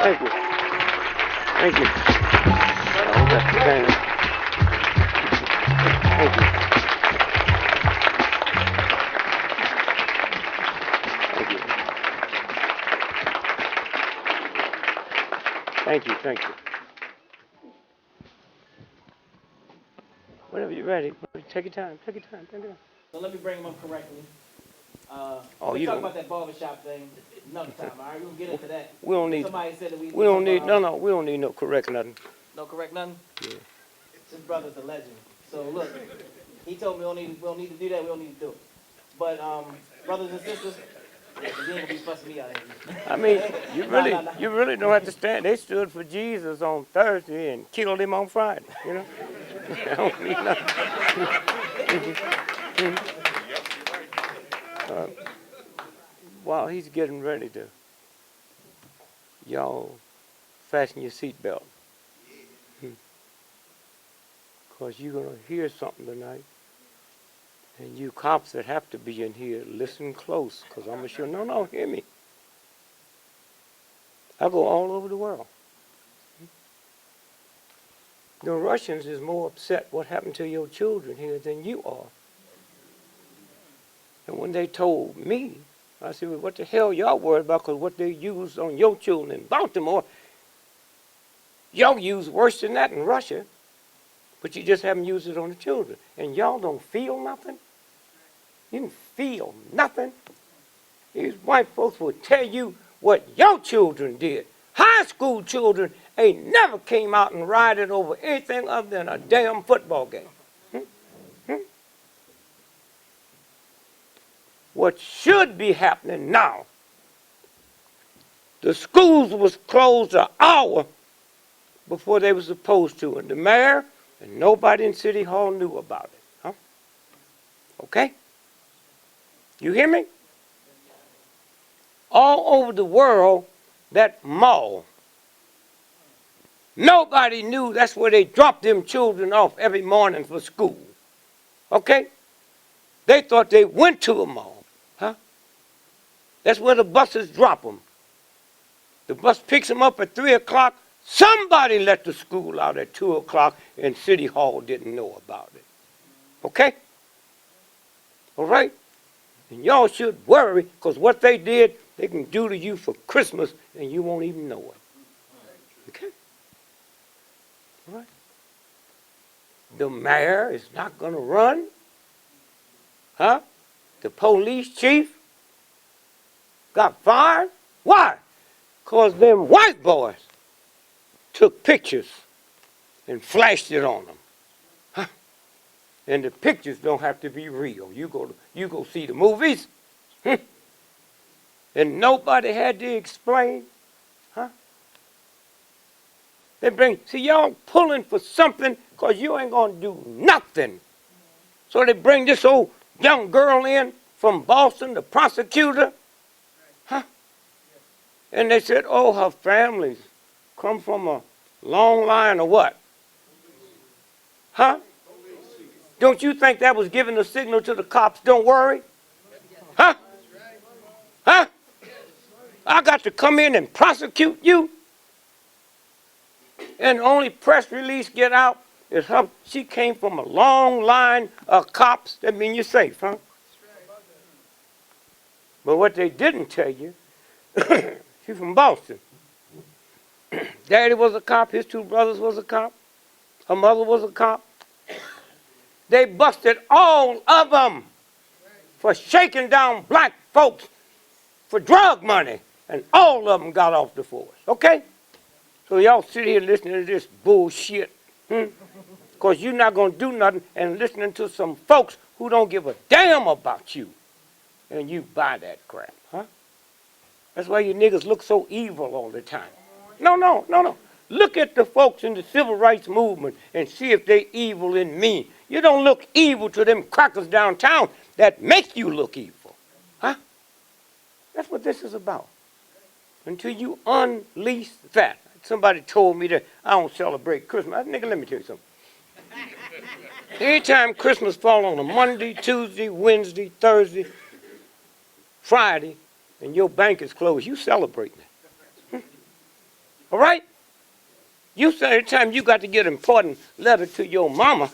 Thank you. Thank you. Oh, that's the thing. Thank you. Thank you. Thank you. Thank you. Whenever you're ready, take your time. Take your time. Take your time. So let me bring him up correctly. Oh, we'll you talk don't. about that barbershop thing another time. All right, we'll get into that. We don't need. Somebody said that We don't need. No. We don't need no correct nothing. No correct nothing. Yeah. This brother's a legend. So look, he told me we don't need to do that. We don't need to do it. But brothers and sisters, you ain't gonna be fussing me out here. I mean, you really don't have to stand. They stood for Jesus on Thursday and killed him on Friday. You know. I don't need nothing. While he's getting ready to, y'all fasten your seatbelt. Because you're going to hear something tonight. And you cops that have to be in here, listen close, because I'm sure, no, hear me. I go all over the world. The Russians is more upset what happened to your children here than you are. And when they told me, I said, well, what the hell y'all worried about? Because what they used on your children in Baltimore, y'all use worse than that in Russia, but you just haven't used it on the children. And y'all don't feel nothing? You don't feel nothing? These white folks will tell you what your children did. High school children ain't never came out and rioted over anything other than a damn football game. What should be happening now, the schools was closed an hour before they were supposed to, and the mayor and nobody in City Hall knew about it. Huh? Okay? You hear me? All over the world, that mall, nobody knew that's where they dropped them children off every morning for school. Okay? They thought they went to a mall. Huh? That's where the buses drop them. The bus picks them up at 3 o'clock. Somebody let the school out at 2 o'clock and City Hall didn't know about it. Okay? All right? And y'all should worry, because what they did, they can do to you for Christmas and you won't even know it. Okay? All right? The mayor is not going to run. Huh? The police chief got fired. Why? Because them white boys took pictures and flashed it on them. Huh? And the pictures don't have to be real. You go see the movies. And nobody had to explain. Huh? See, y'all pulling for something because you ain't going to do nothing. So they bring this old young girl in from Boston, the prosecutor. Huh? And they said, oh, her family's come from a long line of what? Huh? Don't you think that was giving the signal to the cops, don't worry? Huh? Huh? I got to come in and prosecute you? And the only press release get out is her. She came from a long line of cops. That means you're safe, huh? But what they didn't tell you, she's from Boston. Daddy was a cop. His two brothers was a cop. Her mother was a cop. They busted all of them for shaking down black folks for drug money. And all of them got off the force. Okay? So y'all sit here listening to this bullshit. Because you're not going to do nothing and listening to some folks who don't give a damn about you. And you buy that crap, huh? That's why you niggas look so evil all the time. No. Look at the folks in the civil rights movement and see if they evil in me. You don't look evil to them crackers downtown that make you look evil, huh? That's what this is about. Until you unleash that. Somebody told me that I don't celebrate Christmas. Nigga, let me tell you something. Anytime Christmas fall on a Monday, Tuesday, Wednesday, Thursday, Friday, and your bank is closed, you celebrating it. All right? You say every time you got to get an important letter to your mama,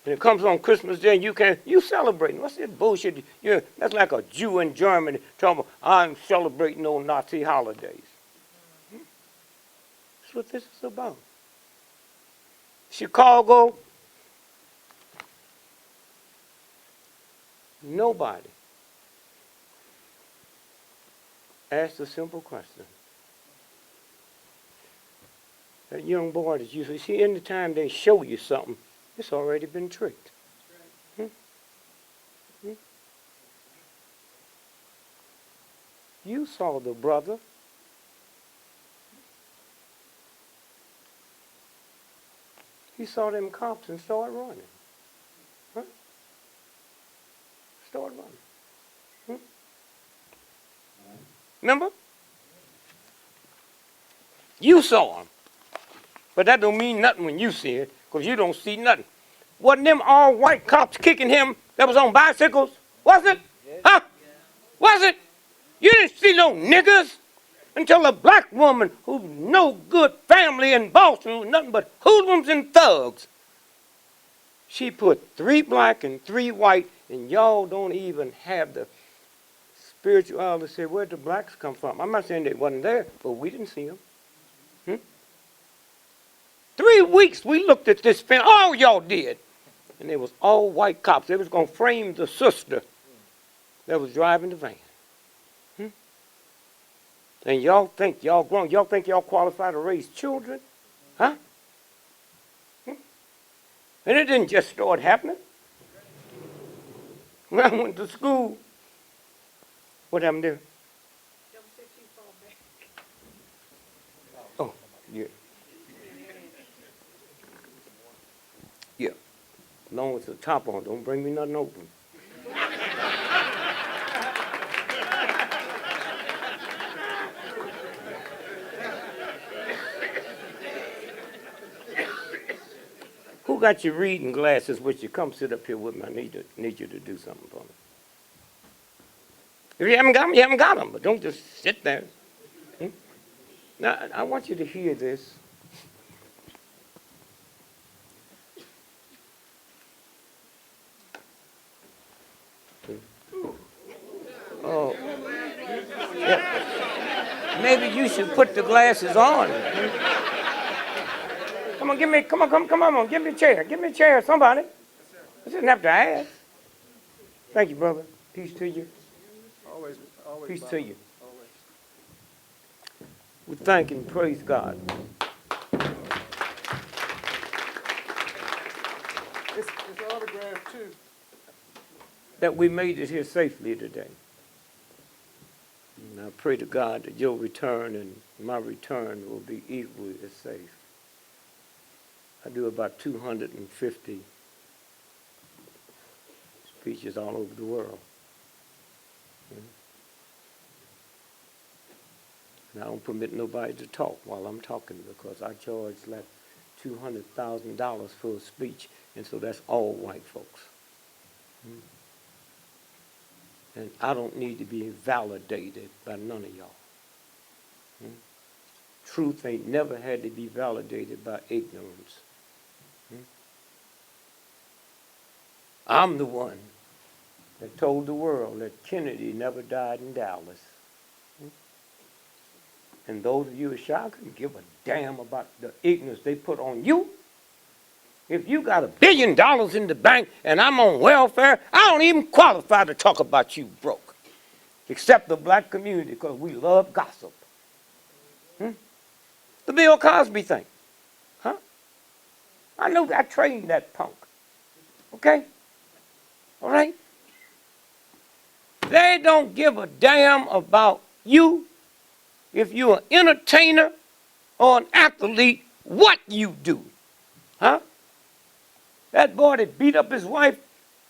and it comes on Christmas Day, and you celebrating. What's this bullshit? That's like a Jew in Germany talking about, I'm celebrating those Nazi holidays. That's what this is about. Chicago, nobody asked a simple question. That young boy that you see, any time they show you something, it's already been tricked. You saw the brother. He saw them cops and started running. Huh? Started running. Remember? You saw him. But that don't mean nothing when you see it, because you don't see nothing. Wasn't them all white cops kicking him that was on bicycles? Was it? Huh? Was it? You didn't see no niggers until a black woman who's no good family in Boston, who's nothing but hoodlums and thugs. She put 3 black and 3 white, and y'all don't even have the spirituality to say, where'd the blacks come from? I'm not saying they wasn't there, but we didn't see them. 3 weeks we looked at this film, all y'all did. And they was all white cops. They was going to frame the sister that was driving the van. And y'all think y'all grown, y'all think y'all qualified to raise children? Huh? And it didn't just start happening. When I went to school, what happened there? Oh, yeah. Yeah. As long as the top on, don't bring me nothing open. Who got your reading glasses with you? Come sit up here with me. I need you to do something for me. If you haven't got them, you haven't got them. But don't just sit there. Now, I want you to hear this. Oh, yeah. Maybe you should put the glasses on. Come on, give me a chair, somebody. I shouldn't have to ask. Thank you, brother. Peace to you. Always, Peace to you. We thank and praise God. It's autographed too. That we made it here safely today. And I pray to God that your return and my return will be equally as safe. I do about 250 speeches all over the world. And I don't permit nobody to talk while I'm talking because I charge like $200,000 for a speech, and so that's all white folks. And I don't need to be validated by none of y'all. Truth ain't never had to be validated by ignorance. I'm the one that told the world that Kennedy never died in Dallas. And those of you who shy couldn't give a damn about the ignorance they put on you. If you got $1 billion in the bank and I'm on welfare, I don't even qualify to talk about you broke. Except the black community, because we love gossip. The Bill Cosby thing. Huh? I know I trained that punk. Okay? All right? They don't give a damn about you if you're an entertainer or an athlete, what you do. Huh? That boy that beat up his wife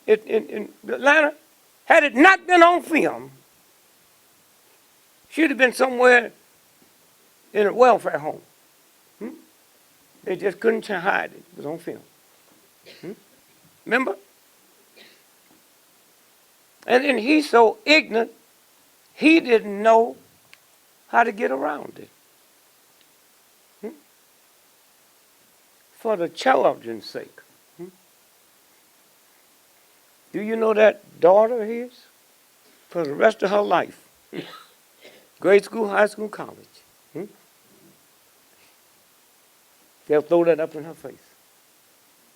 in Atlanta, had it not been on film, she'd have been somewhere in a welfare home. They just couldn't hide it. It was on film. Remember? And then he's so ignorant, he didn't know how to get around it. for the children's sake. Do you know that daughter of his? For the rest of her life. Grade school, high school, college. They'll throw that up in her face.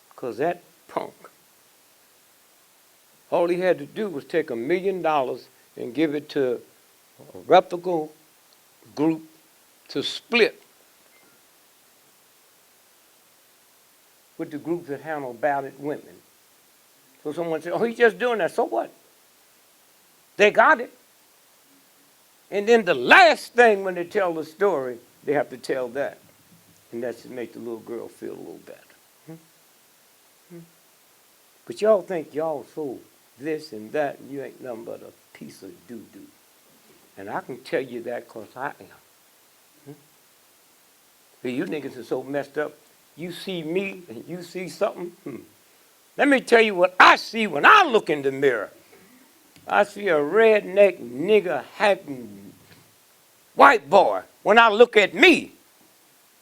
Because that punk, all he had to do was take $1 million and give it to a reputable group to split with the groups that handle battered women. So someone said, oh, he's just doing that. So what? They got it. And then the last thing when they tell the story, they have to tell that. And that's to make the little girl feel a little better. But y'all think y'all so this and that, and you ain't nothing but a piece of doo-doo. And I can tell you that because I am. But you niggas are so messed up. You see me and you see something. Let me tell you what I see when I look in the mirror. I see a redneck nigger hacking white boy. When I look at me,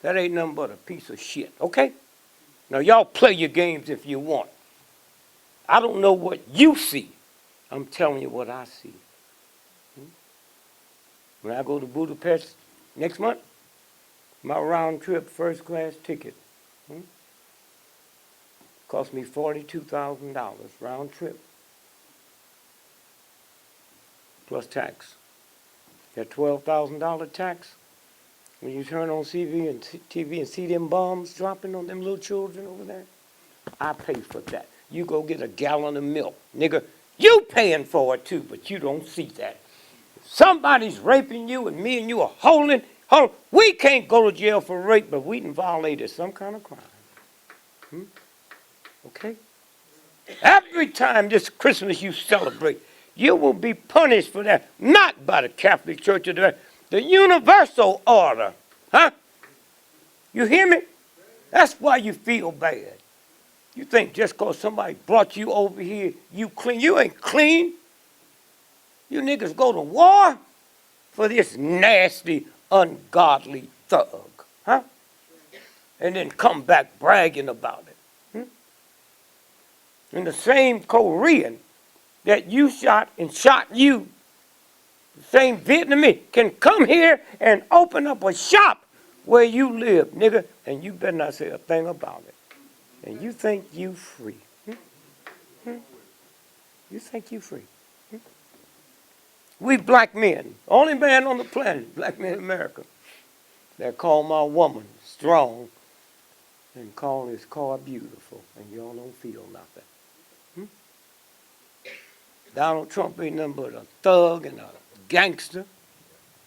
that ain't nothing but a piece of shit, okay? Now y'all play your games if you want. I don't know what you see. I'm telling you what I see. When I go to Budapest next month, my round trip first class ticket cost me $42,000 round trip. Plus tax. That $12,000 tax, when you turn on TV and see them bombs dropping on them little children over there, I pay for that. You go get a gallon of milk. Nigga, you paying for it too, but you don't see that. If somebody's raping you and me and you are holding, we can't go to jail for rape, but we done violated some kind of crime. Okay? Every time this Christmas you celebrate, you will be punished for that, not by the Catholic Church or the universal order. Huh? You hear me? That's why you feel bad. You think just because somebody brought you over here, you clean. You ain't clean. You niggas go to war for this nasty, ungodly thug. Huh? And then come back bragging about it. And the same Korean that you shot and shot you, the same Vietnamese, can come here and open up a shop where you live, nigga, and you better not say a thing about it. And you think you free. You think you free. We black men, only man on the planet, black men in America, that call my woman strong and call his car beautiful, and y'all don't feel nothing. Donald Trump ain't nothing but a thug and a gangster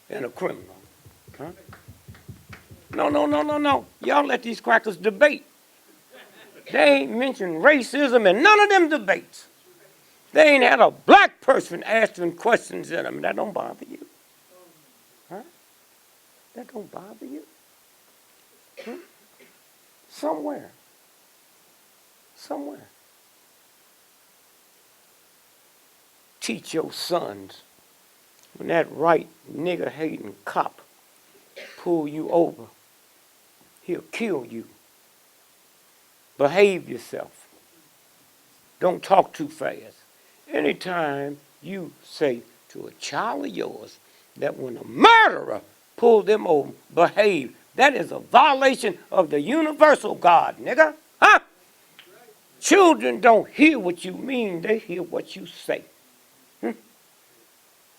and a criminal. Huh? No. Y'all let these crackers debate. They ain't mentioned racism in none of them debates. They ain't had a black person asking questions in them. That don't bother you. Huh? That don't bother you. Somewhere. Teach your sons when that right nigger-hating cop pull you over, he'll kill you. Behave yourself. Don't talk too fast. Anytime you say to a child of yours that when a murderer pulled them over, behave, that is a violation of the universal God, nigga. Huh? Children don't hear what you mean, they hear what you say.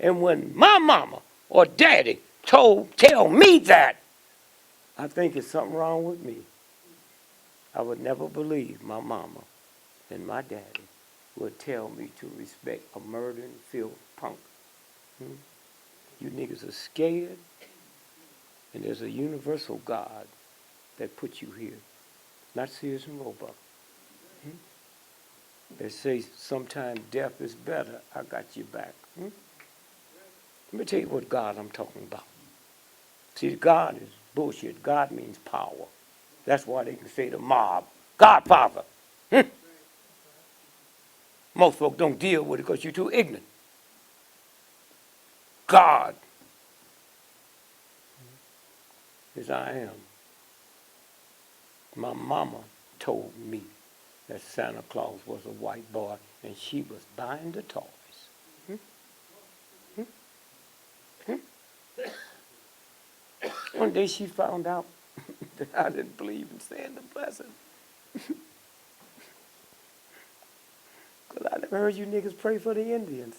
And when my mama or daddy tell me that, I think it's something wrong with me. I would never believe my mama and my daddy would tell me to respect a murdering filth punk. You niggas are scared, and there's a universal God that put you here, not Sears and Roebuck. They say sometimes death is better. I got your back. Let me tell you what God I'm talking about. See, God is bullshit. God means power. That's why they can say the mob, Godfather. Most folks don't deal with it because you're too ignorant. God, as I am. My mama told me that Santa Claus was a white boy and she was buying the toys. One day she found out that I didn't believe in saying the blessing. Because I never heard you niggas pray for the Indians.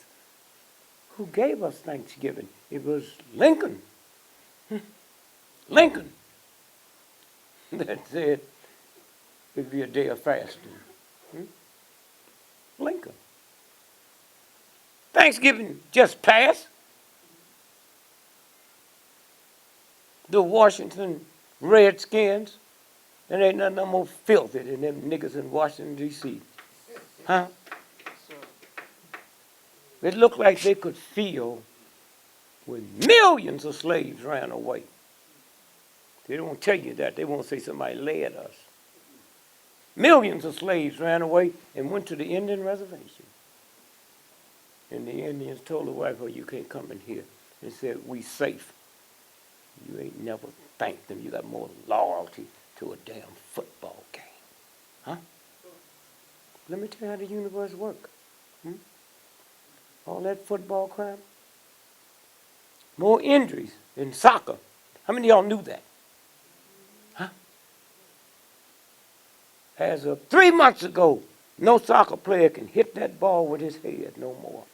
Who gave us Thanksgiving? It was Lincoln. Lincoln. That said it'd be a day of fasting. Lincoln. Thanksgiving just passed. The Washington Redskins, and ain't nothing no more filthy than them niggas in Washington, D.C. Huh? It looked like they could feel when millions of slaves ran away. They don't tell you that. They won't say somebody led us. Millions of slaves ran away and went to the Indian reservation. And the Indians told the white boy, you can't come in here. And said, we safe. You ain't never thanked them. You got more loyalty to a damn football game. Huh? Let me tell you how the universe works. All that football crap. More injuries in soccer. How many of y'all knew that? Huh? As of 3 months ago, no soccer player can hit that ball with his head no more.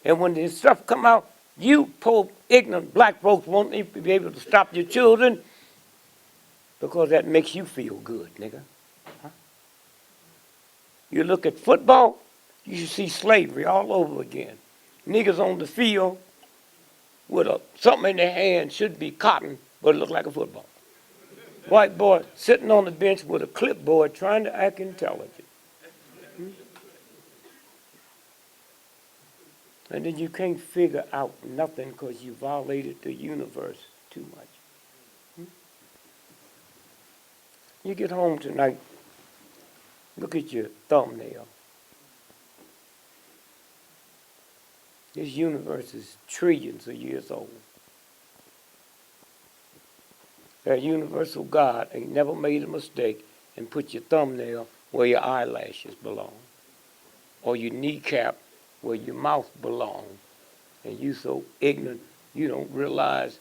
And when this stuff come out, you poor ignorant black folks won't even be able to stop your children because that makes you feel good, nigga. Huh? You look at football, you should see slavery all over again. Niggas on the field with something in their hand, should be cotton, but it looks like a football. White boy sitting on the bench with a clipboard trying to act intelligent. And then you can't figure out nothing because you violated the universe too much. You get home tonight, look at your thumbnail. This universe is trillions of years old. That universal God ain't never made a mistake and put your thumbnail where your eyelashes belong, or your kneecap where your mouth belong. And you so ignorant, you don't realize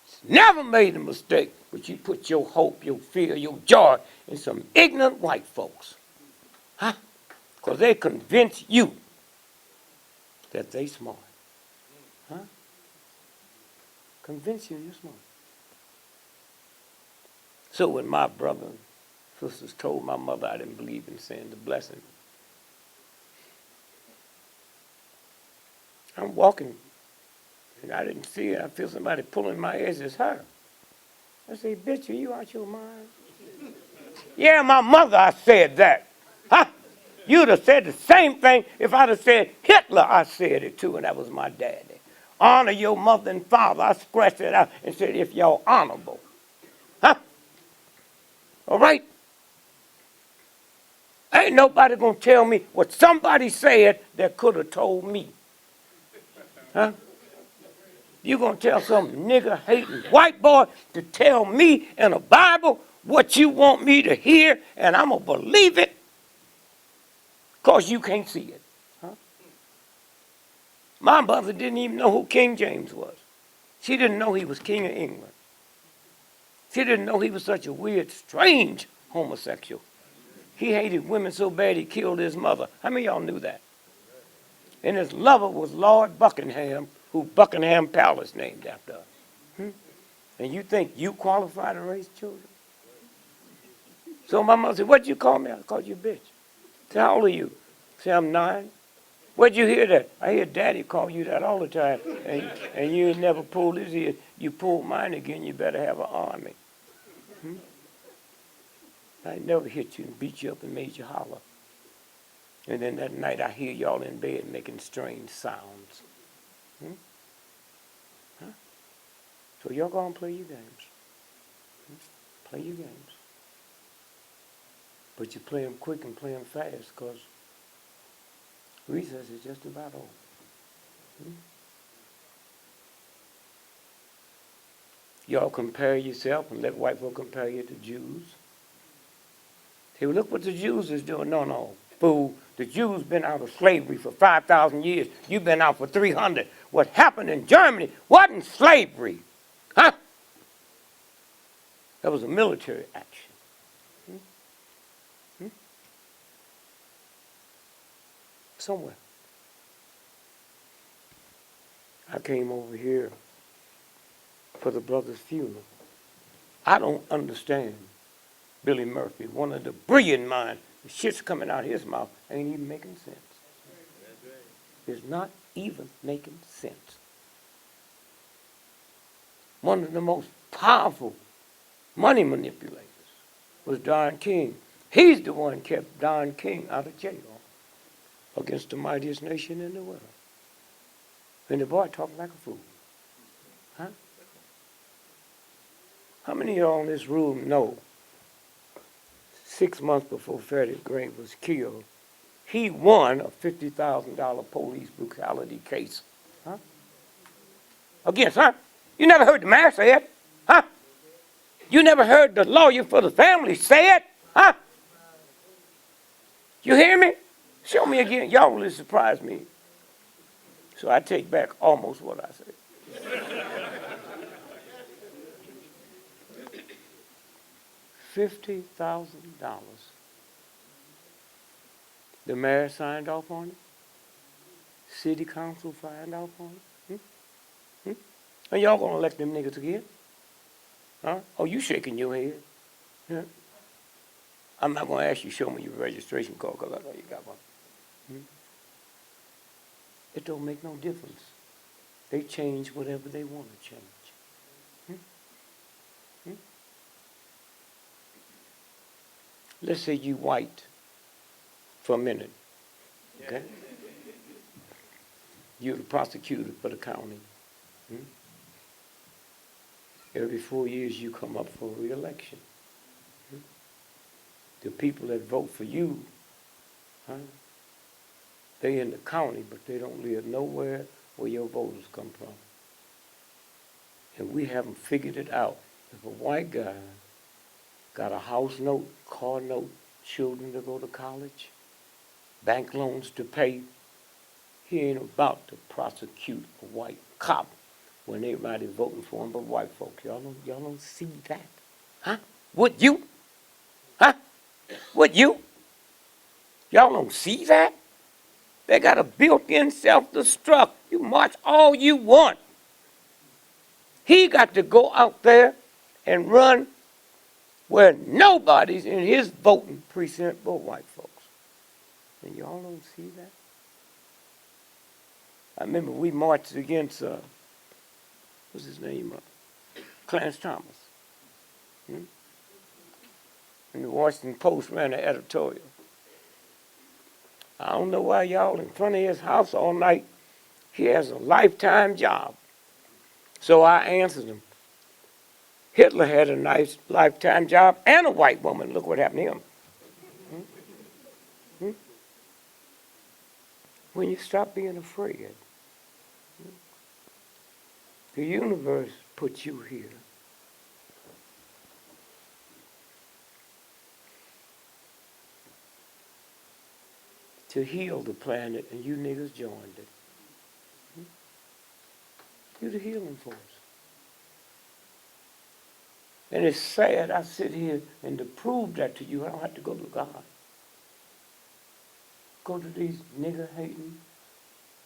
it's never made a mistake, but you put your hope, your fear, your joy in some ignorant white folks. Huh? Because they convince you that they smart. Huh? Convince you you're smart. So when my brother and sisters told my mother I didn't believe in saying the blessing, I'm walking, and I didn't see it. I feel somebody pulling my ears. It's her. I say, bitch, are you out your mind? Yeah, my mother, I said that. Huh? You'd have said the same thing if I'd have said Hitler. I said it too, and that was my daddy. Honor your mother and father. I scratched it out and said, if y'all honorable. Huh? All right? Ain't nobody gonna tell me what somebody said that could have told me. Huh? You gonna tell some nigger-hating white boy to tell me in a Bible what you want me to hear, and I'm gonna believe it because you can't see it. Huh? My mother didn't even know who King James was. She didn't know he was King of England. She didn't know he was such a weird, strange homosexual. He hated women so bad he killed his mother. How many of y'all knew that? And his lover was Lord Buckingham, who Buckingham Palace named after. And you think you qualify to raise children? So my mother said, what'd you call me? I called you a bitch. I said, how old are you? I said, I'm 9. Where'd you hear that? I hear Daddy call you that all the time. And you ain't never pulled his ear. You pulled mine again, you better have an army. I never hit you and beat you up and made you holler. And then that night I hear y'all in bed making strange sounds. Huh? So y'all go and play your games. Play your games. But you play them quick and play them fast because recess is just about over. Y'all compare yourself and let white folk compare you to Jews. Say, well, look what the Jews is doing. No, no, fool. The Jews been out of slavery for 5,000 years. You've been out for 300. What happened in Germany wasn't slavery. Huh? That was a military action. Somewhere. I came over here for the brother's funeral. I don't understand Billy Murphy, one of the brilliant minds. The shit's coming out of his mouth ain't even making sense. It's not even making sense. One of the most powerful money manipulators was Don King. He's the one kept Don King out of jail against the mightiest nation in the world. And the boy talked like a fool. Huh? How many of y'all in this room know 6 months before Freddie Gray was killed, he won a $50,000 police brutality case? Huh? Against, huh? You never heard the mayor say it? Huh? You never heard the lawyer for the family say it? Huh? You hear me? Show me again. Y'all really surprised me. So I take back almost what I said. $50,000. The mayor signed off on it. City council signed off on it. And y'all gonna elect them niggas again? Huh? Oh, you shaking your head. Yeah. I'm not gonna ask you to show me your registration card because I know you got one. It don't make no difference. They change whatever they want to change. Let's say you white for a minute, okay? You're the prosecutor for the county. Every 4 years you come up for re-election. The people that vote for you, they in the county, but they don't live nowhere where your voters come from. And we haven't figured it out. If a white guy got a house note, car note, children to go to college, bank loans to pay, he ain't about to prosecute a white cop when everybody voting for him but white folks. Y'all don't see that? Huh? Would you? Huh? Would you? Y'all don't see that? They got a built-in self-destruct. You march all you want. He got to go out there and run where nobody's in his voting precinct but white folks. And y'all don't see that? I remember we marched against, what's his name? Clarence Thomas. And the Washington Post ran an editorial. I don't know why y'all in front of his house all night. He has a lifetime job. So I answered him. Hitler had a nice lifetime job and a white woman. Look what happened to him. When you stop being afraid, the universe put you here. To heal the planet, and you niggas joined it. You're the healing force. And it's sad I sit here and to prove that to you, I don't have to go to God. Go to these nigger-hating,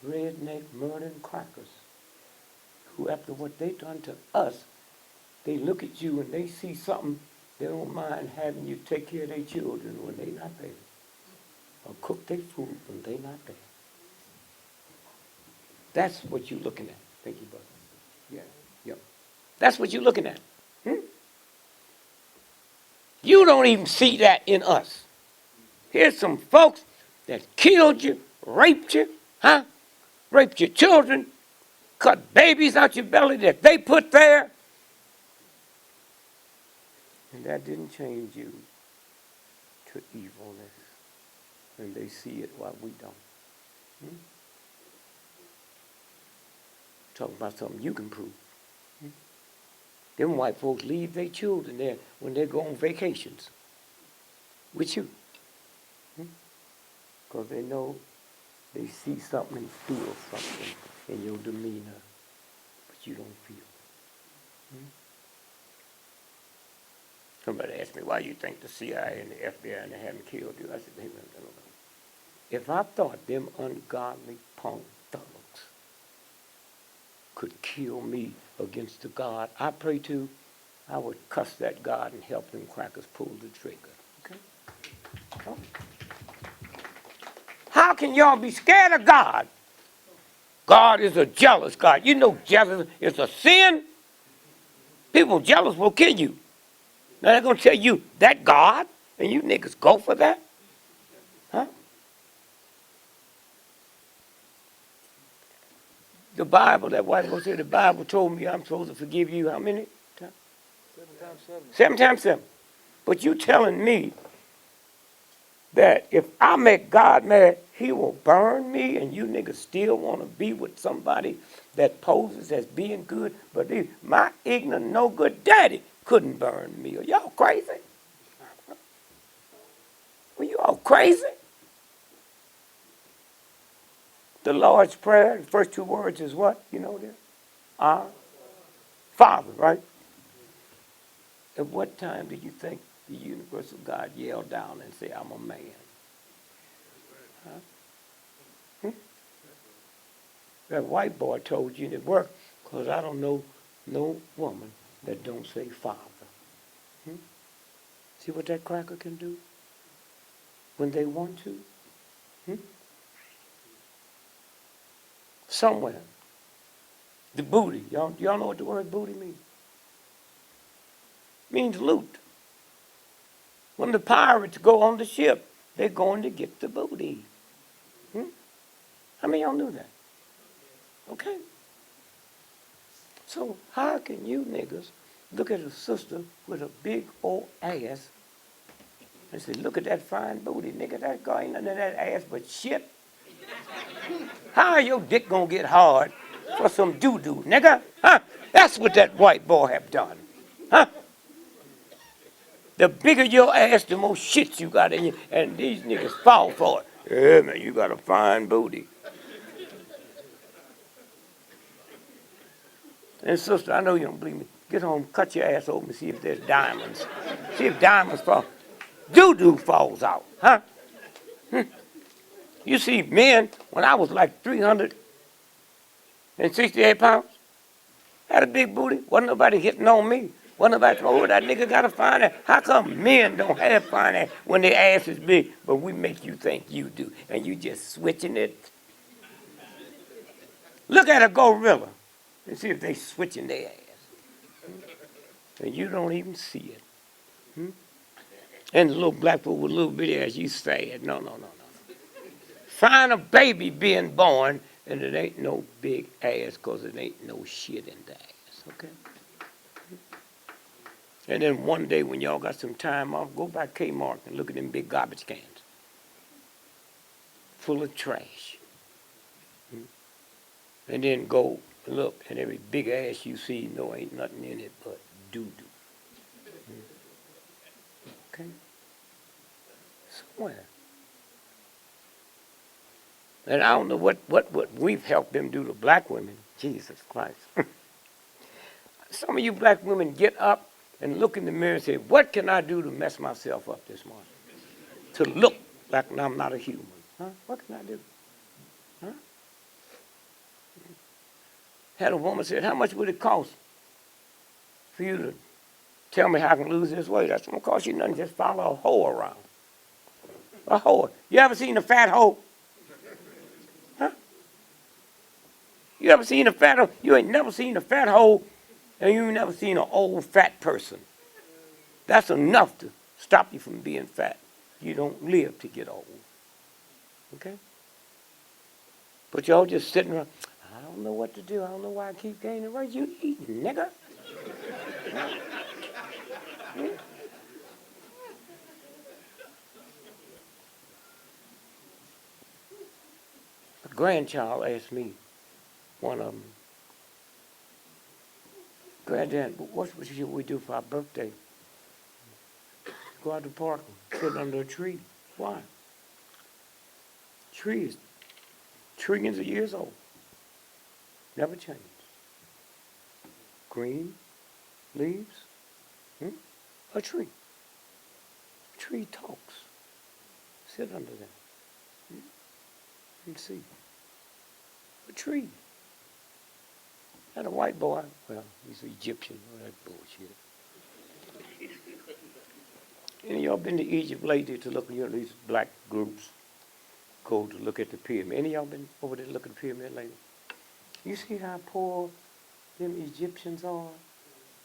redneck, murdering crackers who, after what they done to us, they look at you and they see something, they don't mind having you take care of their children when they not there, or cook their food when they not there. That's what you're looking at. Thank you, brother. Yeah, yep. That's what you're looking at. You don't even see that in us. Here's some folks that killed you, raped you, raped your children, cut babies out your belly that they put there. And that didn't change you to evilness. And they see it while we don't. Talk about something you can prove. Them white folks leave their children there when they go on vacations with you. Because they know they see something and feel something in your demeanor, but you don't feel. Somebody asked me, why you think the CIA and the FBI and they haven't killed you? I said, hey, no. If I thought them ungodly punk thugs could kill me against the God I pray to, I would cuss that God and help them crackers pull the trigger. Okay? Oh. How can y'all be scared of God? God is a jealous God. You know jealous is a sin. People jealous will kill you. Now they're going to tell you that God, and you niggas go for that? Huh? The Bible, that white boy said, the Bible told me I'm supposed to forgive you how many times? 7 times 7. 7 times 7. But you telling me that if I make God mad, he will burn me, and you niggas still want to be with somebody that poses as being good, but my ignorant, no good daddy couldn't burn me. Are y'all crazy? Are you all crazy? The Lord's Prayer, the first 2 words is what? You know this? Our Father, right? At what time do you think the universal God yelled down and said, I'm a man? Huh? That white boy told you it worked because I don't know no woman that don't say Father. See what that cracker can do when they want to? Somewhere. The booty. Y'all know what the word booty means? It means loot. When the pirates go on the ship, they're going to get the booty. How many of y'all knew that? Okay. So how can you niggas look at a sister with a big old ass and say, look at that fine booty, nigga, that guy ain't under that ass but shit? How are your dick gonna get hard for some doo-doo, nigga? Huh? That's what that white boy have done. Huh? The bigger your ass, the more shit you got in you, and these niggas fall for it. Yeah, man, you got a fine booty. And sister, I know you don't believe me. Get home, cut your ass open, see if there's diamonds. See if diamonds fall. Doo-doo falls out, huh? You see, men, when I was like 368 pounds, had a big booty, wasn't nobody hitting on me. Wasn't nobody saying, oh, that nigga got a fine ass. How come men don't have fine ass when their ass is big, but we make you think you do, and you just switching it? Look at a gorilla and see if they switching their ass. And you don't even see it. And the little black boy with a little bitty ass, you sad. No. Find a baby being born, and it ain't no big ass because it ain't no shit in the ass, okay? And then one day when y'all got some time off, go by Kmart and look at them big garbage cans full of trash. And then go look, and every big ass you see, no, ain't nothing in it but doo-doo. Okay? Somewhere. And I don't know what we've helped them do to black women. Jesus Christ. Some of you black women get up and look in the mirror and say, what can I do to mess myself up this morning? To look like I'm not a human. Huh? What can I do? Huh? Had a woman said, how much would it cost for you to tell me how I can lose this weight? That's going to cost you nothing. Just follow a hoe around. A hoe. You ever seen a fat hoe? Huh? You ever seen a fat hoe? You ain't never seen a fat hoe, and you ain't never seen an old fat person. That's enough to stop you from being fat. You don't live to get old. Okay? But y'all just sitting around, I don't know what to do. I don't know why I keep gaining weight. You eating, nigga. A grandchild asked me, one of them, Granddad, what should we do for our birthday? Go out to the park and sit under a tree. Why? Tree is trillions of years old. Never changed. Green leaves. A tree. A tree talks. Sit under that. And see. A tree. And a white boy, well, he's Egyptian. Well, that's bullshit. Any of y'all been to Egypt lately to look at these black groups go to look at the pyramid? Any of y'all been over there to look at the pyramid lately? You see how poor them Egyptians are?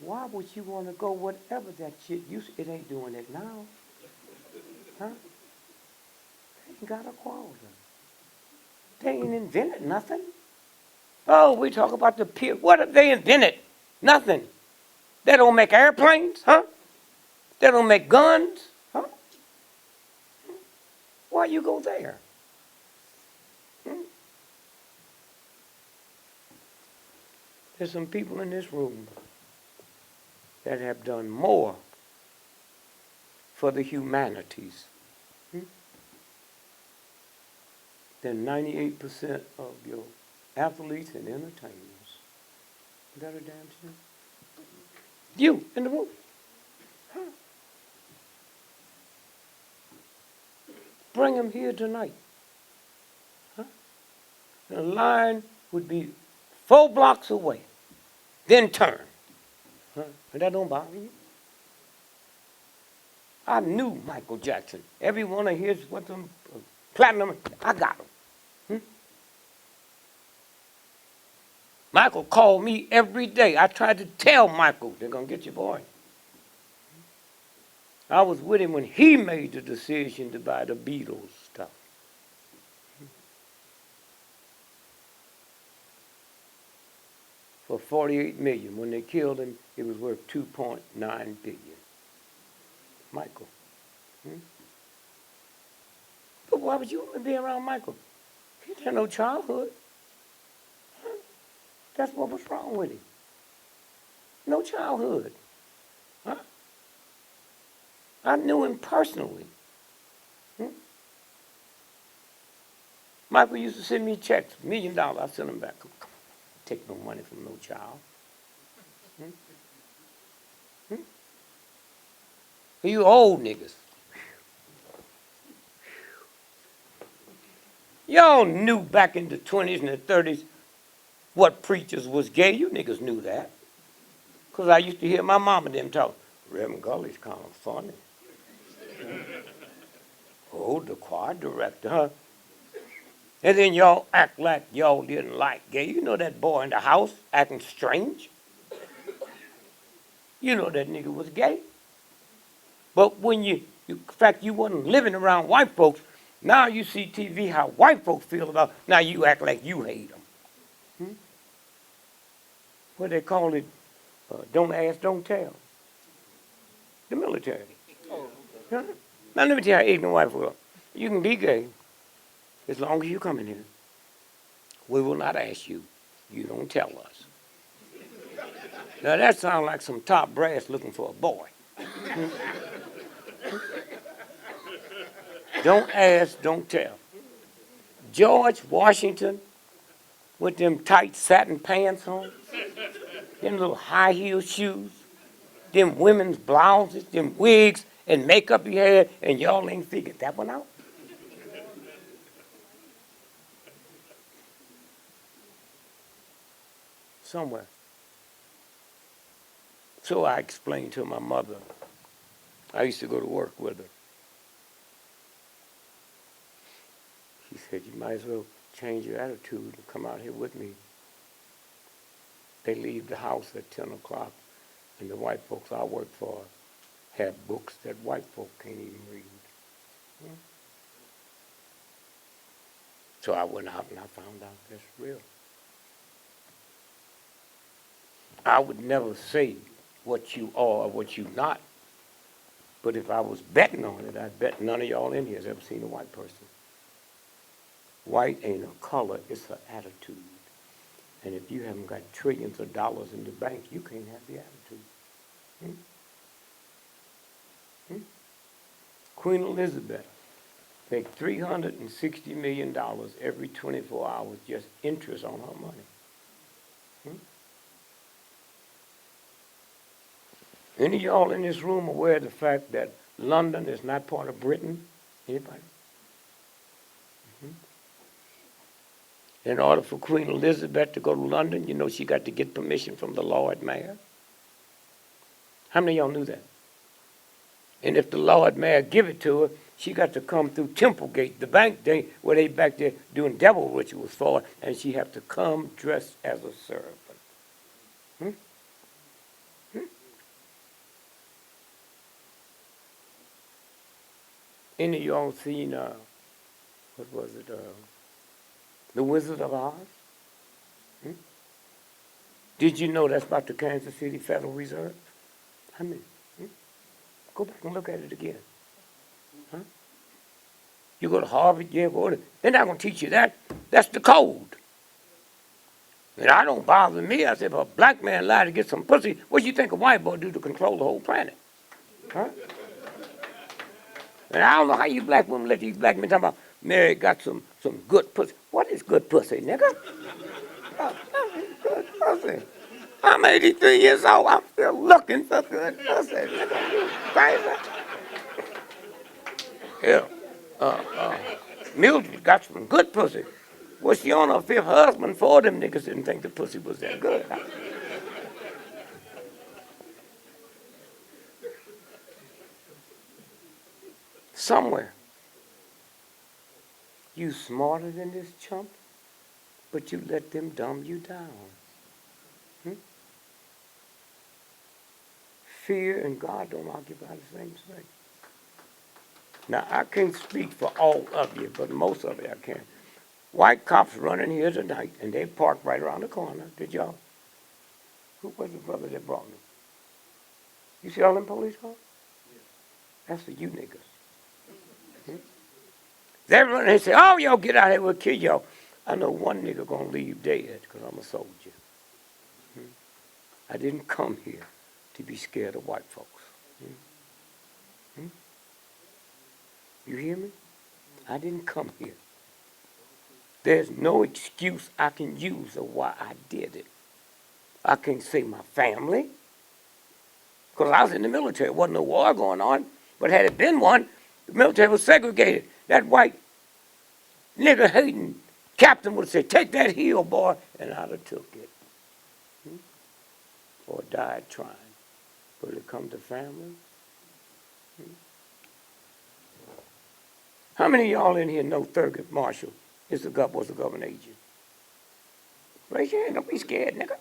Why would you want to go whatever that shit it ain't doing it now? Huh? They ain't got a quarter. They ain't invented nothing. Oh, we talk about the pyramid. What have they invented? Nothing. They don't make airplanes, huh? They don't make guns, huh? Why you go there? There's some people in this room that have done more for the humanities than 98% of your athletes and entertainers. Is that a damn shame? You in the room. Huh? Bring them here tonight. Huh? The line would be 4 blocks away. Then turn. Huh? And that don't bother you? I knew Michael Jackson. Every one of his, platinum, I got him. Michael called me every day. I tried to tell Michael, they're going to get your boy. I was with him when he made the decision to buy the Beatles stuff. For $48 million. When they killed him, it was worth $2.9 billion. Michael. But why would you want to be around Michael? He had no childhood. That's what was wrong with him. No childhood. Huh? I knew him personally. Michael used to send me checks, $1 million. I sent him back. Come on, take no money from no child. You old niggas. Y'all knew back in the 20s and the 30s what preachers was gay. You niggas knew that. Because I used to hear my mom and them talk. Reverend Gully's kind of funny. Oh, the choir director, huh? And then y'all act like y'all didn't like gay. You know that boy in the house acting strange? You know that nigga was gay. But when in fact, you wasn't living around white folks, now you see TV how white folks feel about, now you act like you hate them. What they call it, don't ask, don't tell. The military. Oh, Now let me tell you how ignorant white folks are. You can be gay as long as you come in here. We will not ask you. You don't tell us. Now that sounds like some top brass looking for a boy. Don't ask, don't tell. George Washington with them tight satin pants on, them little high heel shoes, them women's blouses, them wigs and makeup he had, and y'all ain't figured that one out? Somewhere. So I explained to my mother. I used to go to work with her. She said, you might as well change your attitude and come out here with me. They leave the house at 10 o'clock, and the white folks I work for have books that white folk can't even read. So I went out and I found out that's real. I would never say what you are or what you not, but if I was betting on it, I'd bet none of y'all in here has ever seen a white person. White ain't a color, it's an attitude. And if you haven't got trillions of dollars in the bank, you can't have the attitude. Hmm? Hmm? Queen Elizabeth paid $360 million every 24 hours just interest on her money. Hmm? Any of y'all in this room aware of the fact that London is not part of Britain? Anybody? Hmm? In order for Queen Elizabeth to go to London, you know she got to get permission from the Lord Mayor. How many of y'all knew that? And if the Lord Mayor give it to her, she got to come through Templegate, the bank day where they back there doing devil rituals for her, and she have to come dressed as a servant. Hmm? Hmm? Any of y'all seen, what was it, The Wizard of Oz? Hmm? Did you know that's about the Kansas City Federal Reserve? I mean, hmm? Go back and look at it again. Huh? You go to Harvard, Yale, go they're not going to teach you that. That's the code. And I don't bother me. I said, if a black man lied to get some pussy, what do you think a white boy do to control the whole planet? Huh? And I don't know how you black women let these black men talk about Mary got some good pussy. What is good pussy, nigga? Good pussy. I'm 83 years old. I'm still looking for good pussy, nigga. You crazy? Yeah. Mildred got some good pussy. Was she on her fifth husband? Four of them niggas didn't think the pussy was that good. Somewhere, you smarter than this chump, but you let them dumb you down. Hmm? Fear and God don't occupy the same space. Now, I can't speak for all of you, but most of you I can. White cops running here tonight, and they parked right around the corner. Did y'all? Who was the brother that brought me? You see all them police cars? That's for you niggas. Hmm? They're running and say, oh, y'all get out of here, we'll kill y'all. I know one nigga gonna leave dead because I'm a soldier. Hmm? I didn't come here to be scared of white folks. Hmm? Hmm? You hear me? I didn't come here. There's no excuse I can use of why I did it. I can't say my family, because I was in the military. There wasn't no war going on, but had it been one, the military was segregated. That white nigger hating captain would say, take that heel, boy, and I'd have took it. Hmm? Or died trying. But it come to family. Hmm? How many of y'all in here know Thurgood Marshall was a government agent? Raise your hand, don't be scared, nigga.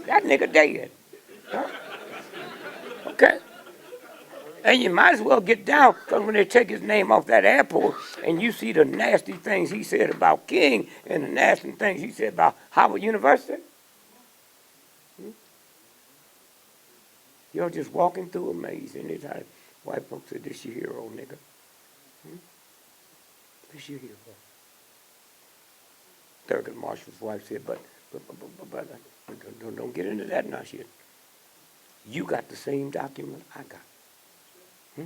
That nigga dead. Huh? Okay? And you might as well get down, because when they take his name off that airport and you see the nasty things he said about King and the nasty things he said about Howard University, you're just walking through a maze. Anytime white folks say, this your hero, nigga. This your hero. Thurgood Marshall's wife said, but don't get into that now shit. You got the same document I got. Hmm?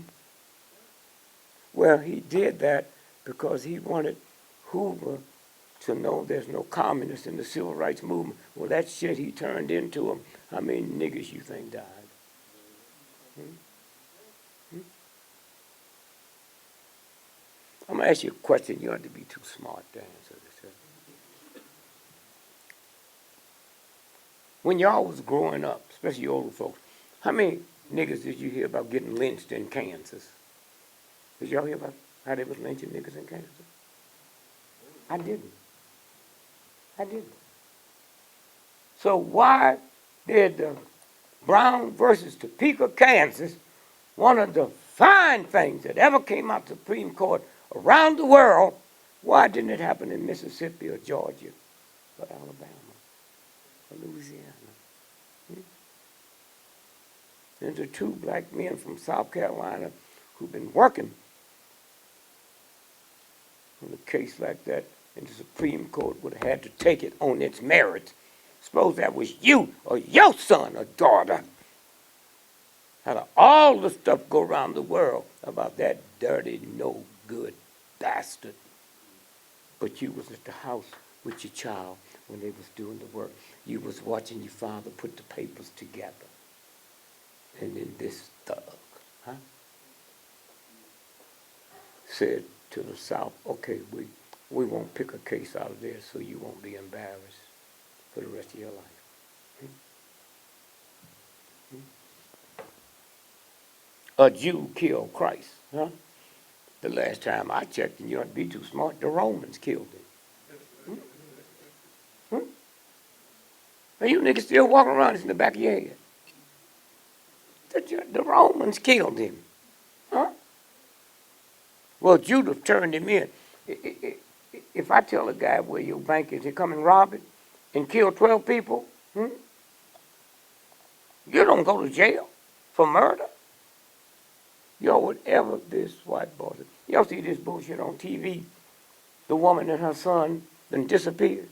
Well, he did that because he wanted Hoover to know there's no communists in the civil rights movement. Well, that shit he turned into him. How many niggas you think died? Hmm? Hmm? I'm going to ask you a question. You ought to be too smart to answer this. When y'all was growing up, especially older folks, how many niggas did you hear about getting lynched in Kansas? Did y'all hear about how they was lynching niggas in Kansas? I didn't. I didn't. So why did the Brown versus Topeka, Kansas, one of the fine things that ever came out of the Supreme Court around the world, why didn't it happen in Mississippi or Georgia or Alabama or Louisiana? There's the two black men from South Carolina who've been working on a case like that and the Supreme Court would have had to take it on its merits. Suppose that was you or your son or daughter. How do all the stuff go around the world about that dirty, no good bastard? But you was at the house with your child when they was doing the work. You was watching your father put the papers together. And then this thug, said to the South, okay, we won't pick a case out of there so you won't be embarrassed for the rest of your life. A Jew killed Christ, The last time I checked, and you ought to be too smart, the Romans killed him. And you niggas still walking around this in the back of your head. The Romans killed him. Well, Judah turned him in. If I tell a guy where your bank is, he come and rob it and kill 12 people, you don't go to jail for murder. Y'all, whatever this white boy, y'all see this bullshit on TV, the woman and her son then disappeared.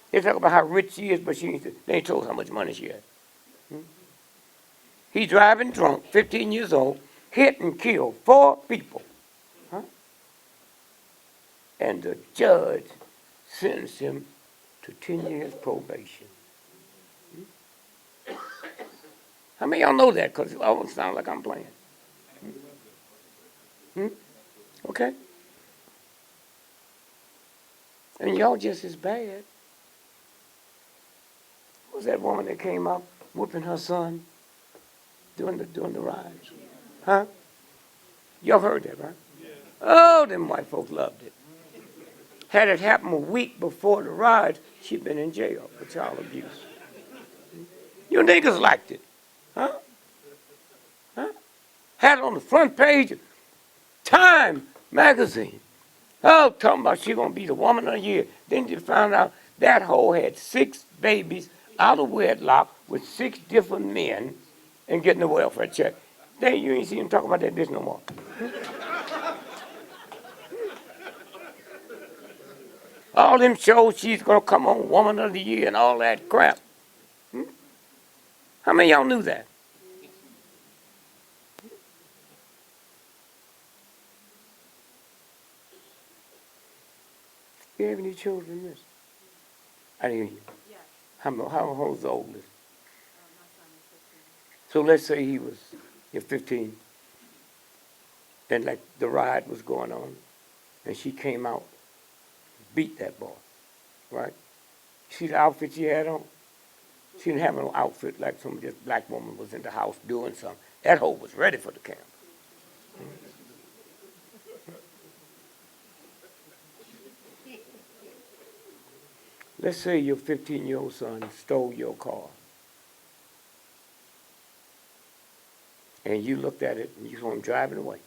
They talk about how rich she is, but they ain't told how much money she had. He's driving drunk, 15 years old, hit and killed 4 people. And the judge sentenced him to 10 years probation. How many of y'all know that? Because it almost sounds like I'm playing. Okay? And y'all just as bad. What was that woman that came up whooping her son during the ride? Y'all heard that, right? Oh, them white folks loved it. Had it happened a week before the ride, she'd been in jail for child abuse. You niggas liked it. Had it on the front page of Time magazine. Oh, talking about she gonna be the woman of the year. Then you found out that hoe had 6 babies out of wedlock with 6 different men and getting a welfare check. Then you ain't see him talk about that bitch no more. All them shows she's gonna come on woman of the year and all that crap. How many of y'all knew that? You have any children, miss? I didn't hear you. Yes. How old's the oldest? My son is 15. So let's say you're 15, and like the ride was going on, and she came out, beat that boy, right? See the outfit she had on? She didn't have no outfit like some just black woman was in the house doing something. That hoe was ready for the camp. Let's say your 15-year-old son stole your car. And you looked at it and you saw him driving away.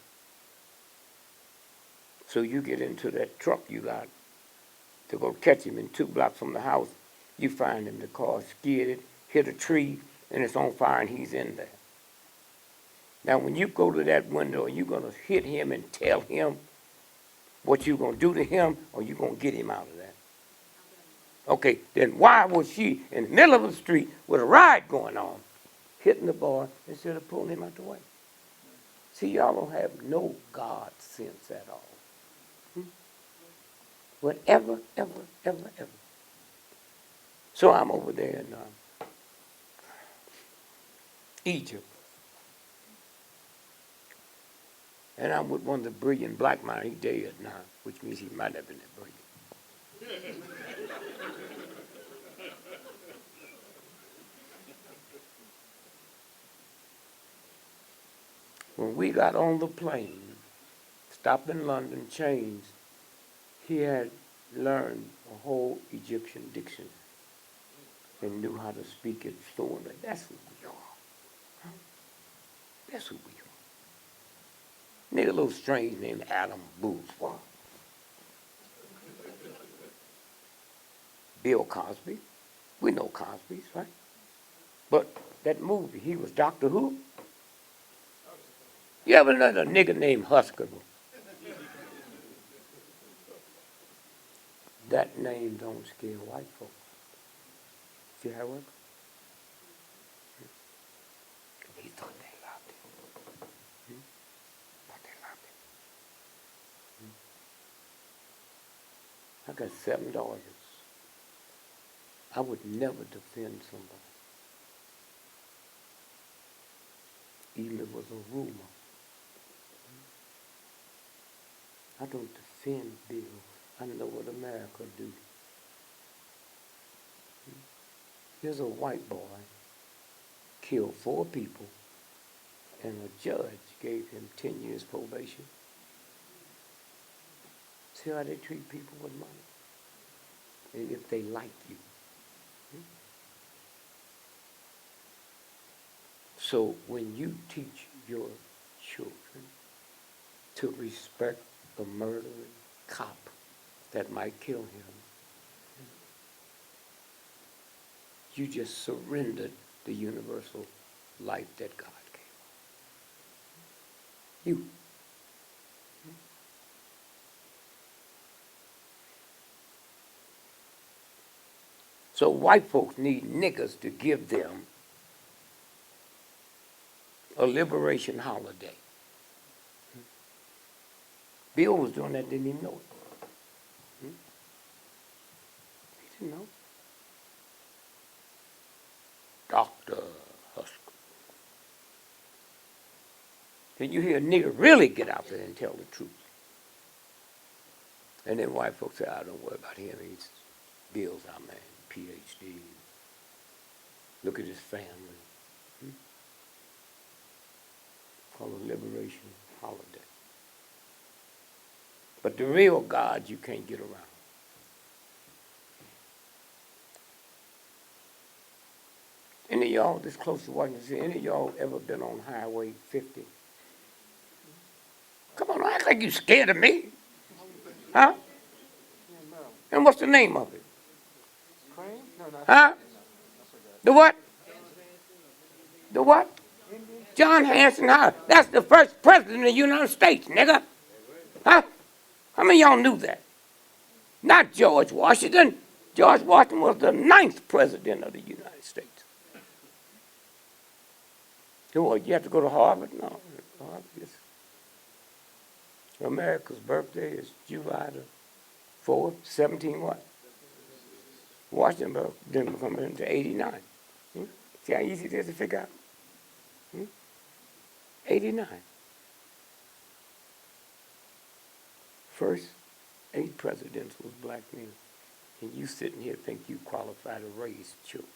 So you get into that truck you got to go catch him, and 2 blocks from the house, you find him, the car skidded, hit a tree, and it's on fire and he's in there. Now when you go to that window, you're going to hit him and tell him what you're going to do to him, or you're going to get him out of that. Okay, then why was she in the middle of the street with a ride going on, hitting the boy instead of pulling him out the way? See, y'all don't have no God sense at all. Whatever, ever. So I'm over there in Egypt. And I'm with one of the brilliant black men. He's dead now, which means he might have been that brilliant. When we got on the plane, stopped in London, changed, he had learned a whole Egyptian dictionary and knew how to speak it fluently. That's who we are. That's who we are. Nigga, a little strange named Adam Bourgeois. Bill Cosby. We know Cosby's, right? But that movie, he was Doctor Who. You ever know a nigga named Husker? That name don't scare white folks. See how it works? He thought they loved him. Thought they loved him. I got 7 daughters. I would never defend somebody, even if it was a rumor. I don't defend Bill. I know what America do. Here's a white boy, killed 4 people, and a judge gave him 10 years probation. See how they treat people with money? And if they like you. So when you teach your children to respect the murdering cop that might kill him, you just surrendered the universal life that God gave. You. So white folks need niggas to give them a liberation holiday. Bill was doing that, didn't even know it. He didn't know. Dr. Husker. Then you hear a nigga really get out there and tell the truth. And then white folks say, "I don't worry about him. Bill's our man, PhD. Look at his family." Called a liberation holiday. But the real God you can't get around. Any of y'all this close to Washington, any of y'all ever been on Highway 50? Come on, act like you scared of me. Huh? And what's the name of it? Crane? No, not Huh? The what? The what? John Hanson Howard. That's the first president of the United States, nigga. Huh? How many of y'all knew that? Not George Washington. George Washington was the 9th president of the United States. You have to go to Harvard? No. Harvard is. America's birthday is July the 4th, 17 what? Washington didn't come into 89. See how easy it is to figure out? 89. First 8 presidents was black men. And you sitting here think you qualify to raise children.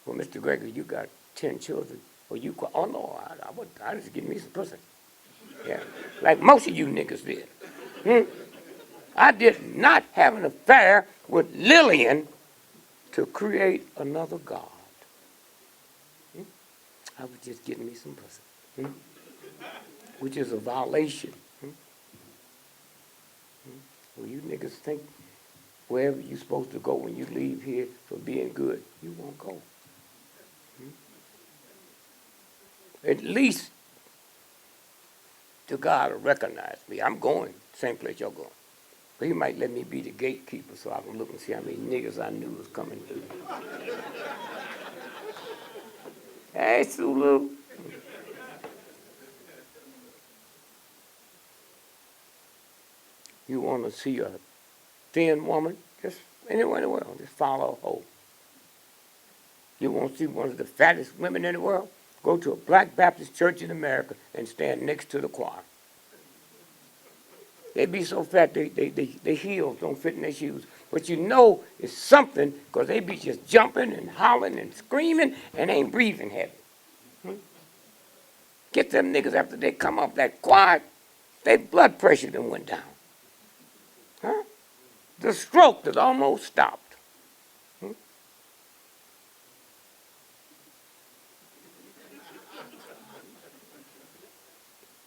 Well, Mr. Gregory, you got 10 children. Well, oh no, I just give me some pussy. Yeah, like most of you niggas did. I did not have an affair with Lillian to create another God. I was just getting me some pussy, which is a violation. Well, you niggas think wherever you're supposed to go when you leave here for being good, you won't go. At least the God will recognize me. I'm going same place y'all going. But he might let me be the gatekeeper so I can look and see how many niggas I knew was coming through. Hey, Sulu. You want to see a thin woman? Just anywhere in the world, just follow a hoe. You want to see one of the fattest women in the world? Go to a Black Baptist church in America and stand next to the choir. They be so fat, their heels don't fit in their shoes. But you know it's something because they be just jumping and hollering and screaming and ain't breathing heavy. Get them niggas after they come off that choir, their blood pressure done went down. Huh? The stroke that almost stopped.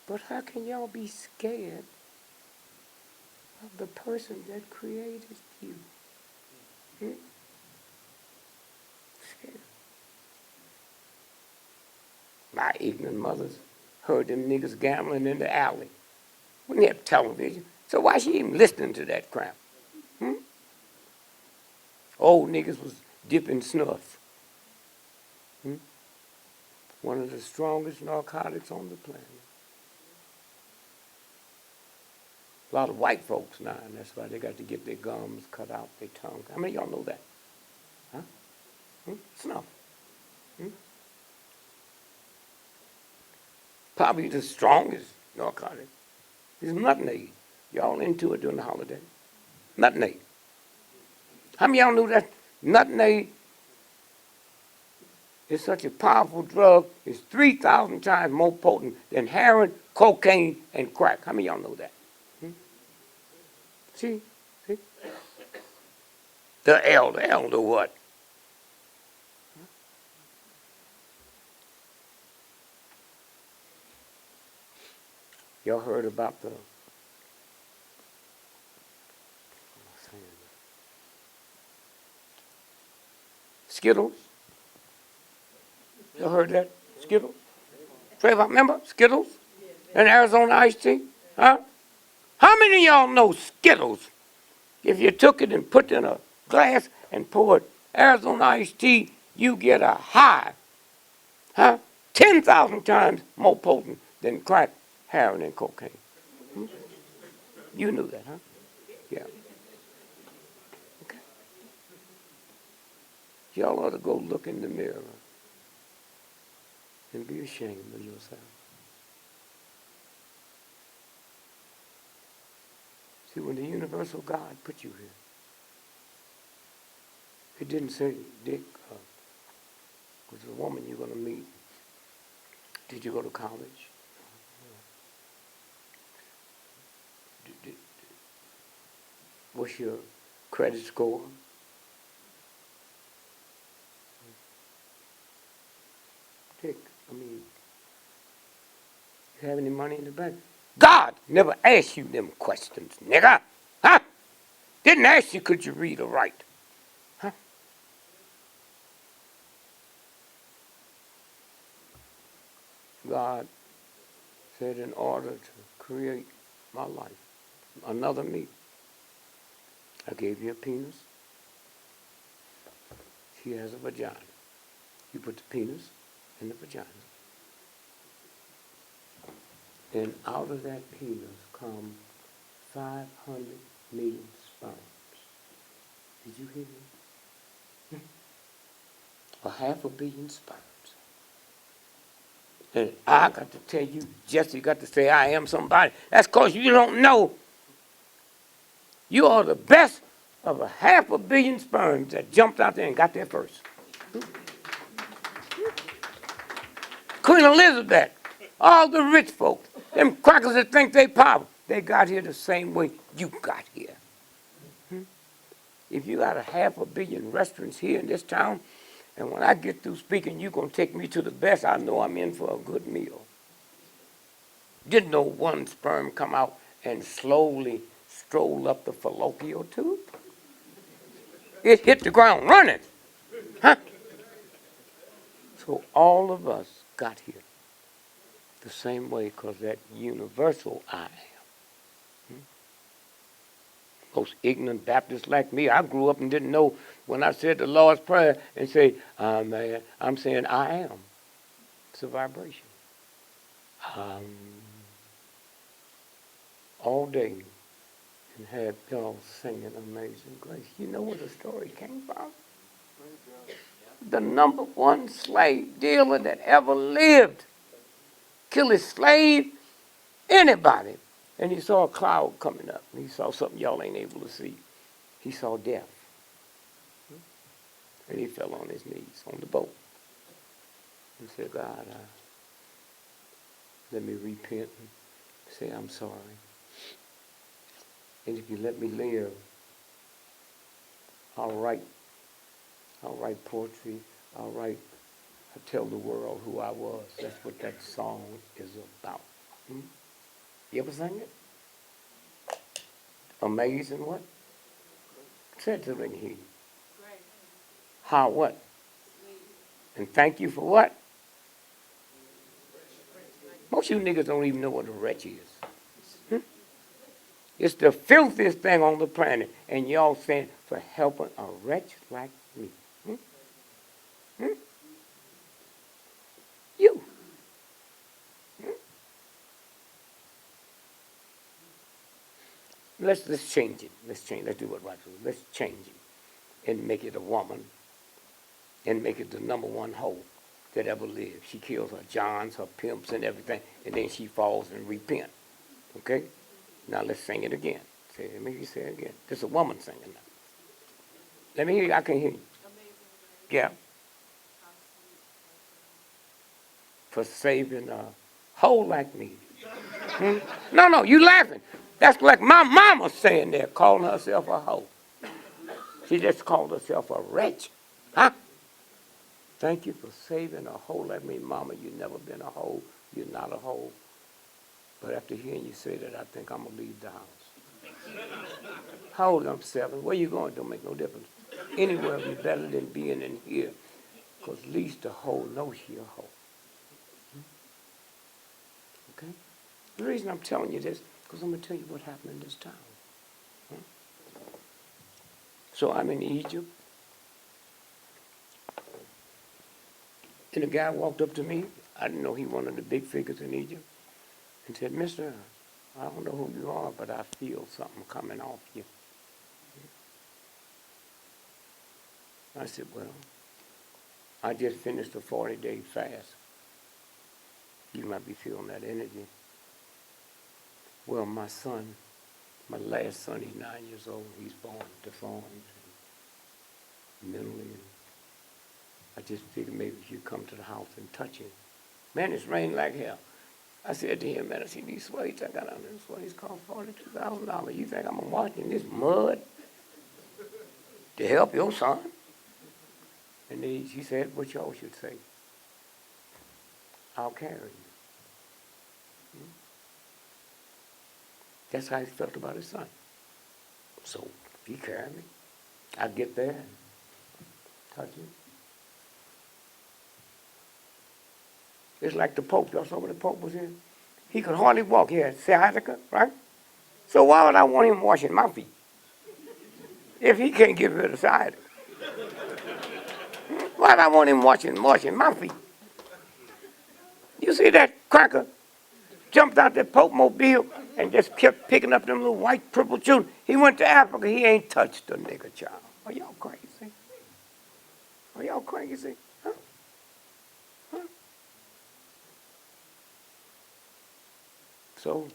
But how can y'all be scared of the person that created you? Scared. My ignorant mothers heard them niggas gambling in the alley. We didn't have television. So why she even listening to that crap? Old niggas was dipping snuff. One of the strongest narcotics on the planet. A lot of white folks now, and that's why they got to get their gums cut out, their tongue. How many of y'all know that? Huh? Snuff. Probably the strongest narcotic is nutmeg. Y'all into it during the holiday? Nutmeg. How many of y'all knew that nutmeg is such a powerful drug? It's 3,000 times more potent than heroin, cocaine, and crack. How many of y'all know that? See? The elder what? Y'all heard about the Skittles? Y'all heard that? Skittles? Trayvon, remember Skittles? And Arizona iced tea? Huh? How many of y'all know Skittles? If you took it and put it in a glass and poured Arizona iced tea, you get a high. Huh? 10,000 times more potent than crack, heroin, and cocaine. You knew that, huh? Yeah. Okay. Y'all ought to go look in the mirror and be ashamed of yourself. See, when the universal God put you here, it didn't say, Dick, was the woman you're going to meet. Did you go to college? What's your credit score? Dick, you have any money in the bank? God never asked you them questions, nigga. Huh? Didn't ask you could you read or write. Huh? God said in order to create my life, another me, I gave you a penis. She has a vagina. You put the penis in the vagina. And out of that penis come 500 million sperms. Did you hear me? A 500 million sperms. And I got to tell you, Jesse got to say I am somebody. That's because you don't know. You are the best of a 500 million sperms that jumped out there and got there first. Queen Elizabeth, all the rich folks, them crackers that think they power, they got here the same way you got here. If you got a 500 million restaurants here in this town, and when I get through speaking, you're going to take me to the best, I know I'm in for a good meal. Didn't know one sperm come out and slowly stroll up the fallopian tube? It hit the ground running. Huh? So all of us got here the same way because that universal I am. Most ignorant Baptists like me, I grew up and didn't know when I said the Lord's Prayer and say, man, I'm saying I am. It's a vibration. All day and had y'all singing Amazing Grace. You know where the story came from? The number one slave dealer that ever lived. Kill his slave, anybody. And he saw a cloud coming up. He saw something y'all ain't able to see. He saw death. And he fell on his knees on the boat and said, God, let me repent and say I'm sorry. And if you let me live, I'll write poetry. I'll tell the world who I was. That's what that song is about. You ever sang it? Amazing what? Say it to me, he. How what? And thank you for what? Most of you niggas don't even know what a wretch is. It's the filthiest thing on the planet. And y'all saying for helping a wretch like me. Hmm? Hmm? You. Let's change it. Let's do what right is. Let's change it and make it a woman and make it the number one hoe that ever lived. She kills her Johns, her pimps, and everything, and then she falls and repent. Okay? Now let's sing it again. Let me say it again. This is a woman singing now. Let me hear you. I can hear you. Yeah. For saving a hoe like me. Hmm? No, you laughing. That's like my mama saying there, calling herself a hoe. She just called herself a wretch. Huh? Thank you for saving a hoe like me, mama. You never been a hoe. You're not a hoe. But after hearing you say that, I think I'm going to leave the house. How old? I'm 7. Where you going? Don't make no difference. Anywhere will be better than being in here. Because at least the hoe knows she a hoe. Okay? The reason I'm telling you this, because I'm going to tell you what happened in this town. So I'm in Egypt. And a guy walked up to me. I didn't know he was one of the big figures in Egypt. And said, Mister, I don't know who you are, but I feel something coming off you. I said, well, I just finished a 40-day fast. You might be feeling that energy. Well, my son, my last son, he's 9 years old. He's born deformed and mentally. I just figured maybe if you come to the house and touch him. Man, it's rained like hell. I said to him, man, I see these sweats I got on. These sweats cost $42,000. You think I'm going to wash in this mud to help your son? And he said what y'all should say. I'll carry you. That's how he felt about his son. So if he carried me, I'd get there and touch him. It's like the Pope. Y'all saw when the Pope was in? He could hardly walk. He had sciatica, right? So why would I want him washing my feet if he can't get rid of sciatica? Why would I want him washing my feet? You see that cracker jumped out that Pope mobile and just kept picking up them little white purple children. He went to Africa. He ain't touched a nigger child. Are y'all crazy? Are y'all crazy? Huh? Huh? So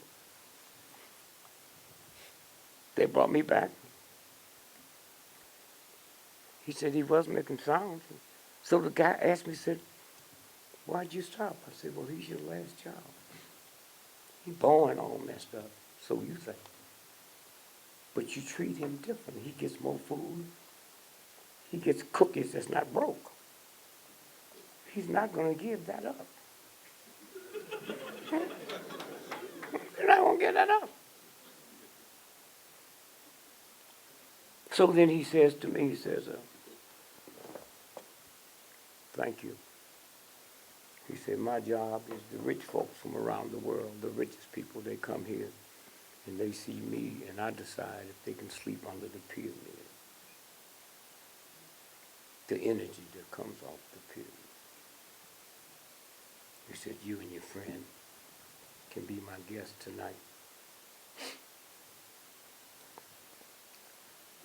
they brought me back. He said he was making sounds. So the guy asked me, said, why'd you stop? I said, well, he's your last child. He born all messed up, so you think. But you treat him differently. He gets more food. He gets cookies that's not broke. He's not going to give that up. You're not going to give that up. So then he says to me, he says, thank you. He said, my job is the rich folks from around the world, the richest people, they come here and they see me and I decide if they can sleep under the pyramid. The energy that comes off the pyramid. He said, you and your friend can be my guest tonight.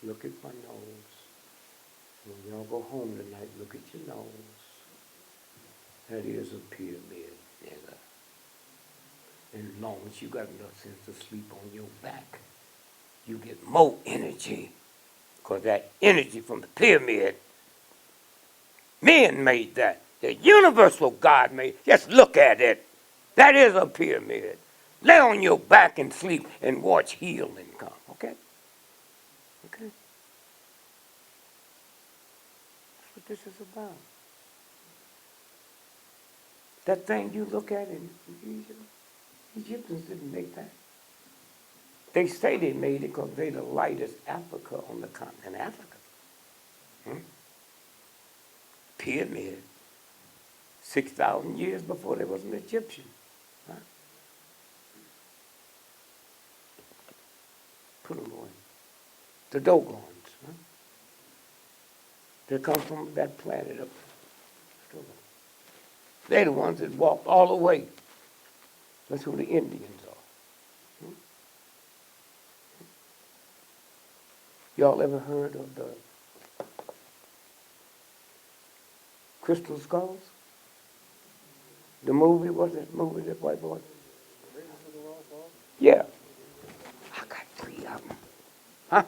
Look at my nose. When y'all go home tonight, look at your nose. That is a pyramid, nigga. And as long as you got enough sense to sleep on your back, you get more energy. Because that energy from the pyramid, men made that. The universal God made. Just look at it. That is a pyramid. Lay on your back and sleep and watch healing come. Okay? Okay? That's what this is about. That thing you look at in Egypt, Egyptians didn't make that. They say they made it because they're the lightest Africa on the continent, Africa. Pyramid. 6,000 years before there was an Egyptian. Huh? The Dogons. Huh? They come from that planet up there. They're the ones that walked all the way. That's who the Indians are. Hmm? Y'all ever heard of the Crystal Skulls? The movie, what's that movie, that white boy? Yeah. I got 3 of them. Huh?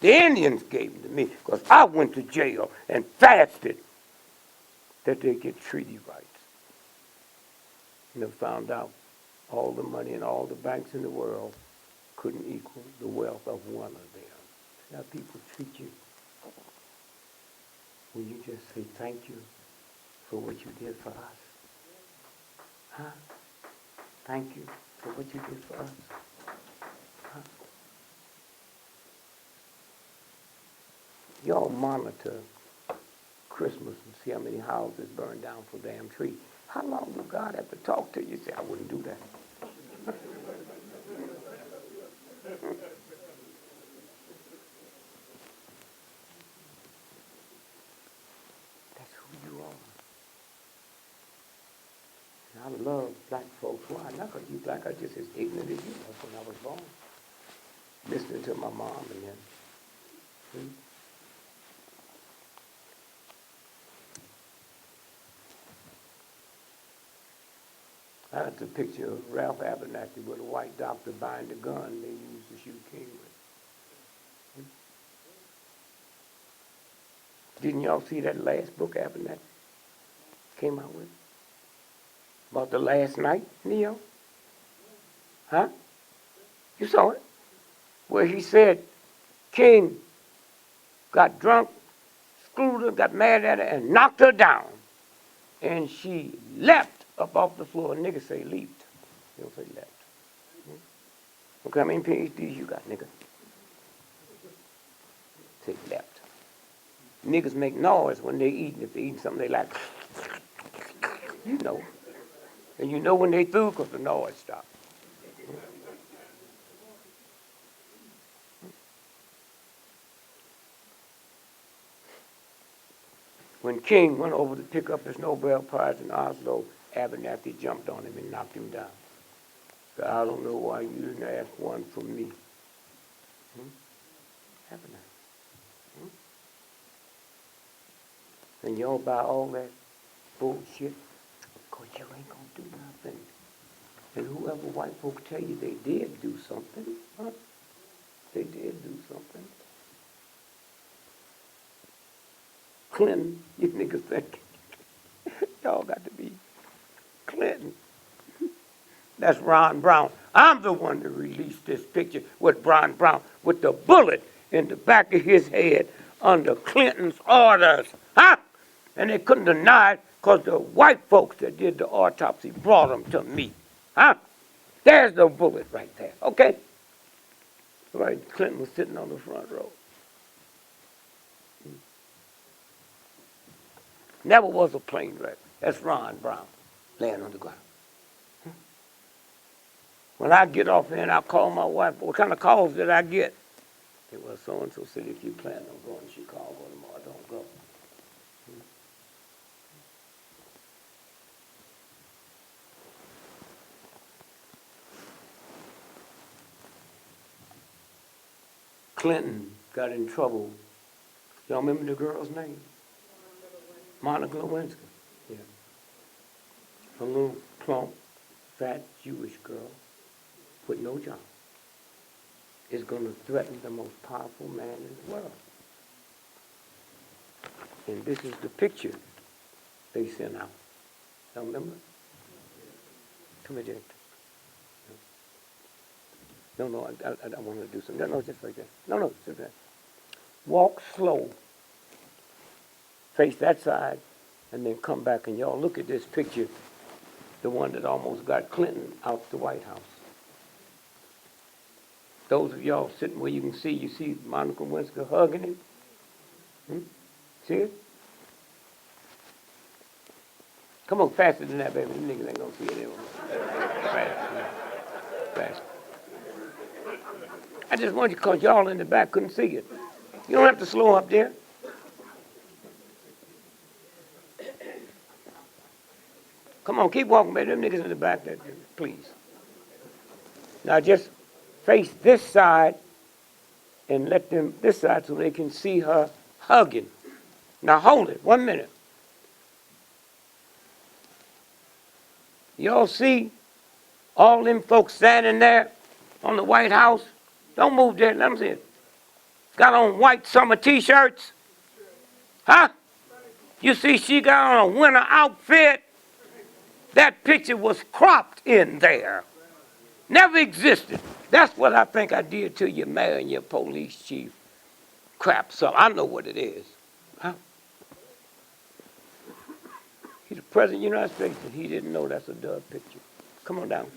The Indians gave them to me because I went to jail and fasted that they get treaty rights. And they found out all the money in all the banks in the world couldn't equal the wealth of one of them. Now people treat you when you just say thank you for what you did for us. Huh? Thank you for what you did for us. Huh? Y'all monitor Christmas and see how many houses burn down for damn tree. How long do God have to talk to you? Say, I wouldn't do that. That's who you are. And I love black folks. Why? Not because you black, I just as ignorant as you was when I was born. Listening to my mom and them. See? I got the picture of Ralph Abernathy with a white doctor buying the gun they used to shoot King with. Didn't y'all see that last book Abernathy came out with? About the last night, Neo? Huh? You saw it? Where he said King got drunk, screwed her, got mad at her, and knocked her down. And she leapt up off the floor. Niggas say leaped. They don't say leapt. Look how many PhDs you got, nigga. Say leapt. Niggas make noise when they eating. If they eating something they like, you know. And you know when they through because the noise stopped. When King went over to pick up his Nobel Prize in Oslo, Abernathy jumped on him and knocked him down. So I don't know why you didn't ask one from me. Abernathy. And y'all buy all that bullshit, because you ain't gonna do nothing. And whoever white folks tell you they did do something, huh? They did do something. Clinton, you niggas think y'all got to be Clinton. That's Ron Brown. I'm the one that released this picture with Ron Brown with the bullet in the back of his head under Clinton's orders. Huh? And they couldn't deny it because the white folks that did the autopsy brought them to me. Huh? There's the bullet right there. Okay? Right, Clinton was sitting on the front row. Never was a plane wreck. That's Ron Brown laying on the ground. When I get off there and I call my wife, what kind of calls did I get? They were so-and-so said, if you plan on going to Chicago tomorrow, don't go. Clinton got in trouble. Y'all remember the girl's name? Monica Lewinsky. Yeah. A little plump, fat Jewish girl with no job is going to threaten the most powerful man in the world. And this is the picture they sent out. Y'all remember? Come here, Jake. No, I want to do something. No, just like that. No, just that. Walk slow. Face that side, and then come back. And y'all look at this picture, the one that almost got Clinton out the White House. Those of y'all sitting where you see Monica Lewinsky hugging him. See it? Come on, faster than that, baby. Them niggas ain't gonna see it anymore. Faster. I just want you, because y'all in the back couldn't see it. You don't have to slow up there. Come on, keep walking, baby. Them niggas in the back there, please. Now just face this side and let them this side so they can see her hugging. Now hold it, 1 minute. Y'all see all them folks standing there on the White House? Don't move there, let them see it. Got on white summer t-shirts? Huh? You see she got on a winter outfit? That picture was cropped in there. Never existed. That's what I think I did to your mayor and your police chief. Crap, so I know what it is. Huh? He's the president of the United States and he didn't know that's a dud picture. Come on down.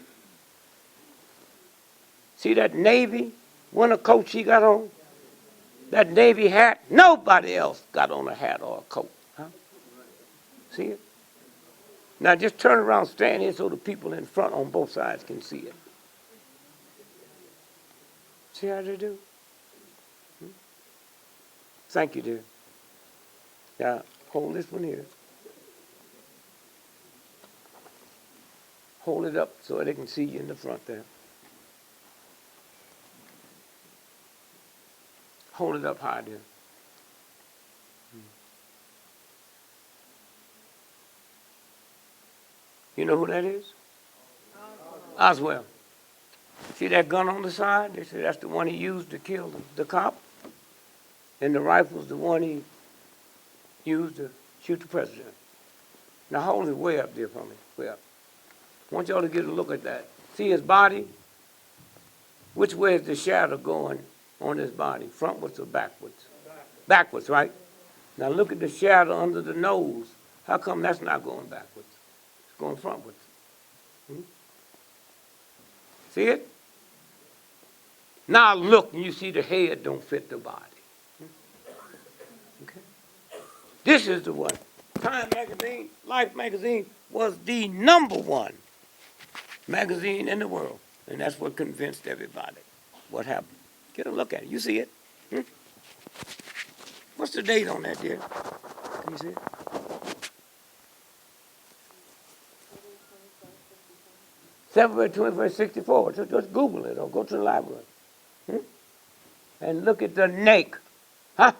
See that Navy winter coat she got on? That Navy hat? Nobody else got on a hat or a coat. Huh? See it? Now just turn around, stand here so the people in front on both sides can see it. See how they do? Thank you, dear. Now, hold this one here. Hold it up so they can see you in the front there. Hold it up high there. You know who that is? Oswald. See that gun on the side? They say that's the one he used to kill the cop. And the rifle's the one he used to shoot the president. Now hold it way up there for me, way up. I want y'all to get a look at that. See his body? Which way is the shadow going on his body? Frontwards or backwards? Backwards, right? Now look at the shadow under the nose. How come that's not going backwards? It's going frontwards. See it? Now look and you see the head don't fit the body. Okay. This is the one. Time magazine, Life magazine was the #1 magazine in the world. And that's what convinced everybody what happened. Get a look at it. You see it? What's the date on that, dear? Can you see it? February 21st, 64. Just Google it or go to the library. And look at the neck. Huh?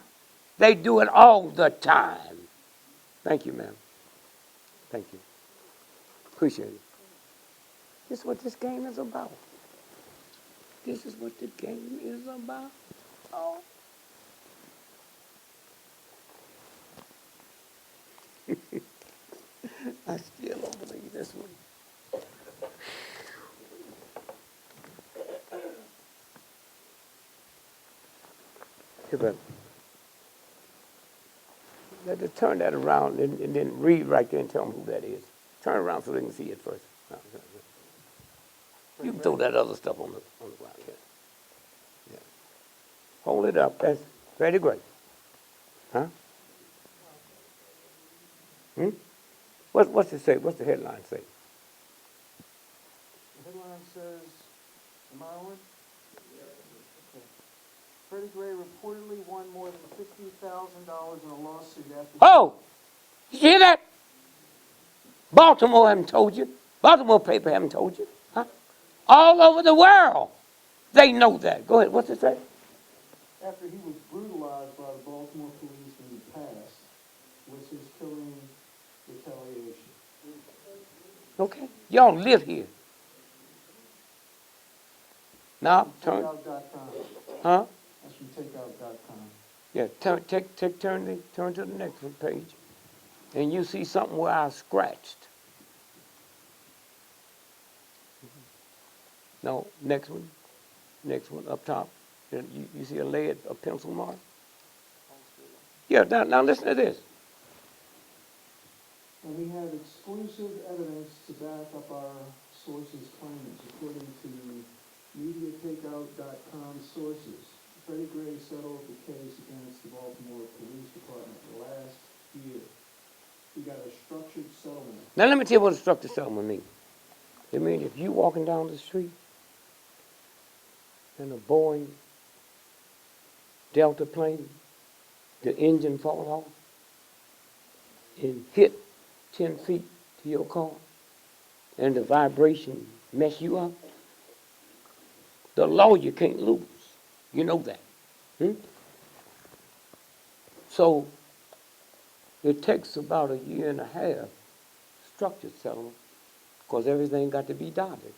They do it all the time. Thank you, ma'am. Thank you. Appreciate it. This is what this game is about. This is what the game is about. Oh. I still don't believe this one. Here, baby. Let us turn that around and then read right there and tell them who that is. Turn around so they can see it first. You can throw that other stuff on the ground here. Yeah. Hold it up. That's very great. Huh? What's it say? What's the headline say? The headline says, am I on? Okay. Freddie Gray reportedly won more than $50,000 in a lawsuit after... Oh! You hear that? Baltimore haven't told you. Baltimore paper haven't told you. Huh? All over the world, they know that. Go ahead. What's it say? After he was brutalized by the Baltimore police in the past, was his killing retaliation? Okay. Y'all live here. Now, turn. Takeout.com. Huh? That's from takeout.com. Yeah, turn to the next page. And you see something where I scratched. No, next one, up top. You see a pencil mark? Yeah, now listen to this. And we have exclusive evidence to back up our sources' claims. According to MediaTakeout.com sources, Freddie Gray settled the case against the Baltimore Police Department last year. He got a structured settlement. Now let me tell you what a structured settlement means. It means if you walking down the street in a Boeing Delta plane the engine fall off and hit 10 feet to your car and the vibration mess you up, the law you can't lose. You know that. Hmm? So it takes about a year and a half structured settlement because everything got to be dotted.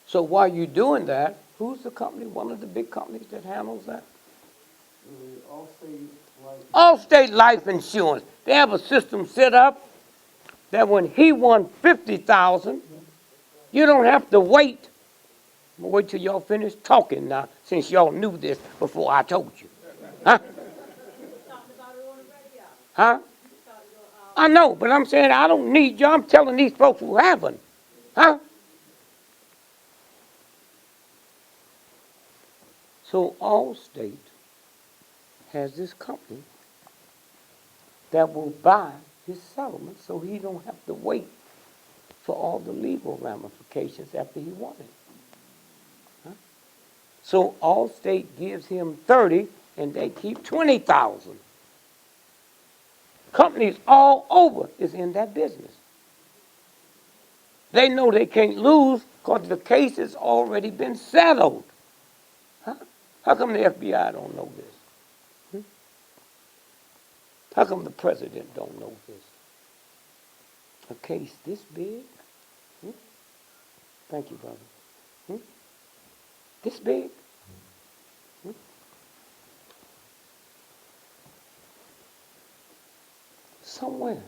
So while you're doing that, who's the company, one of the big companies that handles that? Allstate Life. Allstate Life Insurance. They have a system set up that when he won 50,000, you don't have to wait. I'm gonna wait till y'all finish talking now, since y'all knew this before I told you. Huh? Huh? I know, but I'm saying I don't need you. I'm telling these folks who haven't. Huh? So Allstate has this company that will buy his settlement so he don't have to wait for all the legal ramifications after he won it. Huh? So Allstate gives him 30 and they keep 20,000. Companies all over is in that business. They know they can't lose because the case has already been settled. Huh? How come the FBI don't know this? Hmm? How come the president don't know this? A case this big? Hmm? Thank you, brother. Hmm? This big? Hmm? Somewhere.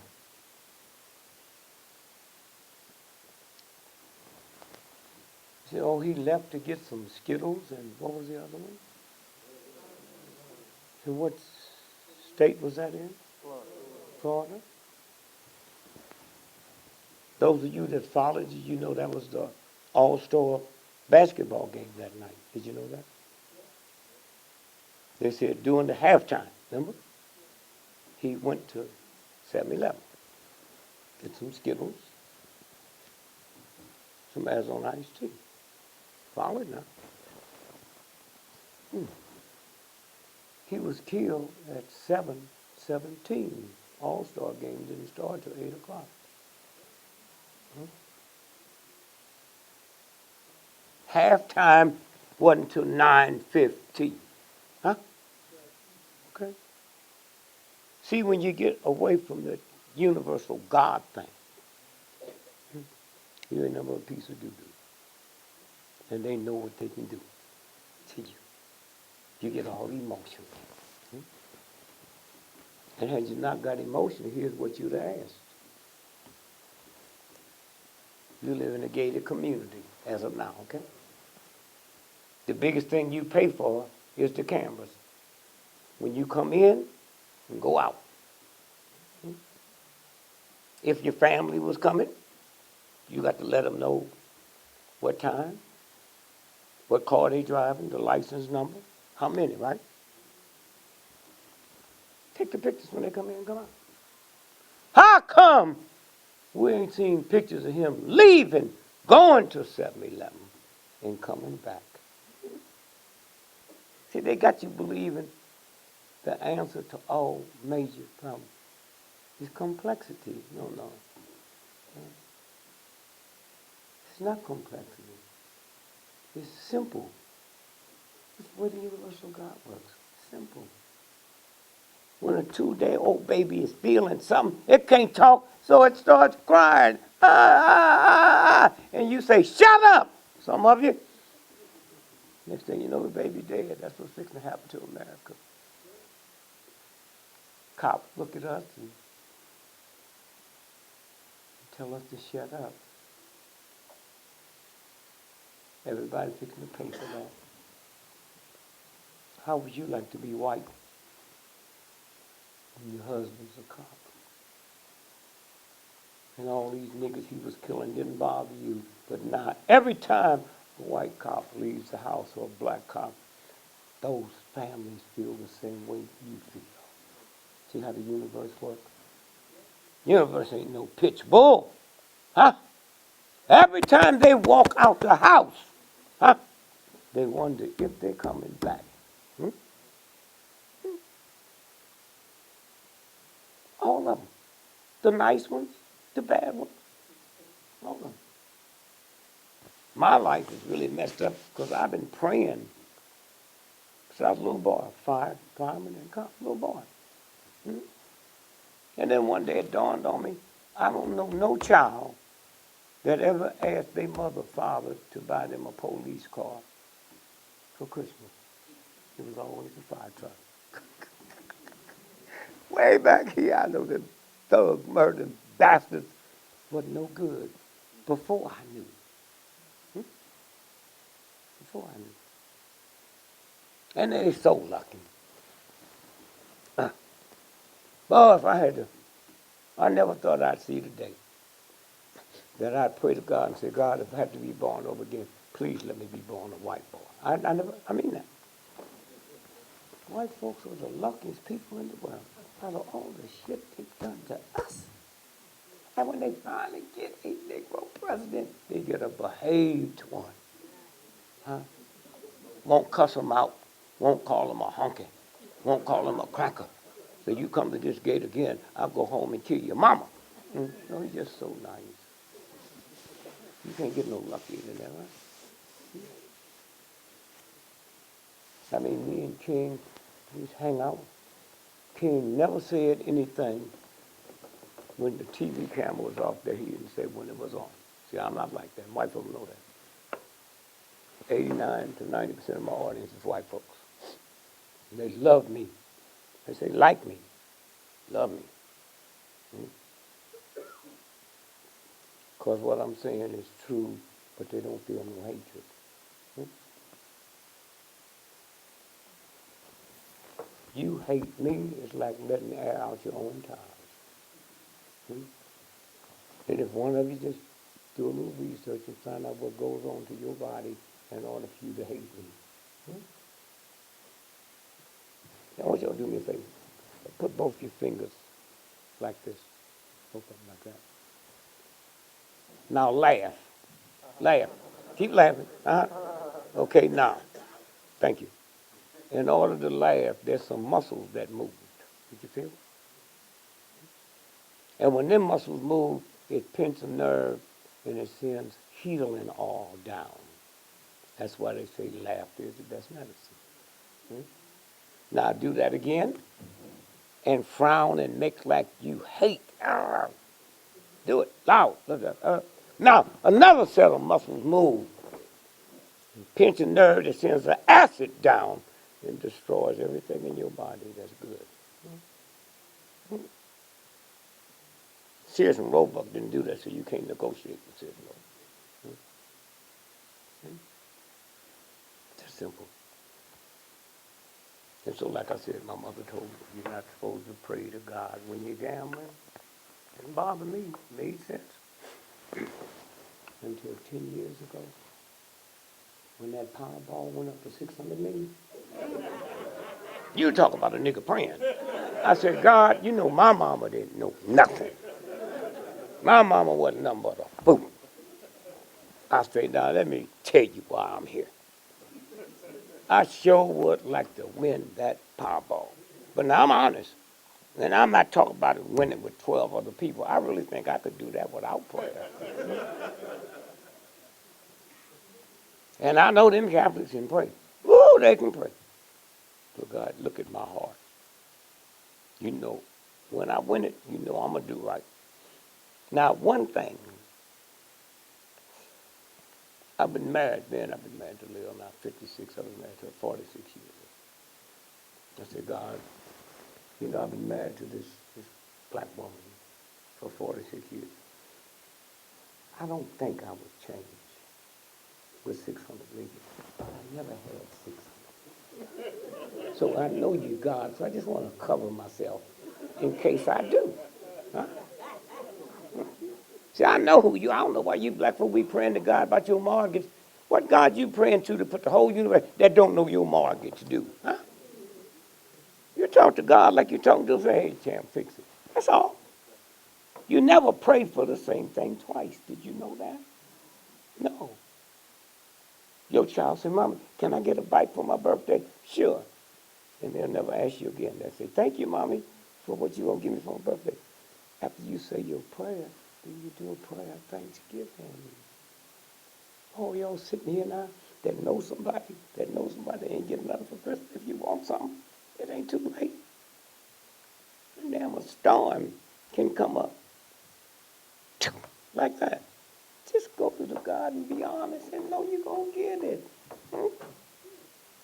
Say, oh, he left to get some Skittles, and what was the other one? And what state was that in? Florida. Those of you that followed, you know that was the all-star basketball game that night. Did you know that? They said during the halftime, remember? He went to 7-Eleven, get some Skittles, some Arizona iced tea. Follow it now. He was killed at 7:17. All-star game didn't start till 8 o'clock. Halftime wasn't till 9:15. Huh? Okay. See, when you get away from the universal God thing, you ain't never a piece of doo-doo. And they know what they can do to you. You get all emotional. And had you not got emotional, here's what you'd have asked. You live in a gated community as of now, okay? The biggest thing you pay for is the cameras. When you come in and go out. If your family was coming, you got to let them know what time, what car they driving, the license number, how many, right? Take the pictures when they come in and come out. How come we ain't seen pictures of him leaving, going to 7-Eleven, and coming back? See, they got you believing the answer to all major problems is complexity. No. It's not complexity. It's simple. It's the way the universal God works. Simple. When a 2-day-old baby is feeling something, it can't talk, so it starts crying. And you say, shut up, some of you. Next thing you know, the baby dead. That's what's fixing to happen to America. Cops look at us and tell us to shut up. Everybody fixing to pay for that. How would you like to be white when your husband's a cop? And all these niggas he was killing didn't bother you. But now, every time a white cop leaves the house or a black cop, those families feel the same way you feel. See how the universe works? Universe ain't no pitch bull. Huh? Every time they walk out the house, huh? They wonder if they're coming back. All of them. The nice ones, the bad ones, all of them. My life is really messed up because I've been praying since I was a little boy, fireman and cop, little boy. Hmm? And then one day it dawned on me, I don't know no child that ever asked their mother or father to buy them a police car for Christmas. It was always a fire truck. Way back here, I know the thug, murdered bastards wasn't no good before I knew. Hmm? Before I knew. And they're so lucky. Boy, if I had to, I never thought I'd see the day that I'd pray to God and say, God, if I have to be born over again, please let me be born a white boy. I mean that. White folks are the luckiest people in the world out of all the shit they've done to us. And when they finally get a Negro president, they get a behaved one. Huh? Won't cuss them out, won't call them a honky, won't call them a cracker. So you come to this gate again, I'll go home and kill your mama. No, he's just so nice. You can't get no luckier than that, right? I mean, me and King, we just hang out. King never said anything when the TV camera was off there. He didn't say when it was on. See, I'm not like that. White folks know that. 89 to 90% of my audience is white folks. And they love me. They say, like me, love me. Because what I'm saying is true, but they don't feel no hatred. You hate me, it's like letting air out your own tires. And if one of you just do a little research and find out what goes on to your body in order for you to hate me. I want y'all to do me a favor. Put both your fingers like this. Both of them like that. Now laugh. Laugh. Keep laughing. Okay, now. Thank you. In order to laugh, there's some muscles that move. Did you feel? And when them muscles move, it pinch a nerve and it sends healing all down. That's why they say laughter is the best medicine. Now do that again and frown and make like you hate. Do it loud. Now another set of muscles move. Pinch a nerve that sends the acid down and destroys everything in your body that's good. Sears and Roebuck didn't do that, so you can't negotiate with Sears and Roebuck. That's simple. And so, like I said, my mother told me, you're not supposed to pray to God when you're gambling. Didn't bother me. Made sense. Until 10 years ago, when that Powerball went up to 600 million. You talk about a nigga praying. I said, God, you know my mama didn't know nothing. My mama wasn't nothing but a fool. I straightened out, let me tell you why I'm here. I sure would like to win that Powerball. But now I'm honest. And I'm not talking about it winning with 12 other people. I really think I could do that without prayer. And I know them Catholics can pray. Woo, they can pray. But God, look at my heart. You know, when I win it, you know I'm going to do right. Now, one thing. I've been married then. I've been married to Lil now 56. I've been married to her 46 years. I said, God, you know, I've been married to this black woman for 46 years. I don't think I would change with 600 million. But I never had 600. So I know you, God, so I just want to cover myself in case I do. Huh? See, I know who you. I don't know why you black folk be praying to God about your mortgage. What God you praying to put the whole universe that don't know your mortgage do? Huh? You talk to God like you're talking to a hey, champ, fix it. That's all. You never pray for the same thing twice. Did you know that? No. Your child said, Mama, can I get a bike for my birthday? Sure. And they'll never ask you again. They'll say, thank you, Mommy. For what you gonna give me for my birthday? After you say your prayer, then you do a prayer of thanksgiving. Oh, y'all sitting here now that knows somebody ain't getting nothing for Christmas. If you want something, it ain't too late. Damn, a storm can come up like that. Just go to the God and be honest and know you're going to get it.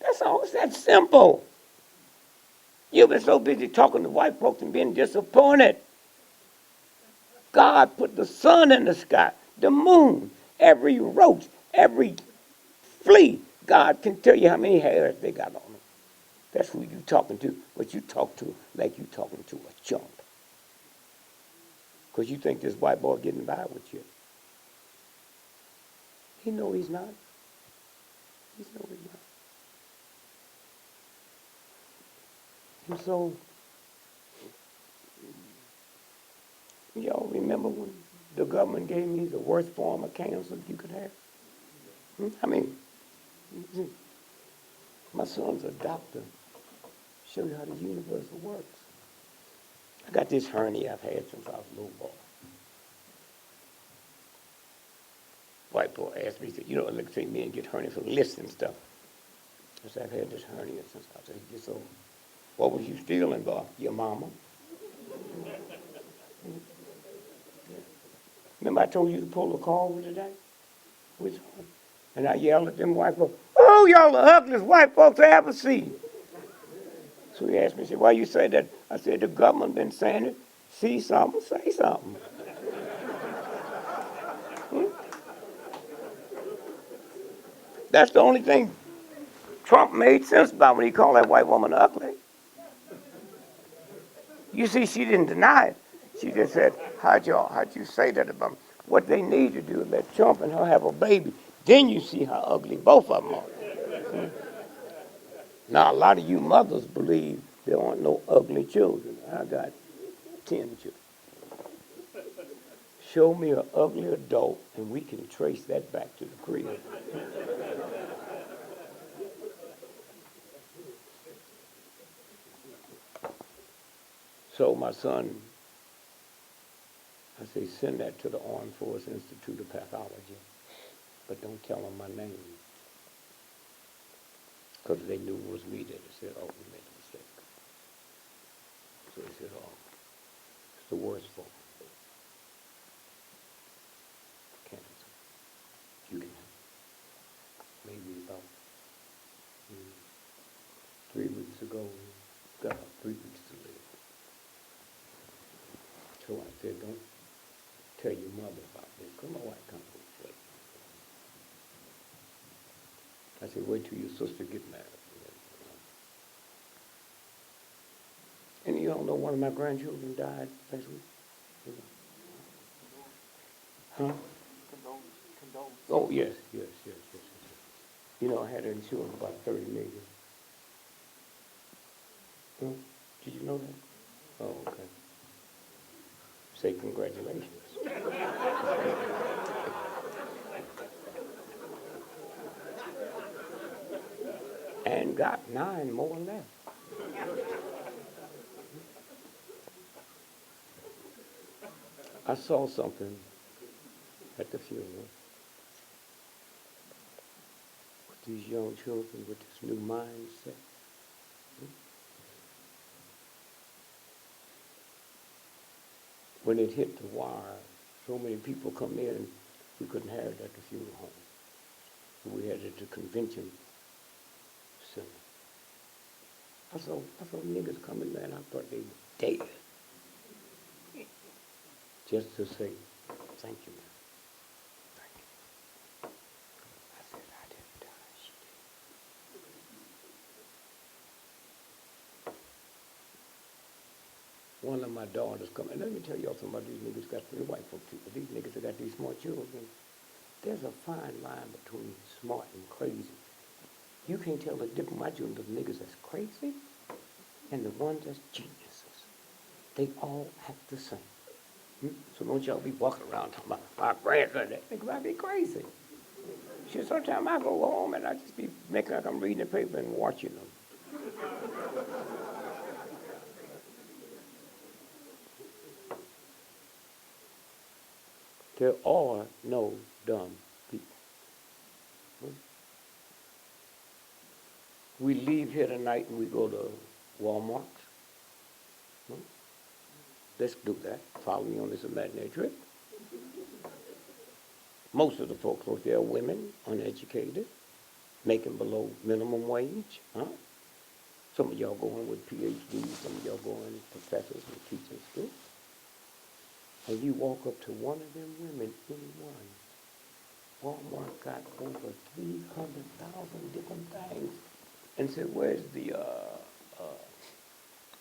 That's all. It's that simple. You've been so busy talking to white folks and being disappointed. God put the sun in the sky, the moon, every roach, every flea. God can tell you how many hairs they got on them. That's who you talking to, but you talk to like you talking to a chump. Because you think this white boy getting by with you. He know he's not. He know he's not. And so, y'all remember when the government gave me the worst form of cancer you could have? I mean, my son's a doctor. Show you how the universe works. I got this hernia I've had since I was a little boy. White boy asked me, he said, you know, like say men get hernia from lifts and stuff. I said, I've had this hernia since I was 8 years old. What was you stealing, boy? Your mama? Remember I told you to pull the car over today? Which one? And I yelled at them white folks, oh, y'all the ugliest white folks I ever seen. So he asked me, he said, why you say that? I said, the government been saying it. See something, say something. That's the only thing Trump made sense about when he called that white woman ugly. You see, she didn't deny it. She just said, how'd you say that about me? What they need to do is let Trump and her have a baby. Then you see how ugly both of them are. Now, a lot of you mothers believe there aren't no ugly children. I got 10 children. Show me an ugly adult, and we can trace that back to the crib. So my son, I say, send that to the Armed Forces Institute of Pathology, but don't tell them my name. Because they knew it was me that said, oh, we made a mistake. So he said, oh, it's the worst form. Cancer. You can have maybe about 3 weeks ago, got about 3 weeks to live. So I said, don't tell your mother about this, because my wife comes home late. I said, wait till your sister get married. And you all know one of my grandchildren died last week? Huh? Condolences. Oh, yes. You know, I had her insurance about $30 million. Huh? Did you know that? Oh, okay. Say congratulations. And got 9 more left. I saw something at the funeral with these young children with this new mindset. When it hit the wire, so many people come in, we couldn't have it at the funeral home. So we had it at the convention center. I saw niggas coming there and I thought they were dead. Just to say, thank you, man. Thank you. I said, I didn't die, she did. One of my daughters come, and let me tell y'all something about these niggas got, the white folk people, these niggas that got these smart children. There's a fine line between smart and crazy. You can't tell the difference between the niggas that's crazy and the ones that's geniuses. They all act the same. So don't y'all be walking around talking about my grandson. That nigga might be crazy. Shit, sometimes I go home and I just be making like I'm reading the paper and watching them. There are no dumb people. We leave here tonight and we go to Walmart. Let's do that. Follow me on this imaginary trip. Most of the folks out there are women, uneducated, making below minimum wage. Huh? Some of y'all going with PhDs, some of y'all going professors and teaching school. And you walk up to one of them women, anyone. Walmart got over 300,000 different things. And said, where's the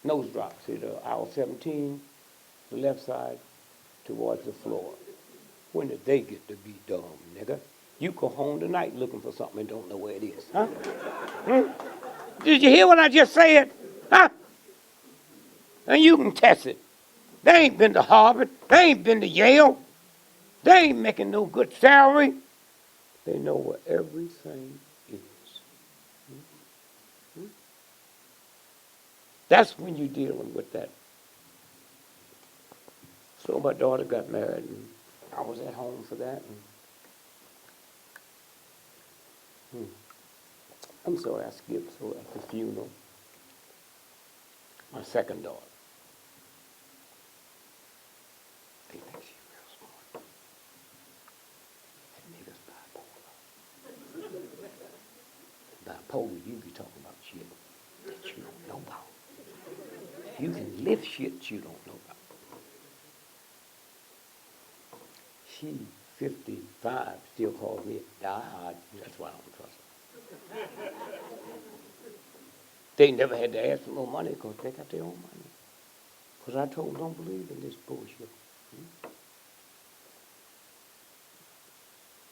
nose drop? See the aisle 17, the left side, towards the floor. When did they get to be dumb, nigga? You go home tonight looking for something and don't know where it is, huh? Did you hear what I just said? Huh? And you can test it. They ain't been to Harvard. They ain't been to Yale. They ain't making no good salary. They know where everything is. That's when you're dealing with that. So my daughter got married, and I was at home for that. And, I'm sorry I skipped. So at the funeral, my second daughter, they think she's real smart. That nigga's bipolar. Bipolar, you be talking about shit that you don't know about. You can live shit you don't know about. She, 55, still calls me a diehard. That's why I don't trust her. They never had to ask for no money because they got their own money. Because I told them, don't believe in this bullshit.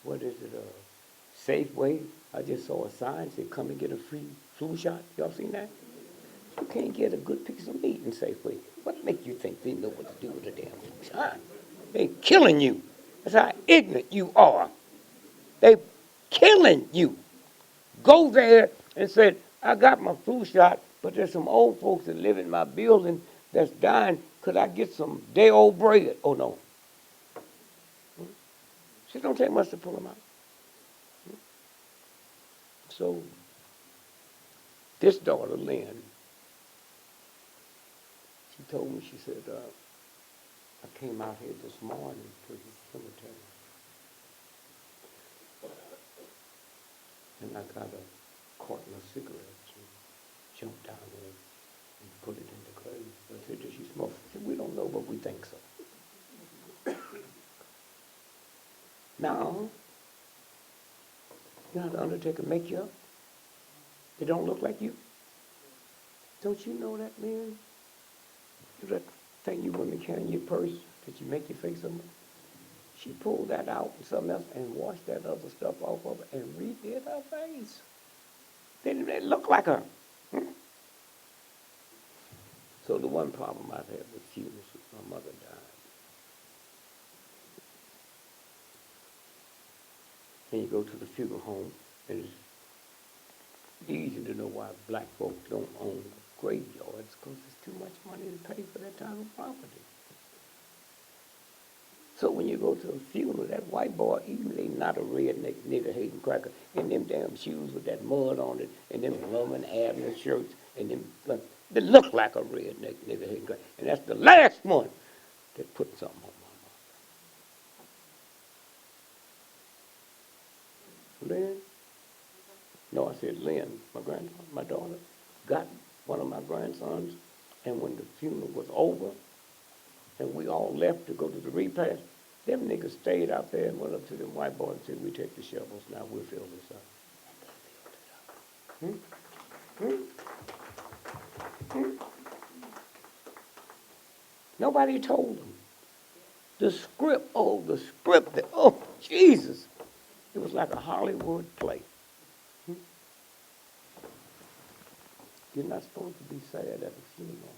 What is it, Safeway? I just saw a sign said, come and get a free flu shot. Y'all seen that? You can't get a good piece of meat in Safeway. What makes you think they know what to do with a damn flu shot? They killing you. That's how ignorant you are. They killing you. Go there and say, I got my flu shot, but there's some old folks that live in my building that's dying. Could I get some day-old bread? Oh, no. It don't take much to pull them out. So this daughter, Lynn, she told me, she said, I came out here this morning to the cemetery, and I got a carton of cigarettes and jumped down there and put it in the grave. I said, did she smoke? I said, we don't know, but we think so. Now, you know how the undertaker make you up? They don't look like you. Don't you know that, man? That thing you women carry in your purse that you make your face on? She pulled that out and something else and washed that other stuff off of it and redid her face. Didn't it look like her? So the one problem I've had with funerals is my mother died. And you go to the funeral home, and it's easy to know why black folks don't own graveyards, because there's too much money to pay for that type of property. So when you go to a funeral, that white boy, even they not a redneck nigger hating cracker, in them damn shoes with that mud on it, and them Lum and Abner shirts, and them, they look like a redneck nigger hating cracker. And that's the last one that put something on my mother. Lynn? No, I said Lynn, my daughter, got one of my grandsons, and when the funeral was over, and we all left to go to the repast, them niggas stayed out there and went up to them white boys and said, we take the shovels, now we'll fill this up. Nobody told them. The script, oh, Jesus. It was like a Hollywood play. You're not supposed to be sad at a funeral.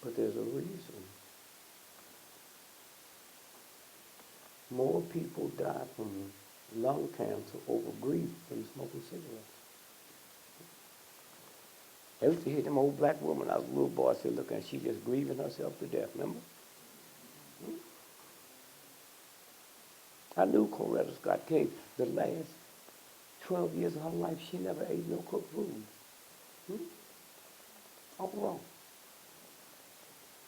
But there's a reason. More people die from lung cancer over grief than smoking cigarettes. I used to hear them old black women. I was a little boy, I said, look, and she just grieving herself to death, remember? I knew Coretta Scott King. The last 12 years of her life, she never ate no cooked food. All wrong.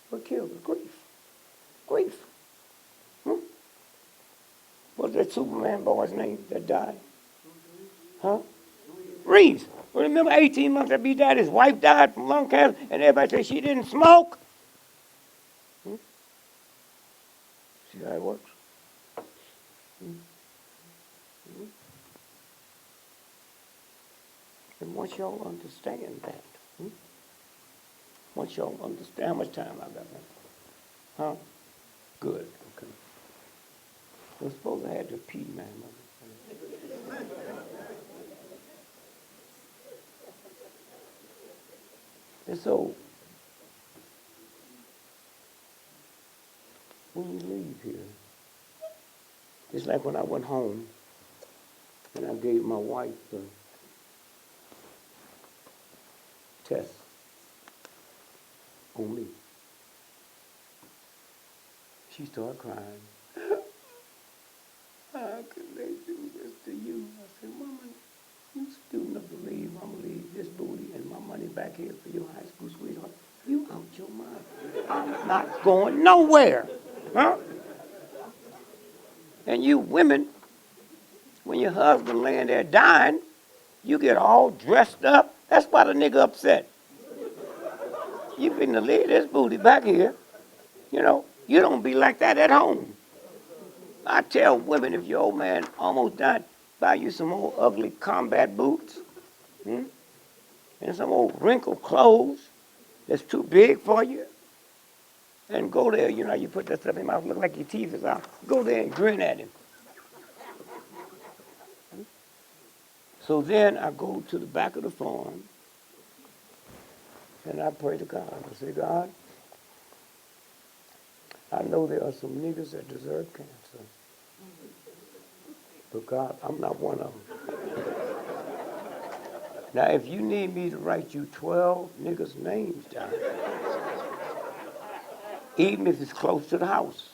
What killed her? Grief. Grief. What's that Superman boy's name that died? Huh? Reeves. Well, remember 18 months after he died, his wife died from lung cancer, and everybody said she didn't smoke? See how it works? And once y'all understand that, once y'all understand, how much time I got left? Huh? Good, okay. I suppose I had to pee, man. And so, when you leave here, it's like when I went home and I gave my wife the test on me. She started crying. How could they do this to you? I said, Mama, you student of the leave, I'm gonna leave this booty and my money back here for your high school sweetheart. You out your mind. I'm not going nowhere. Huh? And you women, when your husband laying there dying, you get all dressed up. That's why the nigga upset. You finna leave this booty back here. You know, you don't be like that at home. I tell women, if your old man almost died, buy you some old ugly combat boots, and some old wrinkled clothes that's too big for you, and go there, you know, you put that stuff in your mouth, look like your teeth is out. Go there and grin at him. So then I go to the back of the farm, and I pray to God. I say, God, I know there are some niggas that deserve cancer. But God, I'm not one of them. Now, if you need me to write you 12 niggas' names down, even if it's close to the house.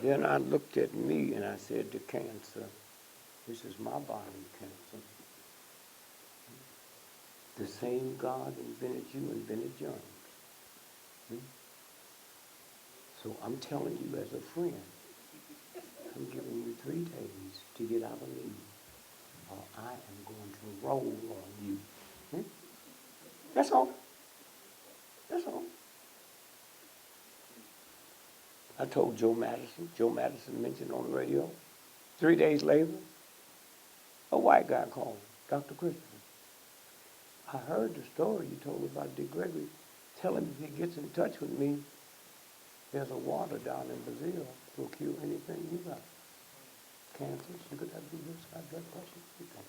Then I looked at me and I said to cancer, this is my body, cancer. The same God invented you, invented germs. So I'm telling you as a friend, I'm giving you 3 days to get out of me, or I am going to roll on you. That's all. That's all. I told Joe Madison. Joe Madison mentioned on the radio. 3 days later, a white guy called, Dr. Christopher. I heard the story you told me about Dick Gregory. Tell him if he gets in touch with me, there's a water down in Brazil that will cure anything you got. Cancer, sugar diabetes, high blood pressure, everything.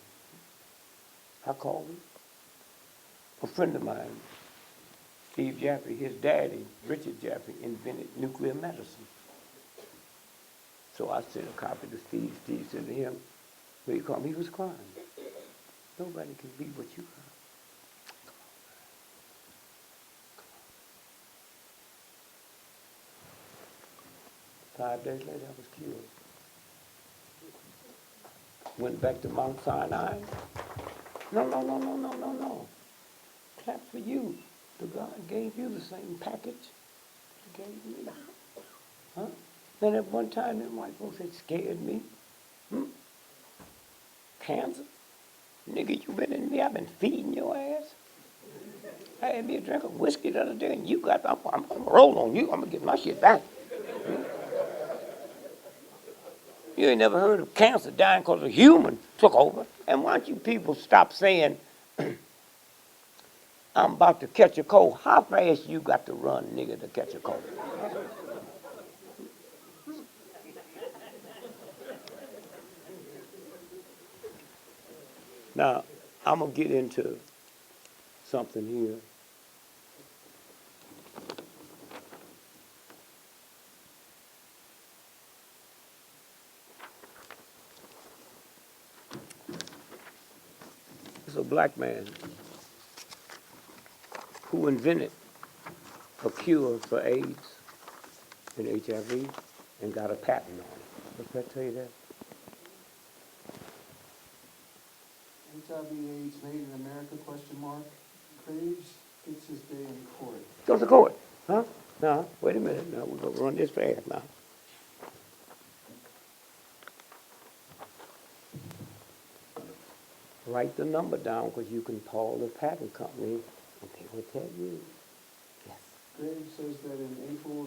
I called him. A friend of mine, Steve Jaffe, his daddy, Richard Jaffe, invented nuclear medicine. So I sent a copy to Steve. Steve said to him, when he called me, he was crying. Nobody can be what you are. 5 days later, I was cured. Went back to Mount Sinai. No. Clap for you. The God gave you the same package he gave me. Huh? Then at one time, them white folks had scared me. Cancer? Nigga, you been in me. I've been feeding your ass. I had me a drink of whiskey the other day, and you got, I'm going to roll on you. I'm going to get my shit back. You ain't never heard of cancer dying because a human took over. And why don't you people stop saying, I'm about to catch a cold. How fast you got to run, nigga, to catch a cold? Now, I'm going to get into something here. It's a black man who invented a cure for AIDS and HIV and got a patent on it. Does that tell you that? HIV/AIDS made in America, question mark. Craves gets his day in court. Go to court. Huh? No, wait a minute. Now, we're going to run this fast now. Write the number down because you can call the patent company and they will tell you. Yes. Graves says that in April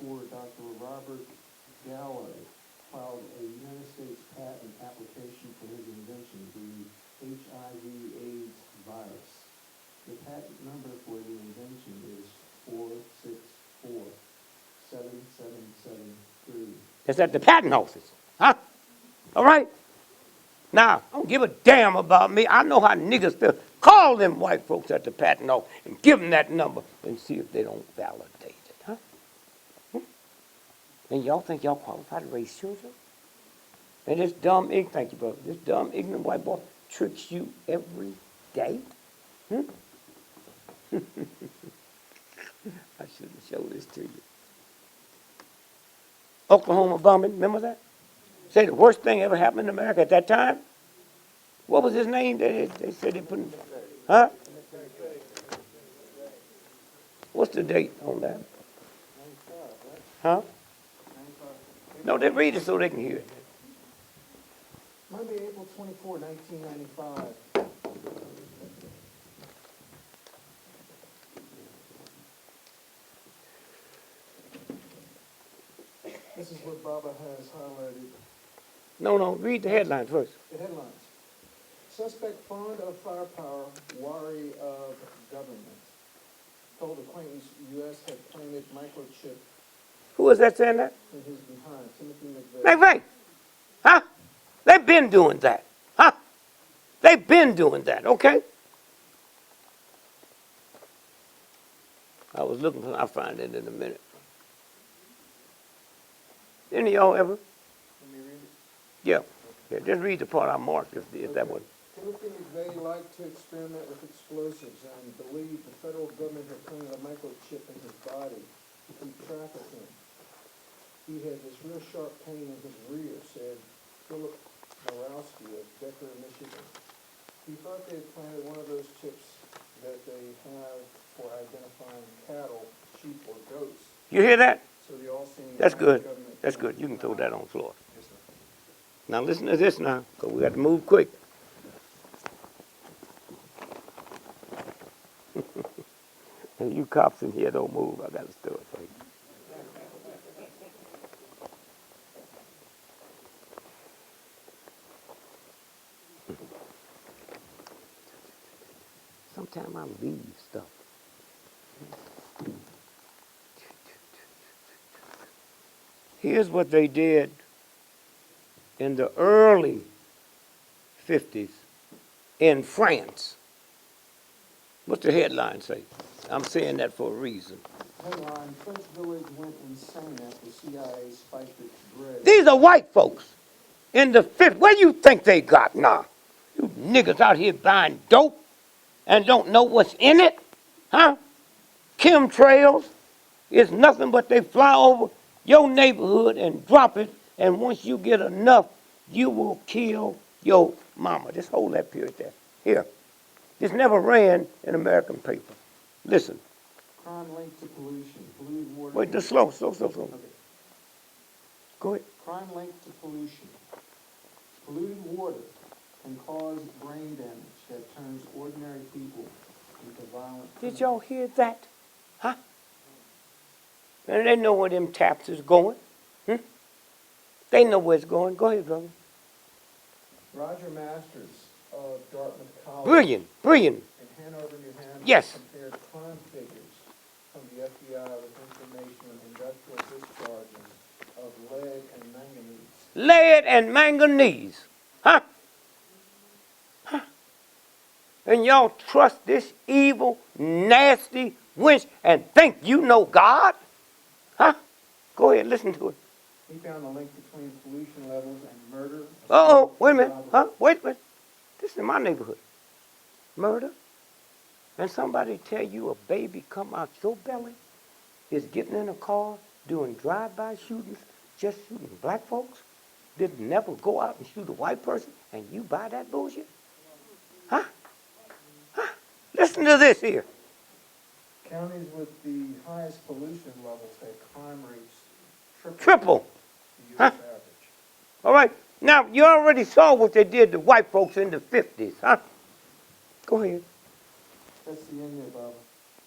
1984, Dr. Robert Gallo filed a United States patent application for his invention, the HIV/AIDS virus. The patent number for the invention is 4647773. It's at the patent office. Huh? All right? Now, don't give a damn about me. I know how niggas feel. Call them white folks at the patent office and give them that number and see if they don't validate it. Huh? And y'all think y'all qualified to raise children? And this dumb, thank you, brother. This dumb, ignorant white boy tricks you every day? Hmm? I should have showed this to you. Oklahoma bombing, remember that? Say the worst thing ever happened in America at that time? What was his name? They said they put, huh? What's the date on that? 95, right? Huh? 95. No, they read it so they can hear it. Monday, April 24, 1995. This is what Baba has highlighted. No, read the headline first. The headlines. Suspect fond of firepower, wary of government. Told acquaintance U.S. had planted microchip Who was that saying that? in his behind. Timothy McVeigh. McVeigh. Huh? They've been doing that. Huh? They've been doing that, okay? I was looking for, I'll find it in a minute. Any of y'all ever? Let me read it. Yeah. Yeah, just read the part I marked if that Okay. one. Timothy McVeigh liked to experiment with explosives and believed the federal government had planted a microchip in his body to keep track of him. He had this real sharp pain in his rear, said Philip Morowski of Decker, Michigan. He thought they had planted one of those chips that they have for identifying cattle, sheep, or goats. You hear that? So they all seem That's good. government. That's good. You can throw that on the floor. Yes, sir. Now listen to this now, because we got to move quick. And you cops in here don't move. I got to stir it for you. Sometimes I leave stuff. Here's what they did in the early 50s in France. What's the headline say? I'm saying that for a reason. Headline, French village went insane after CIA spiked its bread. These are white folks in the 50s. Where you think they got now? You niggas out here buying dope and don't know what's in it? Huh? Chemtrails is nothing but they fly over your neighborhood and drop it, and once you get enough, you will kill your mama. Just hold that period there. Here. This never ran in American paper. Listen. Crime linked to pollution. Polluted water. Wait, just slow. Okay. Go ahead. Crime linked to pollution. Polluted water can cause brain damage that turns ordinary people into violent Did criminals. y'all hear that? Huh? And they know where them taps is going. They know where it's going. Go ahead, brother. Roger Masters of Dartmouth College Brilliant. in Hanover, New Hampshire Yes. compared crime figures from the FBI with information on industrial discharges of lead and manganese. Lead and manganese. Huh? And y'all trust this evil, nasty wench and think you know God? Huh? Go ahead, listen to it. He found a link between pollution levels and murder. Uh-oh, wait a minute. Huh? Wait a minute. This is my neighborhood. Murder? And somebody tell you a baby come out your belly? is getting in a car, doing drive-by shootings, just shooting black folks? Did never go out and shoot a white person, and you buy that bullshit? Huh? Huh? Listen to this here. Counties with the highest pollution levels had crime rates Triple. the U.S. average. All right. Now, you already saw what they did to white folks in the 50s, huh? Go ahead. That's the end there, Baba.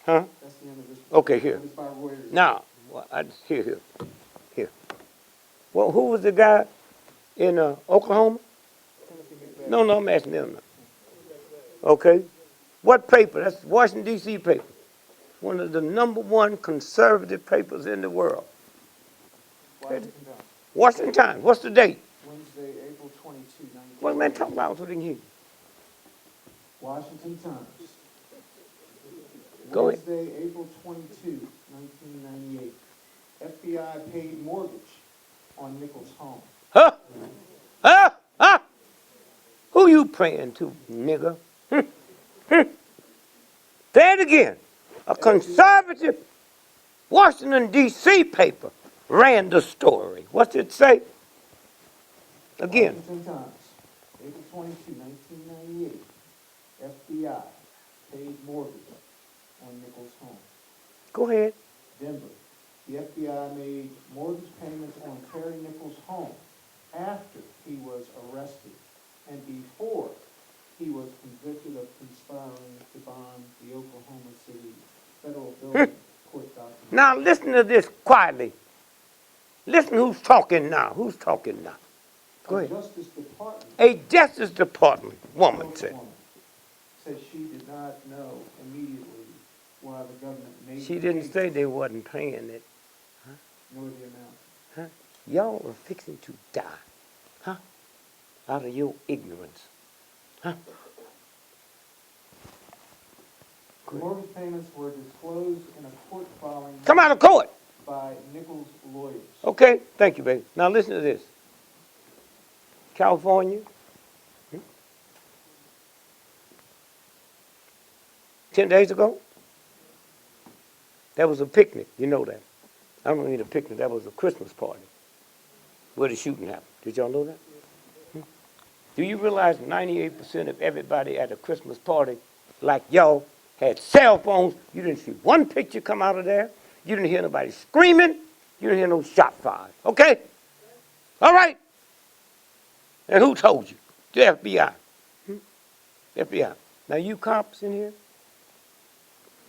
Huh? That's the end of this. Okay, here. It's by Reuters. Now, here. Well, who was the guy in Oklahoma? No, I'm asking them now. Okay. What paper? That's Washington, D.C. paper. One of the #1 conservative papers in the world. Washington Times. Washington Times. What's the date? Wednesday, April 22, 19. Well, man, talk loud so they can hear you. Washington Times. Go ahead. Wednesday, April 22, 1998. FBI paid mortgage on Nichols' home. Huh? Huh? Huh? Who you praying to, nigga? Say it again. A conservative Washington, D.C. paper ran the story. What's it say? Again. Washington Times, April 22, 1998. FBI paid mortgage on Nichols' home. Go ahead. Denver. The FBI made mortgage payments on Terry Nichols' home after he was arrested and before he was convicted of conspiring to bomb the Oklahoma City federal building court document. Now listen to this quietly. Listen who's talking now. Who's talking now? Go The ahead. Justice Department A Justice Department woman said. said she did not know immediately why the government made She the didn't say payments, they wasn't paying it. nor the amount. Y'all are fixing to die. Huh? Out of your ignorance. Huh? The mortgage payments were disclosed in a court filing Come out of court. by Nichols' lawyers. Okay? Thank you, baby. Now listen to this. California. 10 days ago, there was a picnic. You know that. I don't mean a picnic. That was a Christmas party where the shooting happened. Did y'all know that? Do you realize 98% of everybody at a Christmas party like y'all had cell phones? You didn't see one picture come out of there. You didn't hear nobody screaming. You didn't hear no shot fired. Okay? All right. And who told you? The FBI. FBI. Now you cops in here,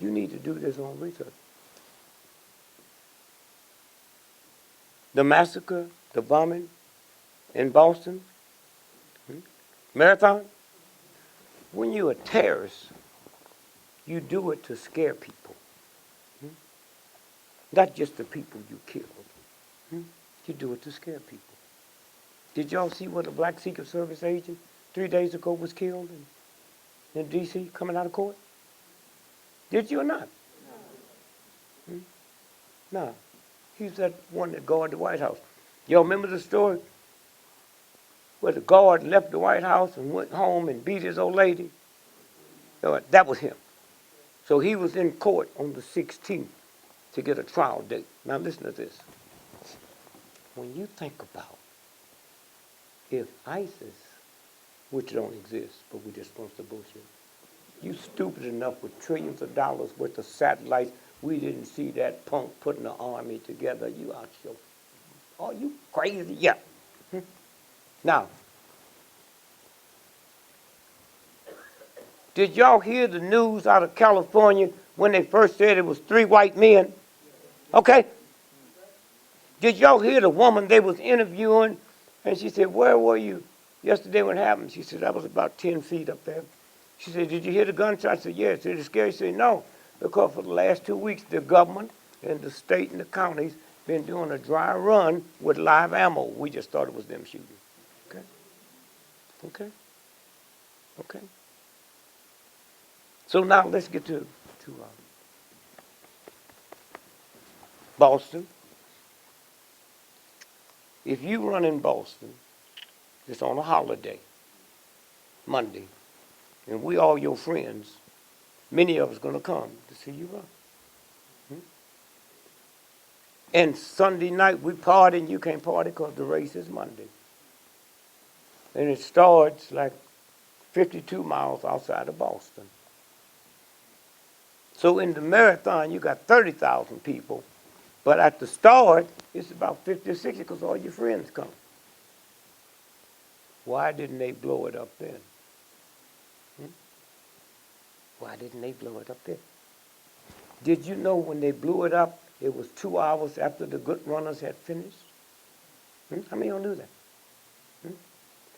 you need to do this on research. The massacre, the bombing in Boston, Marathon. When you're a terrorist, you do it to scare people. Not just the people you killed. You do it to scare people. Did y'all see what a black Secret Service agent 3 days ago was killed in D.C. coming out of court? Did you or not? No. He's that one that guarded the White House. Y'all remember the story? Where the guard left the White House and went home and beat his old lady? That was him. So he was in court on the 16th to get a trial date. Now listen to this. When you think about if ISIS, which don't exist, but we just want the bullshit, you stupid enough with trillions of dollars worth of satellites, we didn't see that punk putting the army together. You out your, are you crazy? Yeah. Now, did y'all hear the news out of California when they first said it was 3 white men? Okay. Did y'all hear the woman they was interviewing? And she said, where were you yesterday when it happened? She said, I was about 10 feet up there. She said, did you hear the gunshot? I said, yes. Did it scare you? She said, no. Because for the last 2 weeks, the government and the state and the counties been doing a dry run with live ammo. We just thought it was them shooting. Okay? Okay? Okay? So now let's get to Boston. If you run in Boston, it's on a holiday, Monday, and we all your friends, many of us going to come to see you run. And Sunday night we party, and you can't party because the race is Monday. And it starts like 52 miles outside of Boston. So in the marathon, you got 30,000 people. But at the start, it's about 50 or 60 because all your friends come. Why didn't they blow it up then? Why didn't they blow it up then? Did you know when they blew it up, it was 2 hours after the good runners had finished? How many of y'all knew that?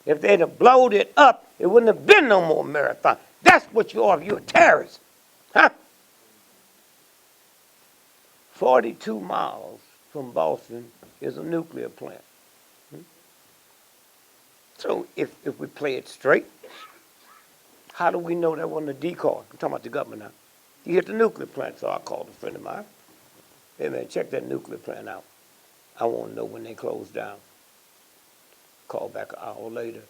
If they'd have blown it up, it wouldn't have been no more marathon. That's what you are. You're a terrorist. Huh? 42 miles from Boston is a nuclear plant. So if we play it straight, how do we know that wasn't a decoy? I'm talking about the government now. You hit the nuclear plant, so I called a friend of mine. Hey man, check that nuclear plant out. I want to know when they close down. Call back an hour later.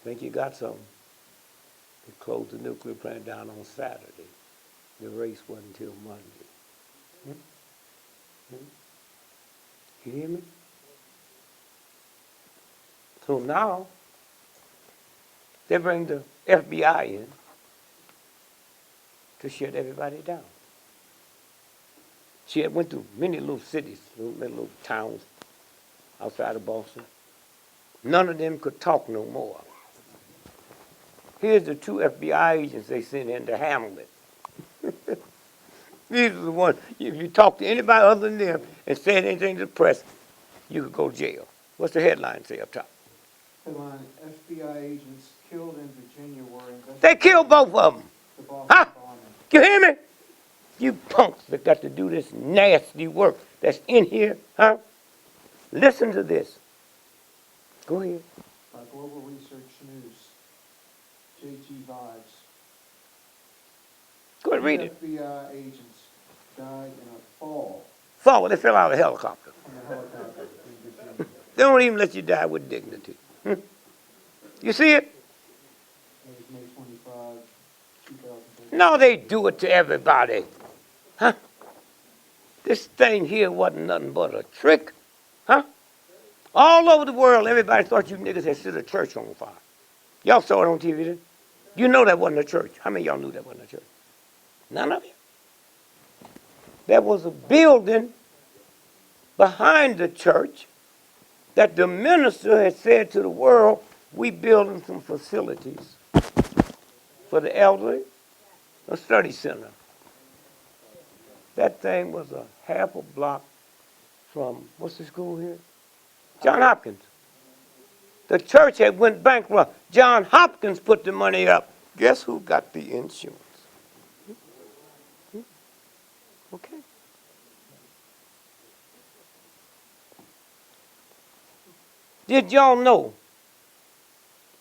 Think you got something. They closed the nuclear plant down on Saturday. The race wasn't until Monday. You hear me? So now, they bring the FBI in to shut everybody down. She had went through many little cities, little towns outside of Boston. None of them could talk no more. Here's the 2 FBI agents they sent in to handle it. These are the ones, if you talk to anybody other than them and said anything to the press, you could go to jail. What's the headline say up top? Headline, FBI agents killed in Virginia were investigating. They killed both of them. The Boston Huh? bombing. You hear me? You punks that got to do this nasty work that's in here, huh? Listen to this. Go ahead. By Global Research News, J.G. Vibes. Go ahead, read it. FBI agents died in a fall Fall, they fell out of a helicopter. from a helicopter in Virginia. They don't even let you die with dignity. You see it? It was May 25, 2013. No, they do it to everybody. Huh? This thing here wasn't nothing but a trick. Huh? All over the world, everybody thought you niggas had set a church on fire. Y'all saw it on TV, didn't you? You know that wasn't a church. How many of y'all knew that wasn't a church? None of you. There was a building behind the church that the minister had said to the world, we building some facilities for the elderly, a study center. That thing was a half a block from, what's the school here? John Hopkins. The church had went bankrupt. John Hopkins put the money up. Guess who got the insurance? Okay. Did y'all know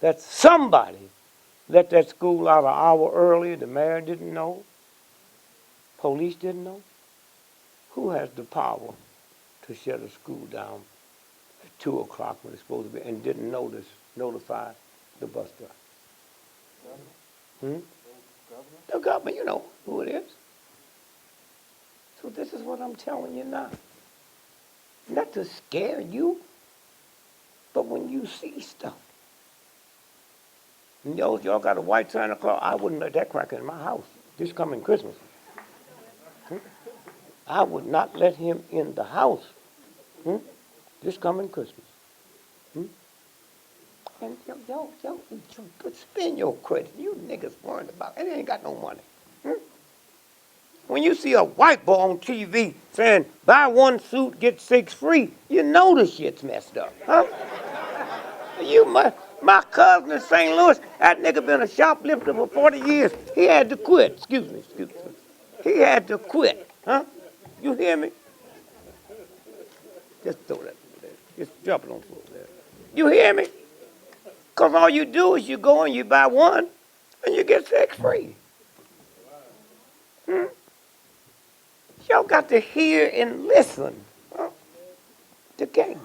that somebody let that school out an hour earlier? The mayor didn't know. Police didn't know. Who has the power to shut a school down at 2 o'clock when it's supposed to be and didn't notify the bus driver? The government, you know who it is. So this is what I'm telling you now. Not to scare you, but when you see stuff. And y'all got a white Santa Claus, I wouldn't let that cracker in my house this coming Christmas. I would not let him in the house this coming Christmas. And yo, could spend your credit. You niggas worrying about it. It ain't got no money. When you see a white boy on TV saying, buy 1 suit, get 6 free, you know the shit's messed up, huh? My cousin in St. Louis, that nigga been a shoplifter for 40 years. He had to quit. Excuse me. He had to quit, huh? You hear me? Just throw that over there. Just drop it on the floor there. You hear me? Because all you do is you go and you buy 1 and you get 6 free. Y'all got to hear and listen the game.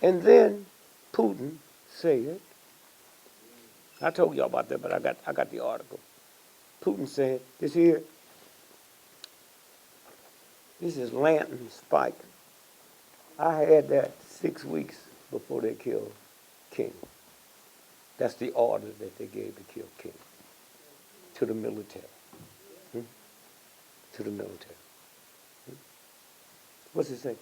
And then Putin said, I told y'all about that, but I got the article. Putin said, this here, This is Lanton Spike. I had that 6 weeks before they killed King. That's the order that they gave to kill King. To the military. To the military. What's it say?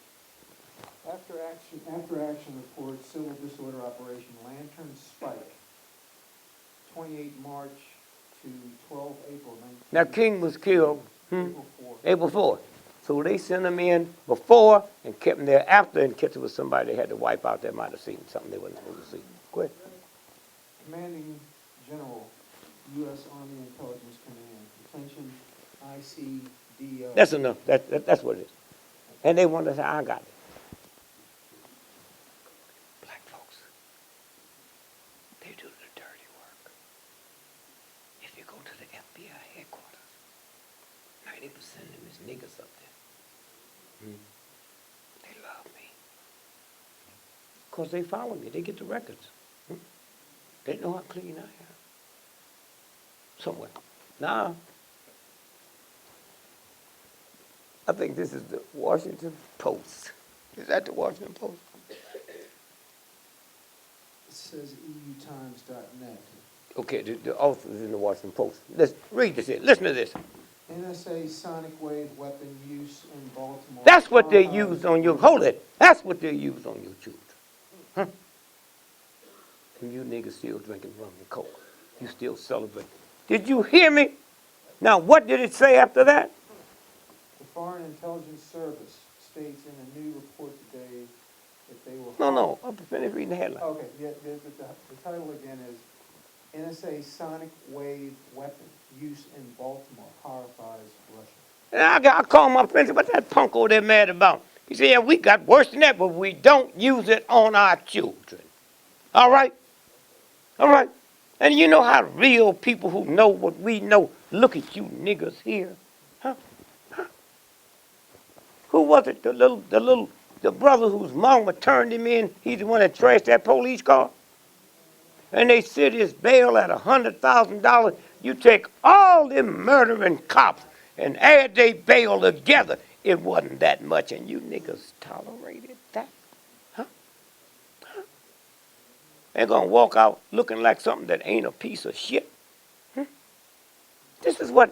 After action report, civil disorder operation Lantern Spike, 28 March to 12 April 19. Now King was killed April 4th. April 4th. So they sent him in before and kept him there after in case it was somebody they had to wipe out that might have seen something they wasn't supposed to see. Go ahead. Commanding General, U.S. Army Intelligence Command, attention ICDO. That's enough. That's what it is. And they wonder how I got it. Black folks, they do the dirty work. If you go to the FBI headquarters, 90% of them is niggas up there. They love me. Because they follow me. They get the records. They know how clean I am. Somewhere. Now, I think this is the Washington Post. Is that the Washington Post? It says eutimes.net. Okay, the author is in the Washington Post. Let's read this here. Listen to this. NSA sonic wave weapon use in Baltimore. That's what they used on your, hold it. That's what they used on your children. Huh? And you niggas still drinking rum and coke. You still celebrate. Did you hear me? Now, what did it say after that? The Foreign Intelligence Service states in a new report today that they will... No, I'm finished reading the headline. Okay, yeah, the title again is NSA sonic wave weapon use in Baltimore horrifies Russia. And I called my friends, what that punk over there mad about? He said, yeah, we got worse than that, but we don't use it on our children. All right? All right? And you know how real people who know what we know look at you niggas here? Huh? Who was it? The brother whose mama turned him in, he's the one that trashed that police car? And they set his bail at $100,000. You take all them murdering cops and add their bail together, it wasn't that much, and you niggas tolerated that? Huh? They're gonna walk out looking like something that ain't a piece of shit. This is why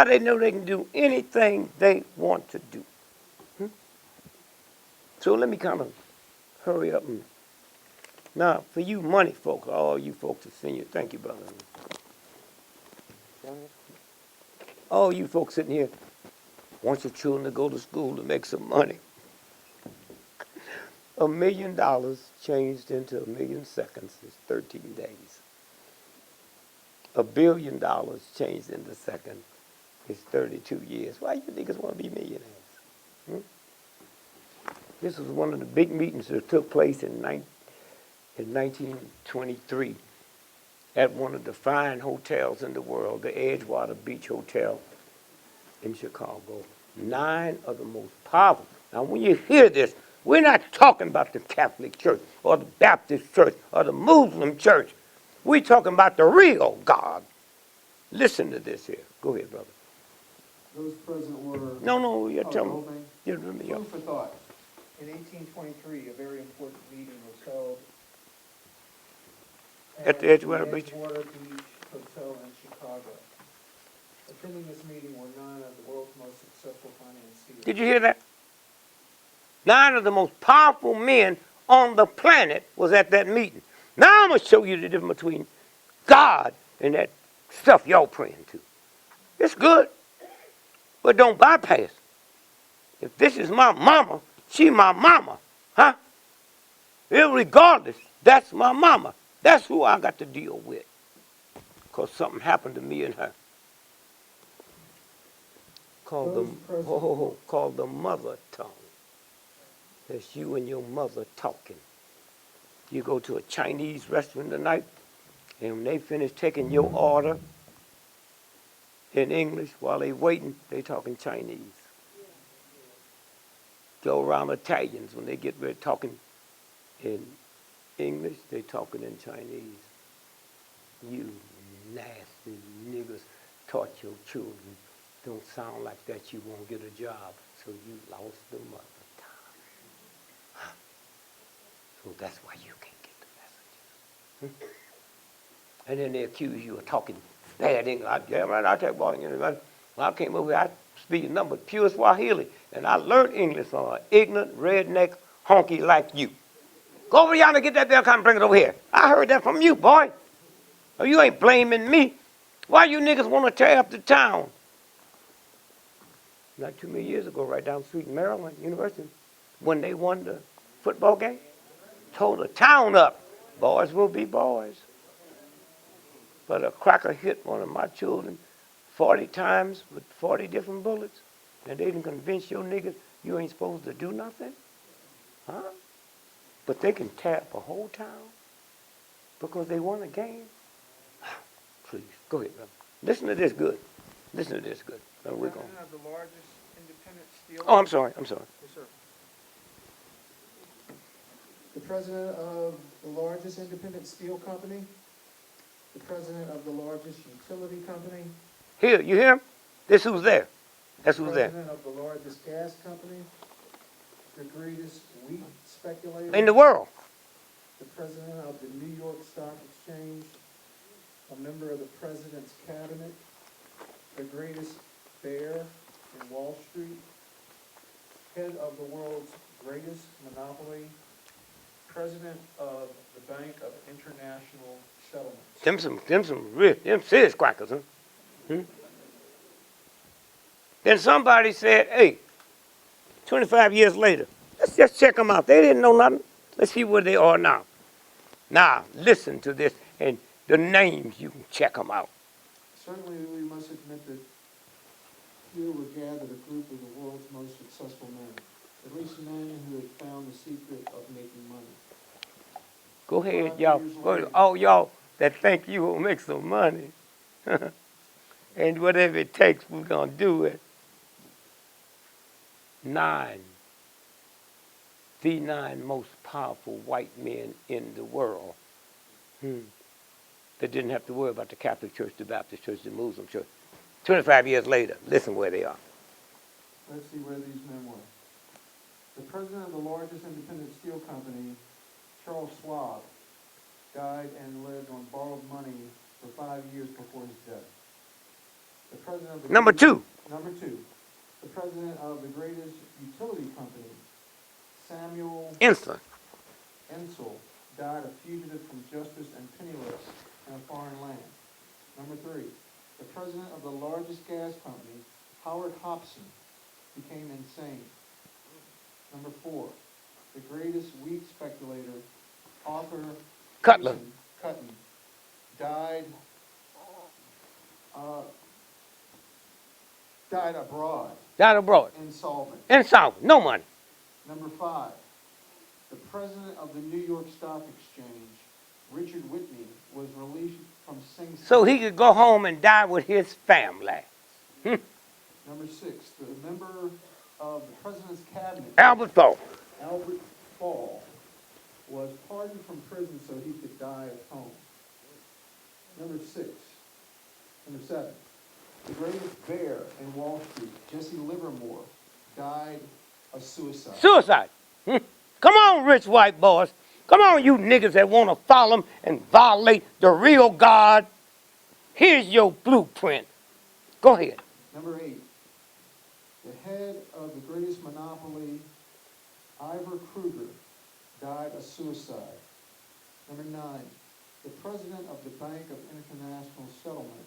they know they can do anything they want to do. So let me kind of hurry up and now for you money folks, all you folks are senior. Thank you, brother. All you folks sitting here want your children to go to school to make some money. $1 million changed into 1,000,000 seconds is 13 days. $1 billion changed into a second is 32 years. Why you niggas want to be millionaires? This was one of the big meetings that took place in 1923 at one of the fine hotels in the world, the Edgewater Beach Hotel in Chicago. 9 of the most powerful. Now, when you hear this, we're not talking about the Catholic Church or the Baptist Church or the Muslim Church. We're talking about the real God. Listen to this here. Go ahead, brother. Those present were... No, you're telling me. thing? You're telling me. Food for thought. In 1823, a very important meeting was held At the Edgewater Beach? Edgewater Beach Hotel in Chicago. Attending this meeting were 9 of the world's most successful financiers. Did you hear that? 9 of the most powerful men on the planet was at that meeting. Now I'm going to show you the difference between God and that stuff y'all praying to. It's good, but don't bypass. If this is my mama, she my mama, huh? Irregardless, that's my mama. That's who I got to deal with. Because something happened to me and her. Called the mother tongue. That's you and your mother talking. You go to a Chinese restaurant tonight, and when they finish taking your order in English while they waiting, they talking Chinese. Go around Italians, when they get ready talking in English, they talking in Chinese. You nasty niggas taught your children don't sound like that, you won't get a job. So you lost the mother tongue. So that's why you can't get the messages. And then they accuse you of talking bad English. Yeah, man, I tell you what, when I came over here, I speak nothing but pure Swahili. And I learned English from an ignorant, redneck, honky like you. Go over yonder and get that bell and bring it over here. I heard that from you, boy. Oh, you ain't blaming me. Why you niggas want to tear up the town? Not too many years ago, right down the street in Maryland University, when they won the football game, tore the town up. Boys will be boys. But a cracker hit one of my children 40 times with 40 different bullets, and they didn't convince your niggas you ain't supposed to do nothing? Huh? But they can tear up a whole town because they won a game? Please, go ahead, brother. Listen to this good. Listen to this good. We're going. President of the largest independent steel. Oh, I'm sorry. Yes, sir. The president of the largest independent steel company, the president of the largest utility company, Here, you hear him? This who's there. That's the who's there. president of the largest gas company, the greatest wheat speculator, In the world. the president of the New York Stock Exchange, a member of the president's cabinet, the greatest bear in Wall Street, head of the world's greatest monopoly, president of the Bank of International Settlements. Them serious crackers, huh? Then somebody said, hey, 25 years later, let's just check them out. They didn't know nothing. Let's see where they are now. Now, listen to this, and the names, you can check them out. Certainly, we must admit that here were gathered a group of the world's most successful men, at least men who had found the secret of making money. Go ahead, y'all. Go ahead. All y'all that think you will make some money. And whatever it takes, we're going to do it. The nine most powerful white men in the world. They didn't have to worry about the Catholic Church, the Baptist Church, the Muslim Church. 25 years later, listen where they are. Let's see where these men were. The president of the largest independent steel company, Charles Schwab, died and lived on borrowed money for 5 years before his death. The president of the Number two. Number two, the president of the greatest utility company, Samuel Instant. Insull, died a fugitive from justice and penniless in a foreign land. Number three, the president of the largest gas company, Howard Hobson, became insane. Number four, the greatest wheat speculator, Arthur Cutler. Cutton, died abroad, Down abroad. insolvent. Insolvent. No money. Number five, the president of the New York Stock Exchange, Richard Whitney, was released from Sing Sing. So he could go home and die with his family. Number six, the member of the president's cabinet, Albert Fall. Albert Fall, was pardoned from prison so he could die at home. Number seven, the greatest bear in Wall Street, Jesse Livermore, died of suicide. Suicide. Come on, rich white boys. Come on, you niggas that want to follow him and violate the real God. Here's your blueprint. Go ahead. Number eight, the head of the greatest monopoly, Ivor Kruger, died of suicide. Number nine, the president of the Bank of International Settlement,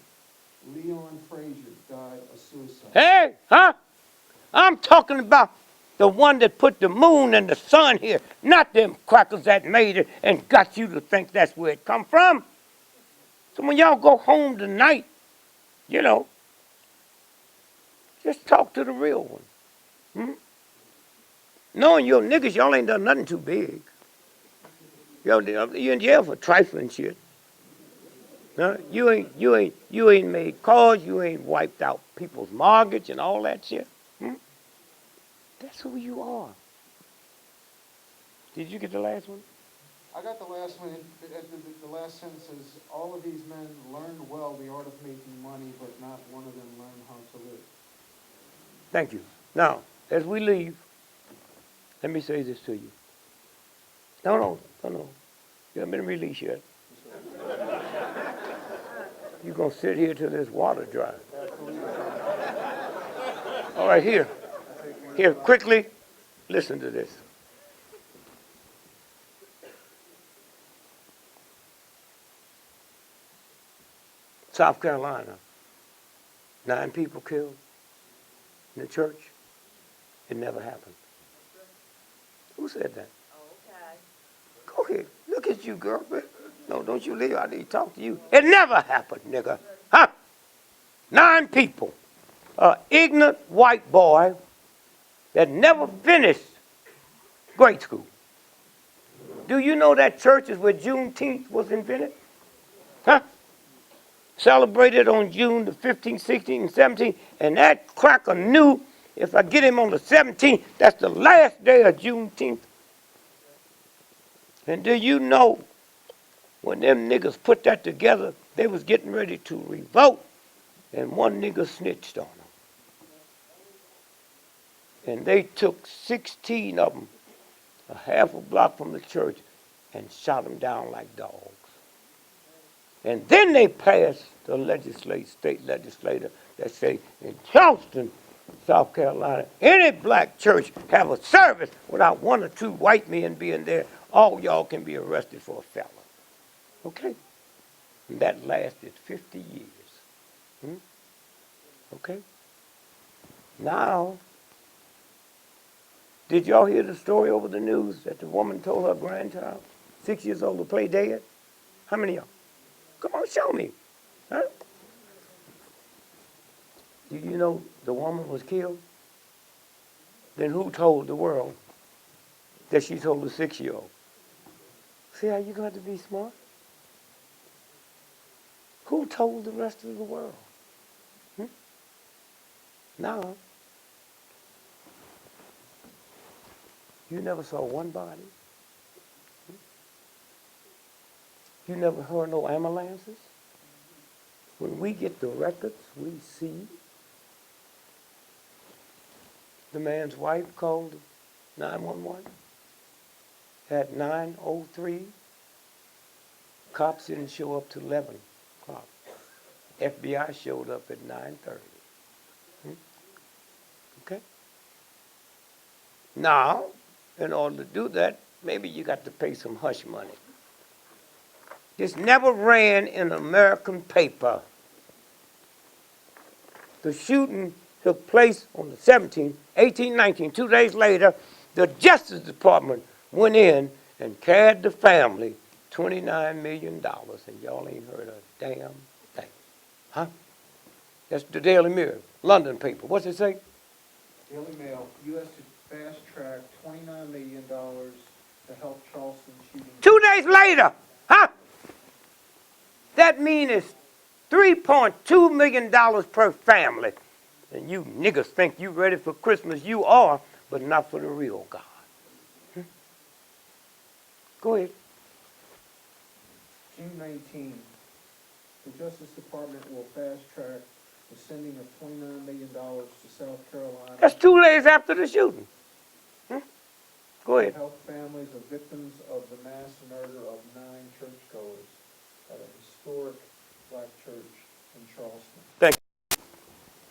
Leon Fraser, died of suicide. Hey, huh? I'm talking about the one that put the moon and the sun here, not them crackers that made it and got you to think that's where it come from. So when y'all go home tonight, just talk to the real one. Knowing your niggas, y'all ain't done nothing too big. You're in jail for trifling shit. You ain't made calls, you ain't wiped out people's mortgage and all that shit. That's who you are. Did you get the last one? I got the last one. The last sentence says, all of these men learned well the art of making money, but not one of them learned how to live. Thank you. Now, as we leave, let me say this to you. No. You haven't been released yet. You're going to sit here till this water dries. All right, here. Here, quickly, listen to this. South Carolina, 9 people killed in the church. It never happened. Who said that? Go ahead. Look at you, girl. No, don't you leave. I need to talk to you. It never happened, nigga. Huh? 9 people. An ignorant white boy that never finished grade school. Do you know that church is where Juneteenth was invented? Huh? Celebrated on June the 15th, 16th, and 17th. And that cracker knew if I get him on the 17th, that's the last day of Juneteenth. And do you know, when them niggas put that together, they was getting ready to revolt, and one nigga snitched on them. And they took 16 of them, a half a block from the church, and shot them down like dogs. And then they passed the state legislator that say in Charleston, South Carolina, any black church have a service without 1 or 2 white men being there, all y'all can be arrested for a felon. Okay? And that lasted 50 years. Okay? Now, did y'all hear the story over the news that the woman told her grandchild, 6 years old, to play dead? How many of y'all? Come on, show me. Huh? Do you know the woman was killed? Then who told the world that she told the 6-year-old? See how you got to be smart? Who told the rest of the world? Now, you never saw one body. You never heard no ambulances. When we get the records, we see the man's wife called 911 at 9:03. Cops didn't show up till 11 o'clock. FBI showed up at 9:30. Okay? Now, in order to do that, maybe you got to pay some hush money. This never ran in an American paper. The shooting took place on the 17th, 18, 19. 2 days later, the Justice Department went in and carried the family $29 million, and y'all ain't heard a damn thing. Huh? That's the Daily Mirror, London paper. What's it say? Daily Mail, U.S. to fast track $29 million to help Charleston shooting. 2 days later, huh? That means it's $3.2 million per family. And you niggas think you ready for Christmas. You are, but not for the real God. Go ahead. June 19, the Justice Department will fast track the sending of $29 million to South Carolina. That's 2 days after the shooting. Go ahead. To help families of victims of the mass murder of 9 churchgoers at a historic black church in Charleston. Thank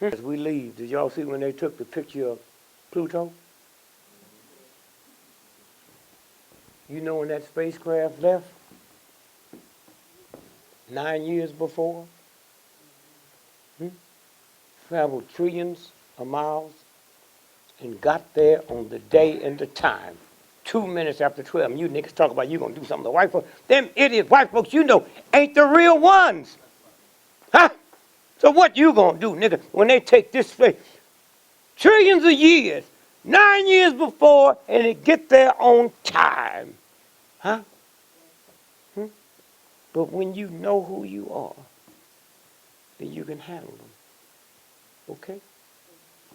you. As we leave, did y'all see when they took the picture of Pluto? You know when that spacecraft left? 9 years before? Traveled trillions of miles and got there on the day and the time. 2 minutes after 12. And you niggas talk about you gonna do something to white folks. Them idiot white folks you know ain't the real ones. Huh? So what you gonna do, nigga, when they take this place? Trillions of years, 9 years before, and it get there on time. Huh? But when you know who you are, then you can handle them. Okay?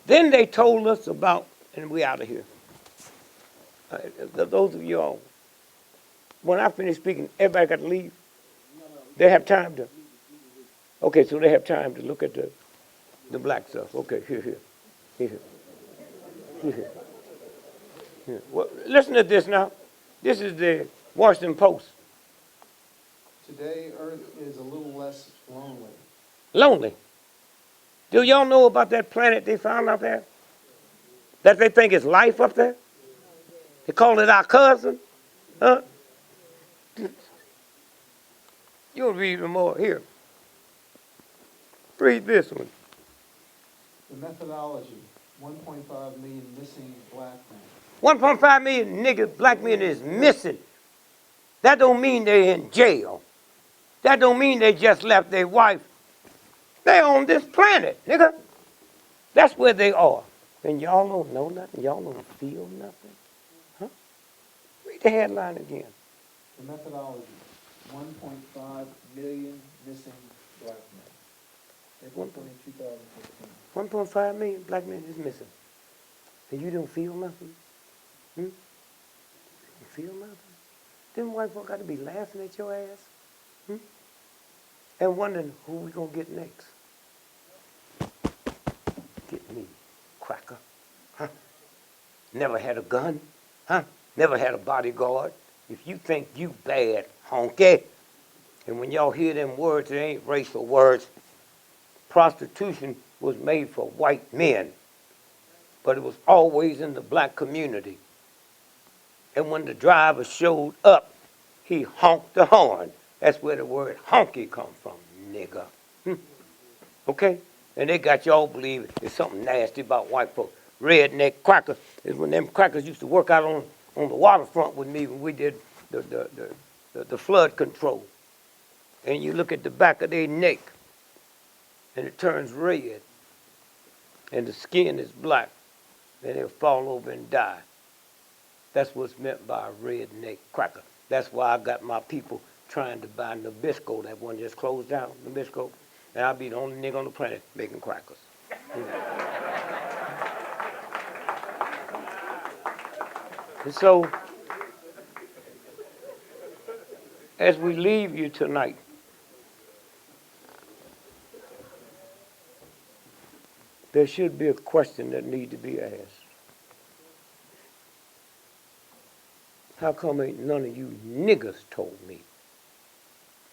Then they told us about, and we out of here. Those of y'all, when I finish speaking, everybody got to leave. They have time to. Okay, so they have time to look at the black stuff. Okay, here. Yeah. Well, listen to this now. This is the Washington Post. Today, Earth is a little less lonely. Lonely. Do y'all know about that planet they found out there? That they think is life up there? They call it our cousin. Huh? You'll read more here. Read this one. The methodology, 1.5 million missing black men. 1.5 million niggas, black men is missing. That don't mean they're in jail. That don't mean they just left their wife. They on this planet, nigga. That's where they are. And y'all don't know nothing. Y'all don't feel nothing. Huh? Read the headline again. The methodology, 1.5 million missing black men. April 20, 2015. 1.5 million black men is missing. And you don't feel nothing? Hmm? You feel nothing? Them white folk got to be laughing at your ass. Hmm? And wondering who we going to get next. Get me, cracker. Huh? Never had a gun. Huh? Never had a bodyguard. If you think you bad, honky. And when y'all hear them words, it ain't racial words. Prostitution was made for white men, but it was always in the black community. And when the driver showed up, he honked the horn. That's where the word honky come from, nigga. Okay? And they got y'all believing there's something nasty about white folks. Redneck cracker is when them crackers used to work out on the waterfront with me when we did the flood control. And you look at the back of their neck, and it turns red, and the skin is black, and they'll fall over and die. That's what's meant by a redneck cracker. That's why I got my people trying to buy Nabisco, that one just closed down, Nabisco, and I'll be the only nigga on the planet making crackers. And so, as we leave you tonight, there should be a question that needs to be asked. How come ain't none of you niggas told me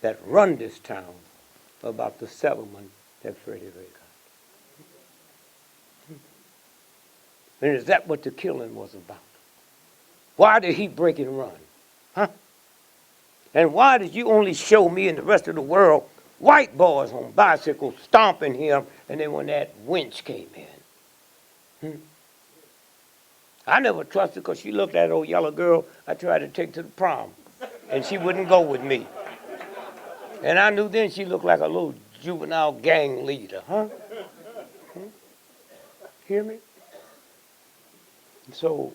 that run this town about the settlement that Freddie Ray got? And is that what the killing was about? Why did he break and run? Huh? And why did you only show me and the rest of the world white boys on bicycles stomping him, and then when that winch came in? I never trusted because she looked at that old yellow girl I tried to take to the prom, and she wouldn't go with me. And I knew then she looked like a little juvenile gang leader, huh? Hear me? So,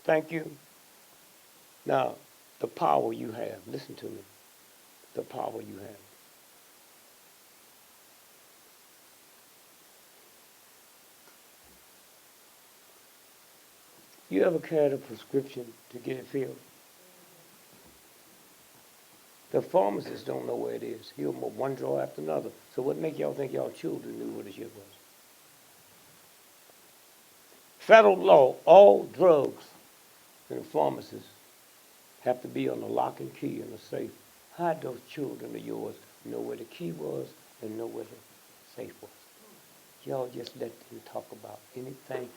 thank you. Now, the power you have, listen to me, the power you have. You ever carried a prescription to get it filled? The pharmacist don't know where it is. He'll move one drawer after another. So what make y'all think y'all children knew where the shit was? Federal law, all drugs in the pharmacist have to be on the lock and key in the safe. How'd those children of yours know where the key was and know where the safe was? Y'all just let them talk about anything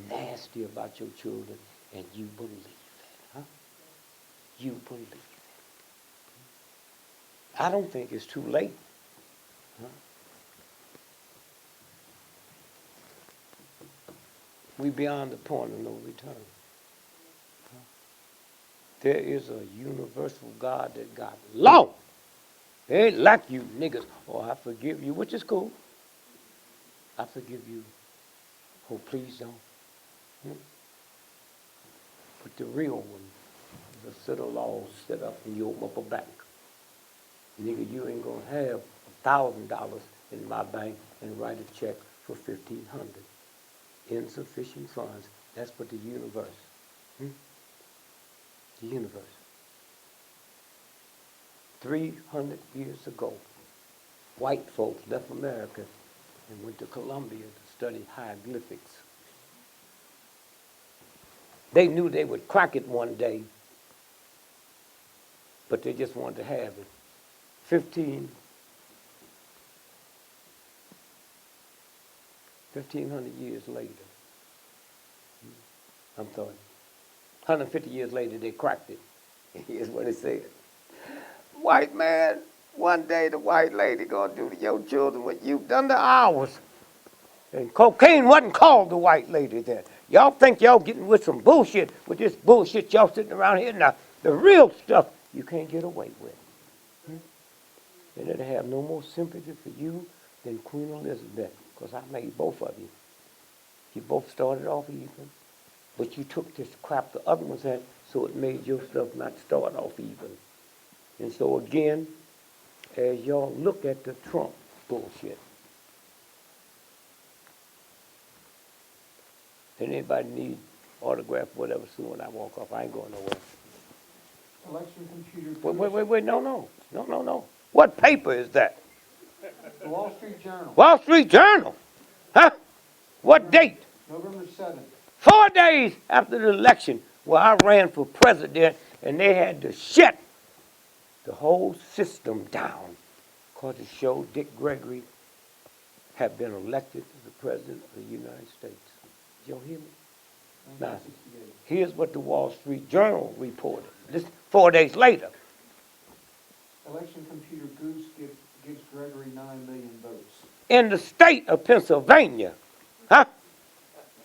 nasty about your children, and you believe that, huh? You believe it. I don't think it's too late. Huh? We beyond the point of no return. Huh? There is a universal God that got law. It ain't like you niggas. Oh, I forgive you, which is cool. I forgive you. Oh, please don't. But the real one is a set of laws set up in your upper back. Nigga, you ain't gonna have $1,000 in my bank and write a check for $1,500. Insufficient funds. That's what the universe. The universe. 300 years ago, white folks left America and went to Colombia to study hieroglyphics. They knew they would crack it one day, but they just wanted to have it. 1,500 years later, I'm sorry, 150 years later, they cracked it. Here's what it said. White man, one day the white lady gonna do to your children what you've done to ours. And cocaine wasn't called the white lady then. Y'all think y'all getting with some bullshit, with this bullshit y'all sitting around here now. The real stuff you can't get away with. And it'll have no more sympathy for you than Queen Elizabeth, because I made both of you. You both started off even, but you took this crap the other ones had, so it made your stuff not start off even. And so again, as y'all look at the Trump bullshit, and anybody need autograph, whatever, soon when I walk off, I ain't going nowhere. Election computer. Wait, no. What paper is that? The Wall Street Journal, Wall Street Journal. Huh? What date? November 7th. 4 days after the election, where I ran for president, and they had to shut the whole system down because it showed Dick Gregory had been elected as the president of the United States. Did y'all hear me? Now, 1968. here's what the Wall Street Journal reported. This 4 days later. Election computer Goose gives Gregory 9 million votes. In the state of Pennsylvania. Huh?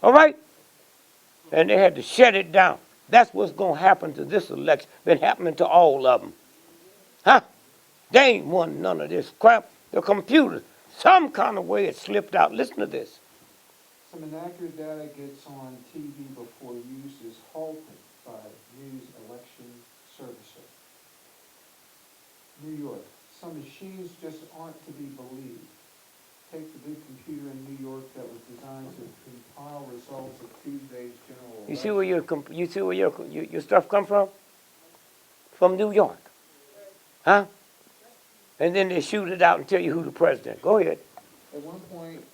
All right? And they had to shut it down. That's what's going to happen to this election. Been happening to all of them. Huh? They ain't won none of this crap. The computers, some kind of way it slipped out. Listen to this. Some inaccurate data gets on TV before use is halted by news election servicer. New York. Some machines just aren't to be believed. Take the big computer in New York that was designed to compile results of Tuesday's general election. You see where your stuff come from? From New York. Huh? And then they shoot it out and tell you who the president. Go ahead. At one point,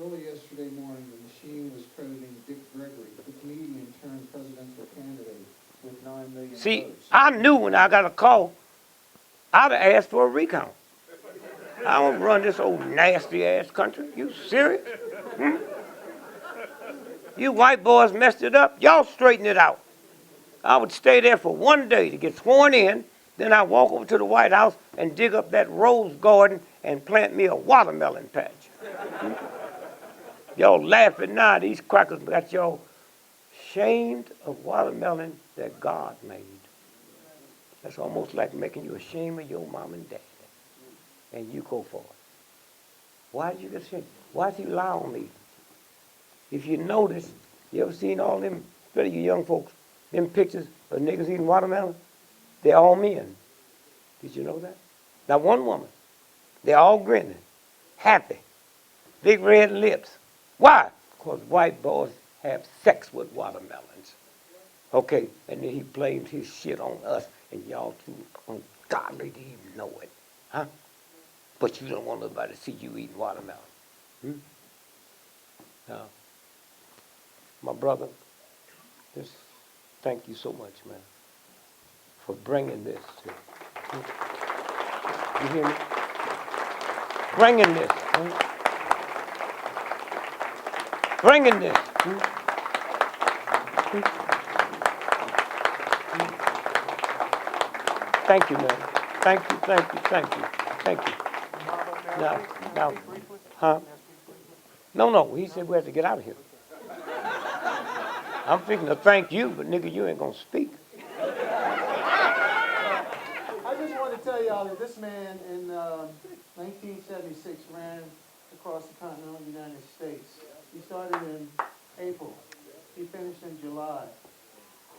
early yesterday morning, the machine was crediting Dick Gregory, the comedian turned presidential candidate, with 9 million See, votes. I knew when I got a call, I'd have asked for a recount. I don't run this old nasty ass country. You serious? You white boys messed it up. Y'all straighten it out. I would stay there for 1 day to get sworn in. Then I'd walk over to the White House and dig up that rose garden and plant me a watermelon patch. Y'all laughing now. These crackers got y'all ashamed of watermelon that God made. That's almost like making you ashamed of your mom and dad. And you go for it. Why did you get ashamed? Why did he lie on me? If you notice, you ever seen all them, especially you young folks, them pictures of niggas eating watermelon? They're all men. Did you know that? Not one woman. They're all grinning, happy, big red lips. Why? Because white boys have sex with watermelons. Okay, and then he blamed his shit on us, and y'all too ungodly to even know it. Huh? But you don't want nobody to see you eating watermelon. Now, my brother, just thank you so much, man, for bringing this to you hear me? Bringing this. Bringing this. Thank you, man. Thank you. Now, huh? No, he said we have to get out of here. I'm fixing to thank you, but nigga, you ain't gonna speak. I just want to tell y'all that this man in 1976 ran across the continental United States. He started in April. He finished in July.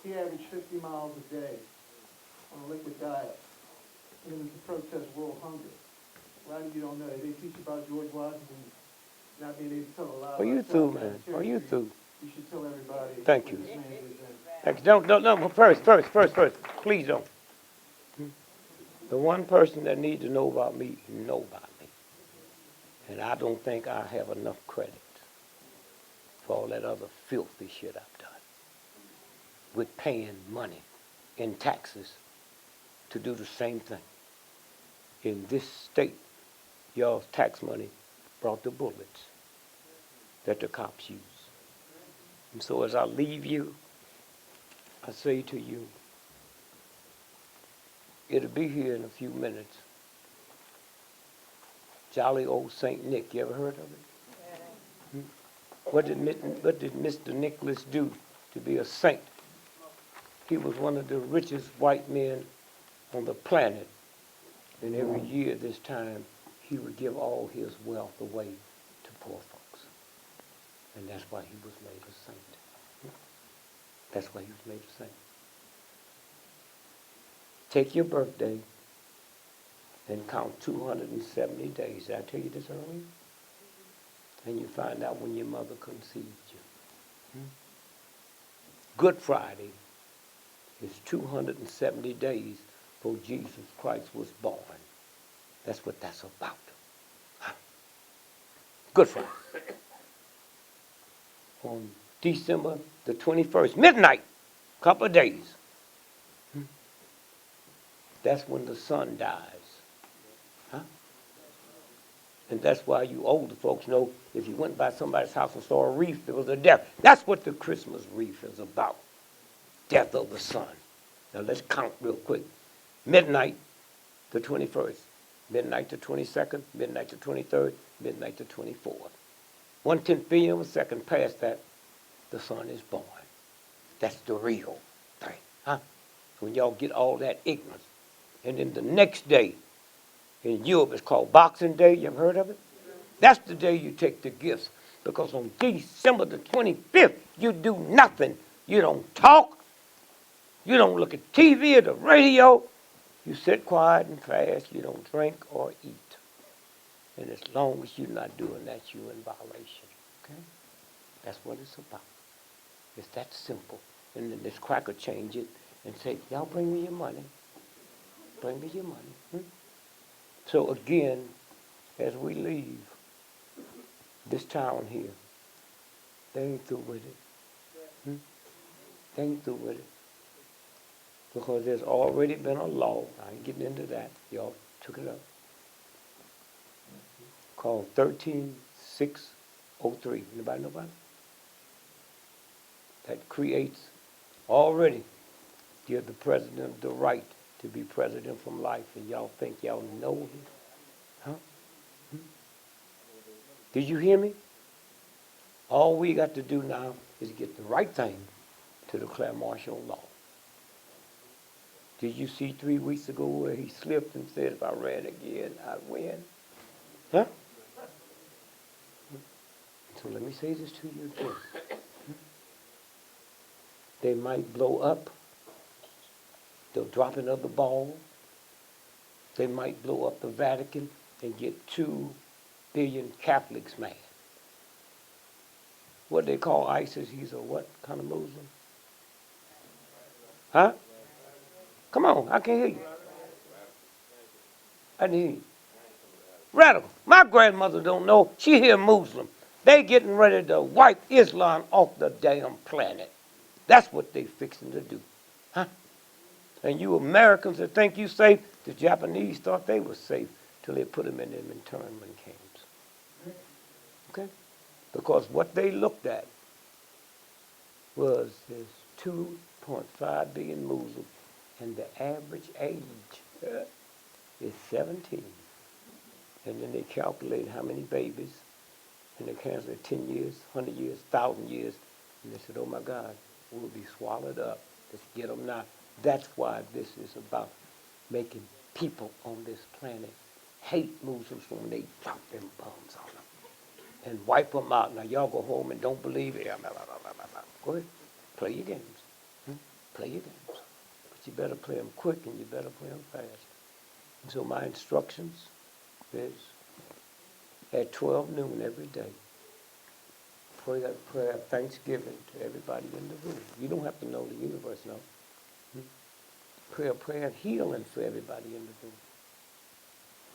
He averaged 50 miles a day on a liquid diet. And it was to protest world hunger. A lot of you don't know that. They teach about George Washington not being able to tell a lie. Are you through, man? Are you through? You should tell everybody. Thank you. what this man did then. Thank you. No, first. Please don't. The one person that needs to know about me, know about me. And I don't think I have enough credit for all that other filthy shit I've done. with paying money in taxes to do the same thing. In this state, y'all's tax money brought the bullets that the cops use. And so as I leave you, I say to you, it'll be here in a few minutes. Jolly old St. Nick, you ever heard of it? What did Mr. Nicholas do to be a saint? He was one of the richest white men on the planet. And every year this time, he would give all his wealth away to poor folks. And that's why he was made a saint. That's why he was made a saint. Take your birthday and count 270 days. Did I tell you this earlier? And you find out when your mother conceived you. Good Friday is 270 days before Jesus Christ was born. That's what that's about. Good Friday. On December the 21st, midnight, couple of days. That's when the sun dies. And that's why you older folks know if you went by somebody's house and saw a wreath, it was a death. That's what the Christmas wreath is about. Death of the sun. Now let's count real quick. Midnight the 21st, midnight the 22nd, midnight the 23rd, midnight the 24th. 1/10 billion of a second past that, the sun is born. That's the real thing. When y'all get all that ignorance. And then the next day, in Europe, it's called Boxing Day. You ever heard of it? That's the day you take the gifts. Because on December the 25th, you do nothing. You don't talk. You don't look at TV or the radio. You sit quiet and fast. You don't drink or eat. And as long as you're not doing that, you're in violation. Okay? That's what it's about. It's that simple. And then this cracker change it and say, y'all bring me your money. Bring me your money. So again, as we leave this town here, they ain't through with it. They ain't through with it. Because there's already been a law, I ain't getting into that, y'all took it up, called 13603. Anybody know about it? That creates already give the president the right to be president from life, and y'all think y'all know him? Did you hear me? All we got to do now is get the right thing to declare martial law. Did you see 3 weeks ago where he slipped and said, if I ran again, I'd win? Huh? So let me say this to you again. They might blow up the dropping of the ball. They might blow up the Vatican and get 2 billion Catholics mad. What they call ISIS, he's a what kind of Muslim? Huh? Come on, I can't hear you. I didn't hear you. Radical. My grandmother don't know. She hear Muslim. They getting ready to wipe Islam off the damn planet. That's what they fixing to do. Huh? And you Americans that think you safe, the Japanese thought they were safe till they put them in them internment camps. Okay? Because what they looked at was there's 2.5 billion Muslims, and the average age is 17. And then they calculate how many babies, and they calculate 10 years, 100 years, 1,000 years, and they said, oh my God, we'll be swallowed up. Let's get them now. That's why this is about making people on this planet hate Muslims when they drop them bombs on them and wipe them out. Now y'all go home and don't believe it. Go ahead, play your games. Play your games. But you better play them quick and you better play them fast. And so my instructions is at 12 noon every day, pray that prayer of thanksgiving to everybody in the room. You don't have to know, the universe knows. Pray a prayer of healing for everybody in the room.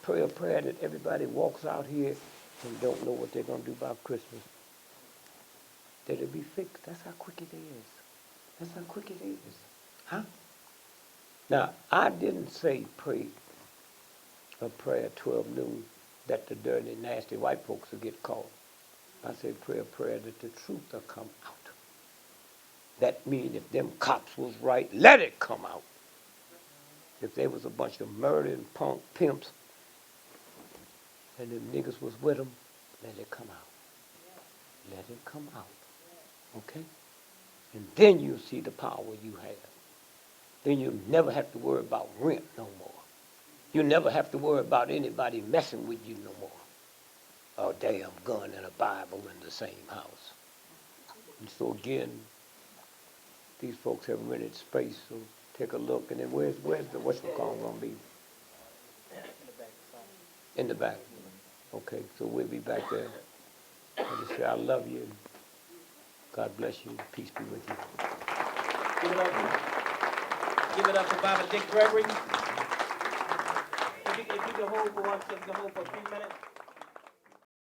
Pray a prayer that everybody walks out here and don't know what they're going to do about Christmas. That it'll be fixed. That's how quick it is. That's how quick it is. Huh? Now, I didn't say pray a prayer at 12 noon that the dirty, nasty white folks will get caught. I said pray a prayer that the truth will come out. That means if them cops was right, let it come out. If they was a bunch of murdering punk pimps and them niggas was with them, let it come out. Let it come out. Okay? And then you'll see the power you have. Then you'll never have to worry about rent no more. You'll never have to worry about anybody messing with you no more. A damn gun and a Bible in the same house. And so again, these folks have rented space, so take a look. And then where's the whatchamacallit gonna be? In the back. Okay, so we'll be back there. I just say I love you. And God bless you. Peace be with you. Give it up for Baba Dick Gregory. If you can hold for 1 second, hold for a few minutes.